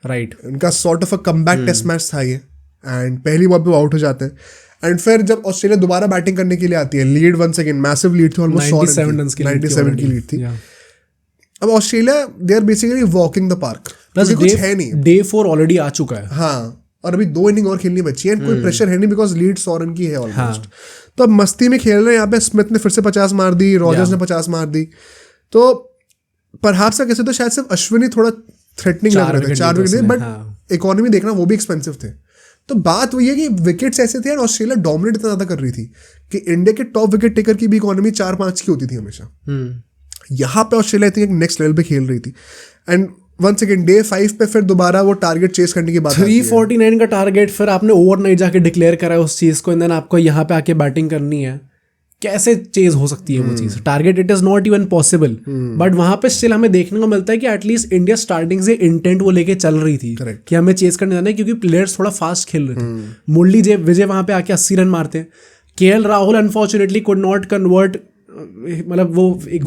राइट।
उनका sort of a comeback test match था ये, एंड पहली बॉल पे आउट हो जाते हैं। एंड फिर जब ऑस्ट्रेलिया दोबारा बैटिंग करने के लिए आती है, lead once again, massive lead थी, ऑलमोस्ट 97 की लीड थी। अब Australia they are basically walking the park,
plus कुछ है नहीं, डे 4 ऑलरेडी आ चुका है।
हाँ, और अभी 2 इनिंग और खेलनी बची है, कोई प्रेशर है नहीं बिकॉज लीड 100 रन की है ऑलमोस्ट। तो अब मस्ती में खेल रहे हैं यहाँ पे। स्मिथ ने फिर से 50 मार दी, रॉजर्स ने 50 मार दी। तो परहैप्स कैसे तो शायद सिर्फ अश्विनी थोड़ा थ्रेटनिंग लग रहा था, 4 विकेट, बट इकोनॉमी देखना वो भी एक्सपेंसिव थे। तो बात वही है कि विकेट्स ऐसे थे और ऑस्ट्रेलिया डोमिनेट इतना ज्यादा कर रही थी कि इंडिया के टॉप विकेट टेकर की भी इकोनॉमी 4-5 की होती थी हमेशा। यहाँ पे ऑस्ट्रेलिया थी एक नेक्स्ट लेवल पे खेल रही थी। एंड वन सेकेंड, डे 5 पे फिर दोबारा वो टारगेट चेस करने की बात
349 का टारगेट, फिर आपने ओवरनाइट जाके डिक्लेयर करा है उस चीज को, एंड देन आपको यहाँ पे आके बैटिंग करनी है। कैसे चेज हो सकती है वो चीज? Target it is not even possible, but वहां पे स्टिल हमें देखने को मिलता है कि एटलीस्ट इंडिया स्टार्टिंग से इंटेंट वो लेके चल रही थी कि हमें चेज करने जाना है, क्योंकि प्लेयर्स थोड़ा फास्ट खेल रहे थे। मुरली विजय वहां पे आके 80 रन मारते हैं। KL Rahul unfortunately could not convert, मतलब वो एक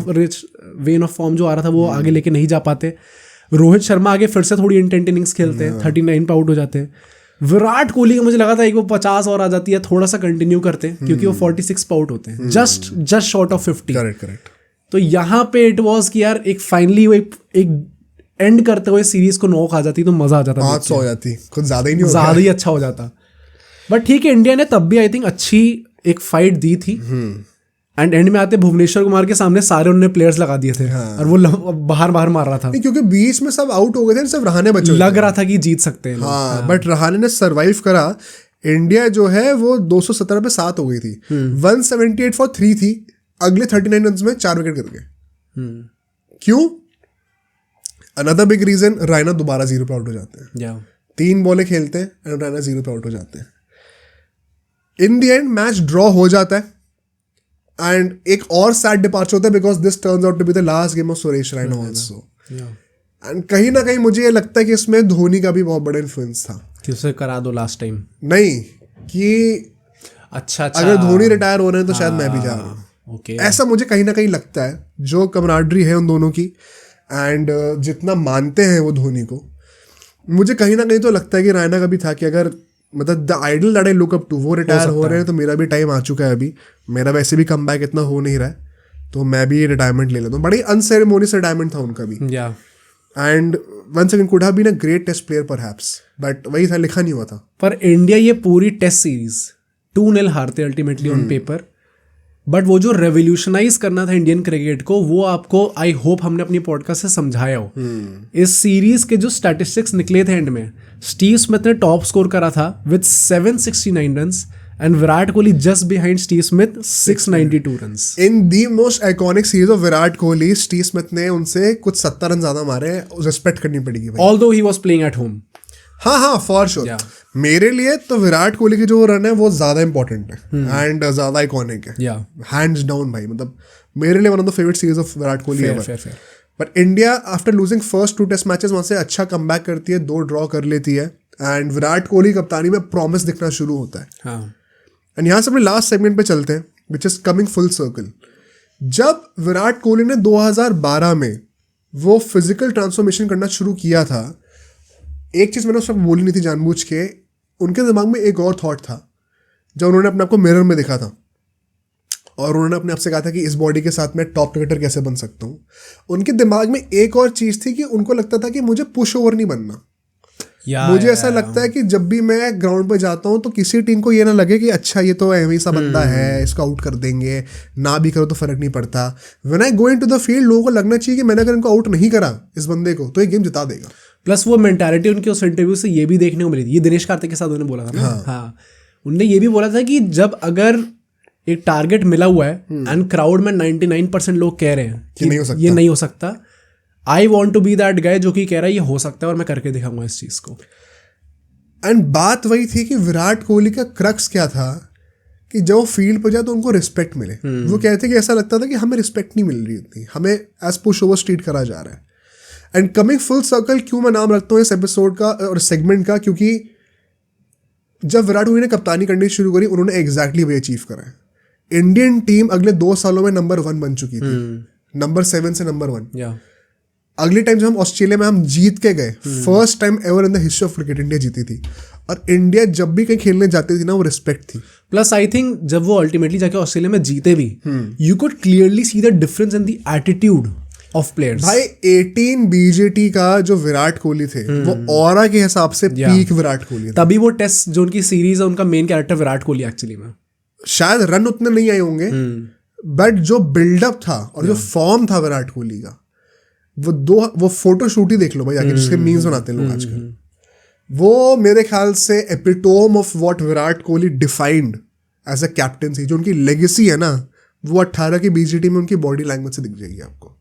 रिच वेन ऑफ फॉर्म जो आ रहा था वो आगे लेके नहीं जा पाते। रोहित शर्मा आगे फिर से थोड़ी इंटेंट इनिंग्स खेलते हैं, 39 पे आउट हो जाते हैं। विराट कोहली का मुझे लगा था एक वो 50 और आ जाती है, थोड़ा सा कंटिन्यू करते हैं, क्योंकि वो 46 पे आउट होते हैं, जस्ट शॉर्ट ऑफ 50।
करेक्ट।
तो यहाँ पे इट वाज कि यार एक फाइनली वो एक एंड करते हुए सीरीज को नॉक आ जाती तो मजा आ जाता,
500 हो जाती, कुछ ज्यादा ही नहीं,
ज्यादा ही अच्छा हो जाता। बट ठीक है, इंडिया ने तब भी आई थिंक अच्छी एक फाइट दी थी। एंड एंड में आते भुवनेश्वर कुमार के सामने सारे उन्होंने प्लेयर्स लगा दिए थे। और वो बाहर मार रहा था,
क्योंकि बीच में सब आउट हो गए थे, सिर्फ रहाणे बचे,
लग रहा था कि जीत सकते हैं।
हाँ, बट रहाणे ने सरवाइव करा। इंडिया जो है वो 217 पे 7 हो गई थी, 178 फॉर 3 थी। अगले 39 रन में 4 विकेट गिर गए। क्यों? अनदर बिग रीजन, रैना दोबारा 0 पे आउट हो जाते हैं। 3 बॉलें खेलते हैं एंड रैना 0 पे आउट हो जाते हैं। In the end match draw हो जाता है। एंड एक और सैड डिपार्चर होता है because this turns out to be the last game of Suresh Raina also. And कहीं ना कहीं मुझे ये लगता है कि इसमें धोनी का भी बहुत बड़ा इन्फ्लुएंस था कि
उसे करा दो लास्ट टाइम।
नहीं कि अच्छा अगर धोनी रिटायर हो रहे हैं तो शायद मैं भी जा रहा हूँ।
Okay.
ऐसा मुझे कहीं ना कहीं लगता है, जो कमराडरी है उन दोनों की एंड जितना मानते हैं वो धोनी को, मुझे कहीं ना कहीं तो लगता है कि रैना का भी था कि अगर मतलब the idol that I look up to वो रिटायर हो रहे हैं तो मेरा भी टाइम आ चुका है। अभी मेरा वैसे भी कम बैक इतना हो नहीं रहा है, तो मैं भी रिटायरमेंट ले लेता हूँ। बड़ी अनसेरेमोनियस रिटायरमेंट था उनका भी। And one second could have been a great test player perhaps, but वही था, लिखा नहीं हुआ था।
पर इंडिया ये पूरी टेस्ट सीरीज 2-0 हारते अल्टीमेटली ऑन पेपर, बट वो जो रेवोल्यूशनाइज करना था इंडियन क्रिकेट को, वो आपको आई होप हमने अपनी पॉडकास्ट से समझाया हो। इस सीरीज के जो स्टैटिस्टिक्स निकले थे एंड में, स्टीव स्मिथ ने टॉप स्कोर करा था with 769 runs and Virat Kohli just behind Steve Smith 692 runs.
In the most iconic series of Virat Kohli, Steve Smith ने उनसे कुछ 70 रन ज्यादा मारे, रिस्पेक्ट करनी पड़ेगी भाई।
Although he was playing at home.
हाँ फॉर श्योर। मेरे लिए तो विराट कोहली की जो रन है वो ज्यादा इंपॉर्टेंट है एंड ज्यादा आइकॉनिक है, हैंड्स डाउन भाई। मतलब मेरे लिए one of the favourite series of Virat Kohli ever. But India after losing first 2 test matches वहां से अच्छा कमबैक करती है, 2 ड्रॉ कर लेती है एंड विराट कोहली कप्तानी में प्रॉमिस दिखना शुरू होता है। एंड यहाँ से अपने लास्ट सेगमेंट पे चलते हैं, which is coming full circle. जब विराट कोहली ने 2012 में वो फिजिकल ट्रांसफॉर्मेशन करना शुरू किया था, एक चीज़ मैंने उस वक्त बोली नहीं थी जानबूझ के, उनके दिमाग में एक और थॉट था। जब उन्होंने अपने आप को मिरर में देखा था और उन्होंने अपने आप से कहा था कि इस बॉडी के साथ मैं टॉप क्रिकेटर कैसे बन सकता हूँ, उनके दिमाग में एक और चीज़ थी कि उनको लगता था कि मुझे पुश ओवर नहीं बनना। मुझे ऐसा लगता है कि जब भी मैं ग्राउंड पे जाता हूँ तो किसी टीम को ये ना लगे कि अच्छा ये तो ऐसा सा बंदा है, इसको आउट कर देंगे, ना भी करो तो फर्क नहीं पड़ता। When I go into the field, लोगों को लगना चाहिए कि मैंने अगर इनको आउट नहीं करा इस बंदे को तो ये गेम जिता देगा।
प्लस वो मेंटालिटी उनके उस इंटरव्यू से ये भी देखने को मिली थी, ये दिनेश कार्तिक के साथ उन्होंने बोला था ना। हाँ, उनने ये भी बोला था कि जब अगर एक टारगेट मिला हुआ है एंड क्राउड में 99% लोग कह रहे हैं कि ये नहीं हो सकता, I want to be that guy जो कि कह रहा है ये हो सकता है और मैं करके दिखाऊंगा इस चीज को।
एंड बात वही थी कि विराट कोहली का क्रक्स क्या था कि जब वो फील्ड पर जाए तो उनको रिस्पेक्ट मिले। वो कहते कि ऐसा लगता था कि हमें रिस्पेक्ट नहीं मिल रही उतनी, हमें एज पुश ओवर ट्रीट करा जा रहा है। एंड कमिंग फुल सर्कल, क्यों मैं नाम रखता हूँ इस एपिसोड का और सेगमेंट का, क्योंकि जब विराट कोहली ने कप्तानी करनी शुरू करी उन्होंने एग्जैक्टली वही अचीव करा है। इंडियन टीम अगले 2 सालों में नंबर 1 बन चुकी थी, नंबर 7 से नंबर 1। अगले टाइम जब हम ऑस्ट्रेलिया में हम जीत के गए, first time ever in the history of cricket India जीती थी। और इंडिया जब भी कहीं खेलने जाती थी ना, वो रिस्पेक्ट थी।
प्लस आई थिंक जब वो अल्टीमेटली जाके ऑस्ट्रेलिया में जीते भी, you could clearly see the difference in the attitude of players.
भाई 18 बीजेटी का जो विराट कोहली थे वो ऑरा के हिसाब से पीक विराट कोहली थे।
तभी वो टेस्ट जो उनकी सीरीज है उनका main character Virat Kohli actually में।
शायद रन उतने नहीं आए होंगे बट जो बिल्डअप था और जो फॉर्म था विराट कोहली का, वो फोटो शूट ही देख लो भाई जाके, जिसके मीम्स बनाते हैं लोग आजकल, वो मेरे ख्याल से epitome of what Virat Kohli defined as a captaincy. जो उनकी लेगेसी है ना, वो 18 की बीजीटी में उनकी बॉडी लैंग्वेज से दिख जाएगी आपको।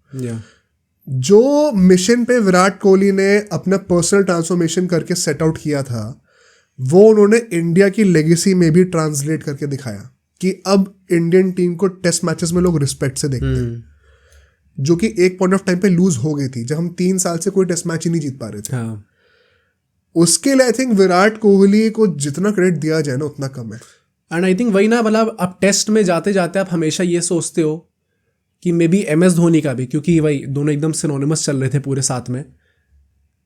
जो मिशन पे विराट कोहली ने अपना पर्सनल ट्रांसफॉर्मेशन करके सेट आउट किया था, वो उन्होंने इंडिया की लेगेसी में भी ट्रांसलेट करके दिखाया कि अब इंडियन टीम को टेस्ट मैचेस में लोग रिस्पेक्ट से देखते हैं, जो कि एक पॉइंट ऑफ टाइम पे लूज हो गई थी जब हम 3 साल से कोई टेस्ट मैच ही नहीं जीत पा रहे थे। उसके लिए आई थिंक विराट कोहली को जितना क्रेडिट दिया जाए ना उतना कम है।
एंड आई थिंक वही ना, मतलब आप टेस्ट में जाते जाते आप हमेशा ये सोचते हो कि मे बी MS धोनी का भी, क्योंकि भाई दोनों एकदम सिनोनिमस चल रहे थे पूरे साथ में,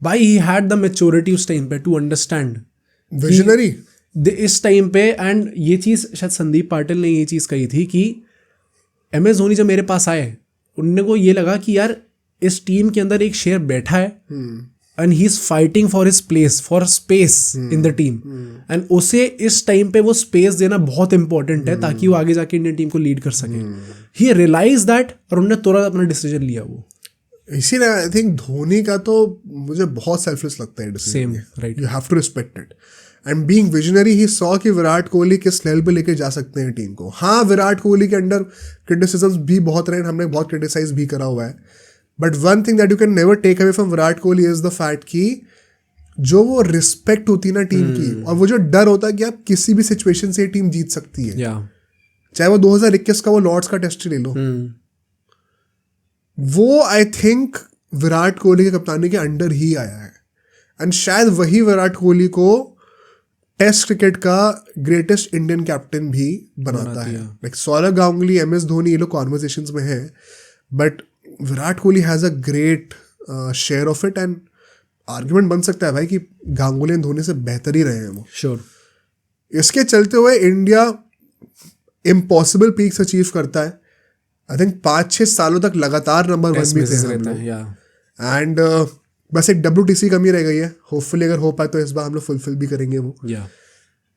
भाई ही हैड द मैच्योरिटी उस टाइम पे टू अंडरस्टैंड,
विजनरी
इस टाइम पे। एंड ये चीज़ शायद संदीप पाटिल ने ये चीज़ कही थी कि MS धोनी जब मेरे पास आए, उनने को ये लगा कि यार इस टीम के अंदर एक शेर बैठा है and he is fighting for his place, for space in the team, and उसे इस टाइम पे वो स्पेस देना बहुत इंपॉर्टेंट है ताकि वो आगे जाके इंडियन टीम को लीड कर सके। ही रियलाइज दैट और उन्होंने तुरंत अपना डिसीजन लिया। वो
इसीलिए आई थिंक धोनी का तो मुझे बहुत सेल्फलेस लगता है।
Same, right,
you have to respect it. And being visionary, he saw कि विराट कोहली किस लेवल पे लेके जा सकते हैं टीम को। हाँ, विराट कोहली के अंडर क्रिटिसिज्म भी बहुत रहे, हमने बहुत क्रिटिसाइज भी करा हुआ है, but one thing that you can never take away from Virat Kohli is the fact कि जो वो रिस्पेक्ट होती है ना टीम की, और वो जो डर होता है कि आप किसी भी सिचुएशन से टीम जीत सकती है, चाहे वो 2021 का वो लॉर्ड्स का टेस्ट ले लो, वो आई थिंक विराट कोहली के कप्तानी के अंडर ही आया है। एंड शायद वही विराट कोहली को टेस्ट क्रिकेट का ग्रेटेस्ट इंडियन कैप्टन भी बनाता है। लाइक सौरव गांगुली, MS धोनी, ये लोग कॉन्वर्सेशंस में है, but Virat Kohli has a great share of it. And argument बन सकता है भाई कि गांगुली एंड धोनी से बेहतर ही रहे हैं वो।
श्योर।
इसके चलते हुए इंडिया इम्पॉसिबल पीक्स अचीव करता है। आई थिंक 5-6 सालों तक लगातार नंबर 1 भी थे हम लोग। एंड बस एक WTC कमी रह गई है। होपफुली अगर हो पाए तो इस बार हम लोग फुलफिल भी करेंगे वो।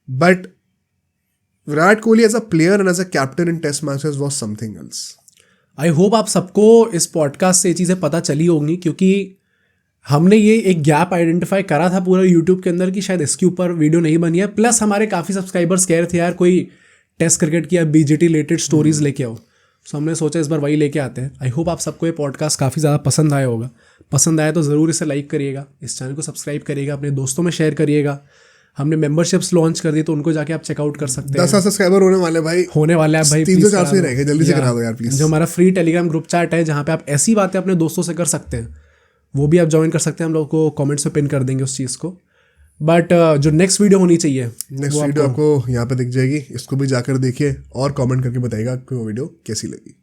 But Virat Kohli as a player and as a captain in test matches was something else.
I hope आप सबको इस पॉडकास्ट से ये चीज़ें पता चली होंगी, क्योंकि हमने ये एक गैप आइडेंटिफाई करा था पूरा यूट्यूब के अंदर कि शायद इसके ऊपर वीडियो नहीं बनी है। प्लस हमारे काफ़ी सब्सक्राइबर्स कह रहे थे यार कोई टेस्ट क्रिकेट की या BGT रिलेटेड स्टोरीज लेके आओ, सो हमने सोचा इस बार वही लेके आते हैं। आई होप आप सबको ये पॉडकास्ट काफ़ी ज़्यादा पसंद आया होगा। पसंद आया तो ज़रूर इसे लाइक करिएगा, इस चैनल को सब्सक्राइब करिएगा, अपने दोस्तों में शेयर करिएगा। हमने मेंबरशिप्स लॉन्च कर दी तो उनको जाके आप चेकआउट कर सकते हैं।
10 सब्सक्राइबर होने वाले भाई,
होने वाले हैं भाई।
300-400 ही रह गए, जल्दी से करा दो यार प्लीज।
जो हमारा फ्री टेलीग्राम ग्रुप चैट है जहाँ पे आप ऐसी बातें अपने दोस्तों से कर सकते हैं, वो भी आप ज्वाइन कर सकते हैं। हम लोग को कमेंट्स में पिन कर देंगे उस चीज़ को। बट जो नेक्स्ट वीडियो होनी चाहिए,
नेक्स्ट वीडियो आपको यहाँ पे दिख जाएगी, इसको भी जाकर देखिए और कमेंट करके बताइएगा आपको वो वीडियो कैसी लगी।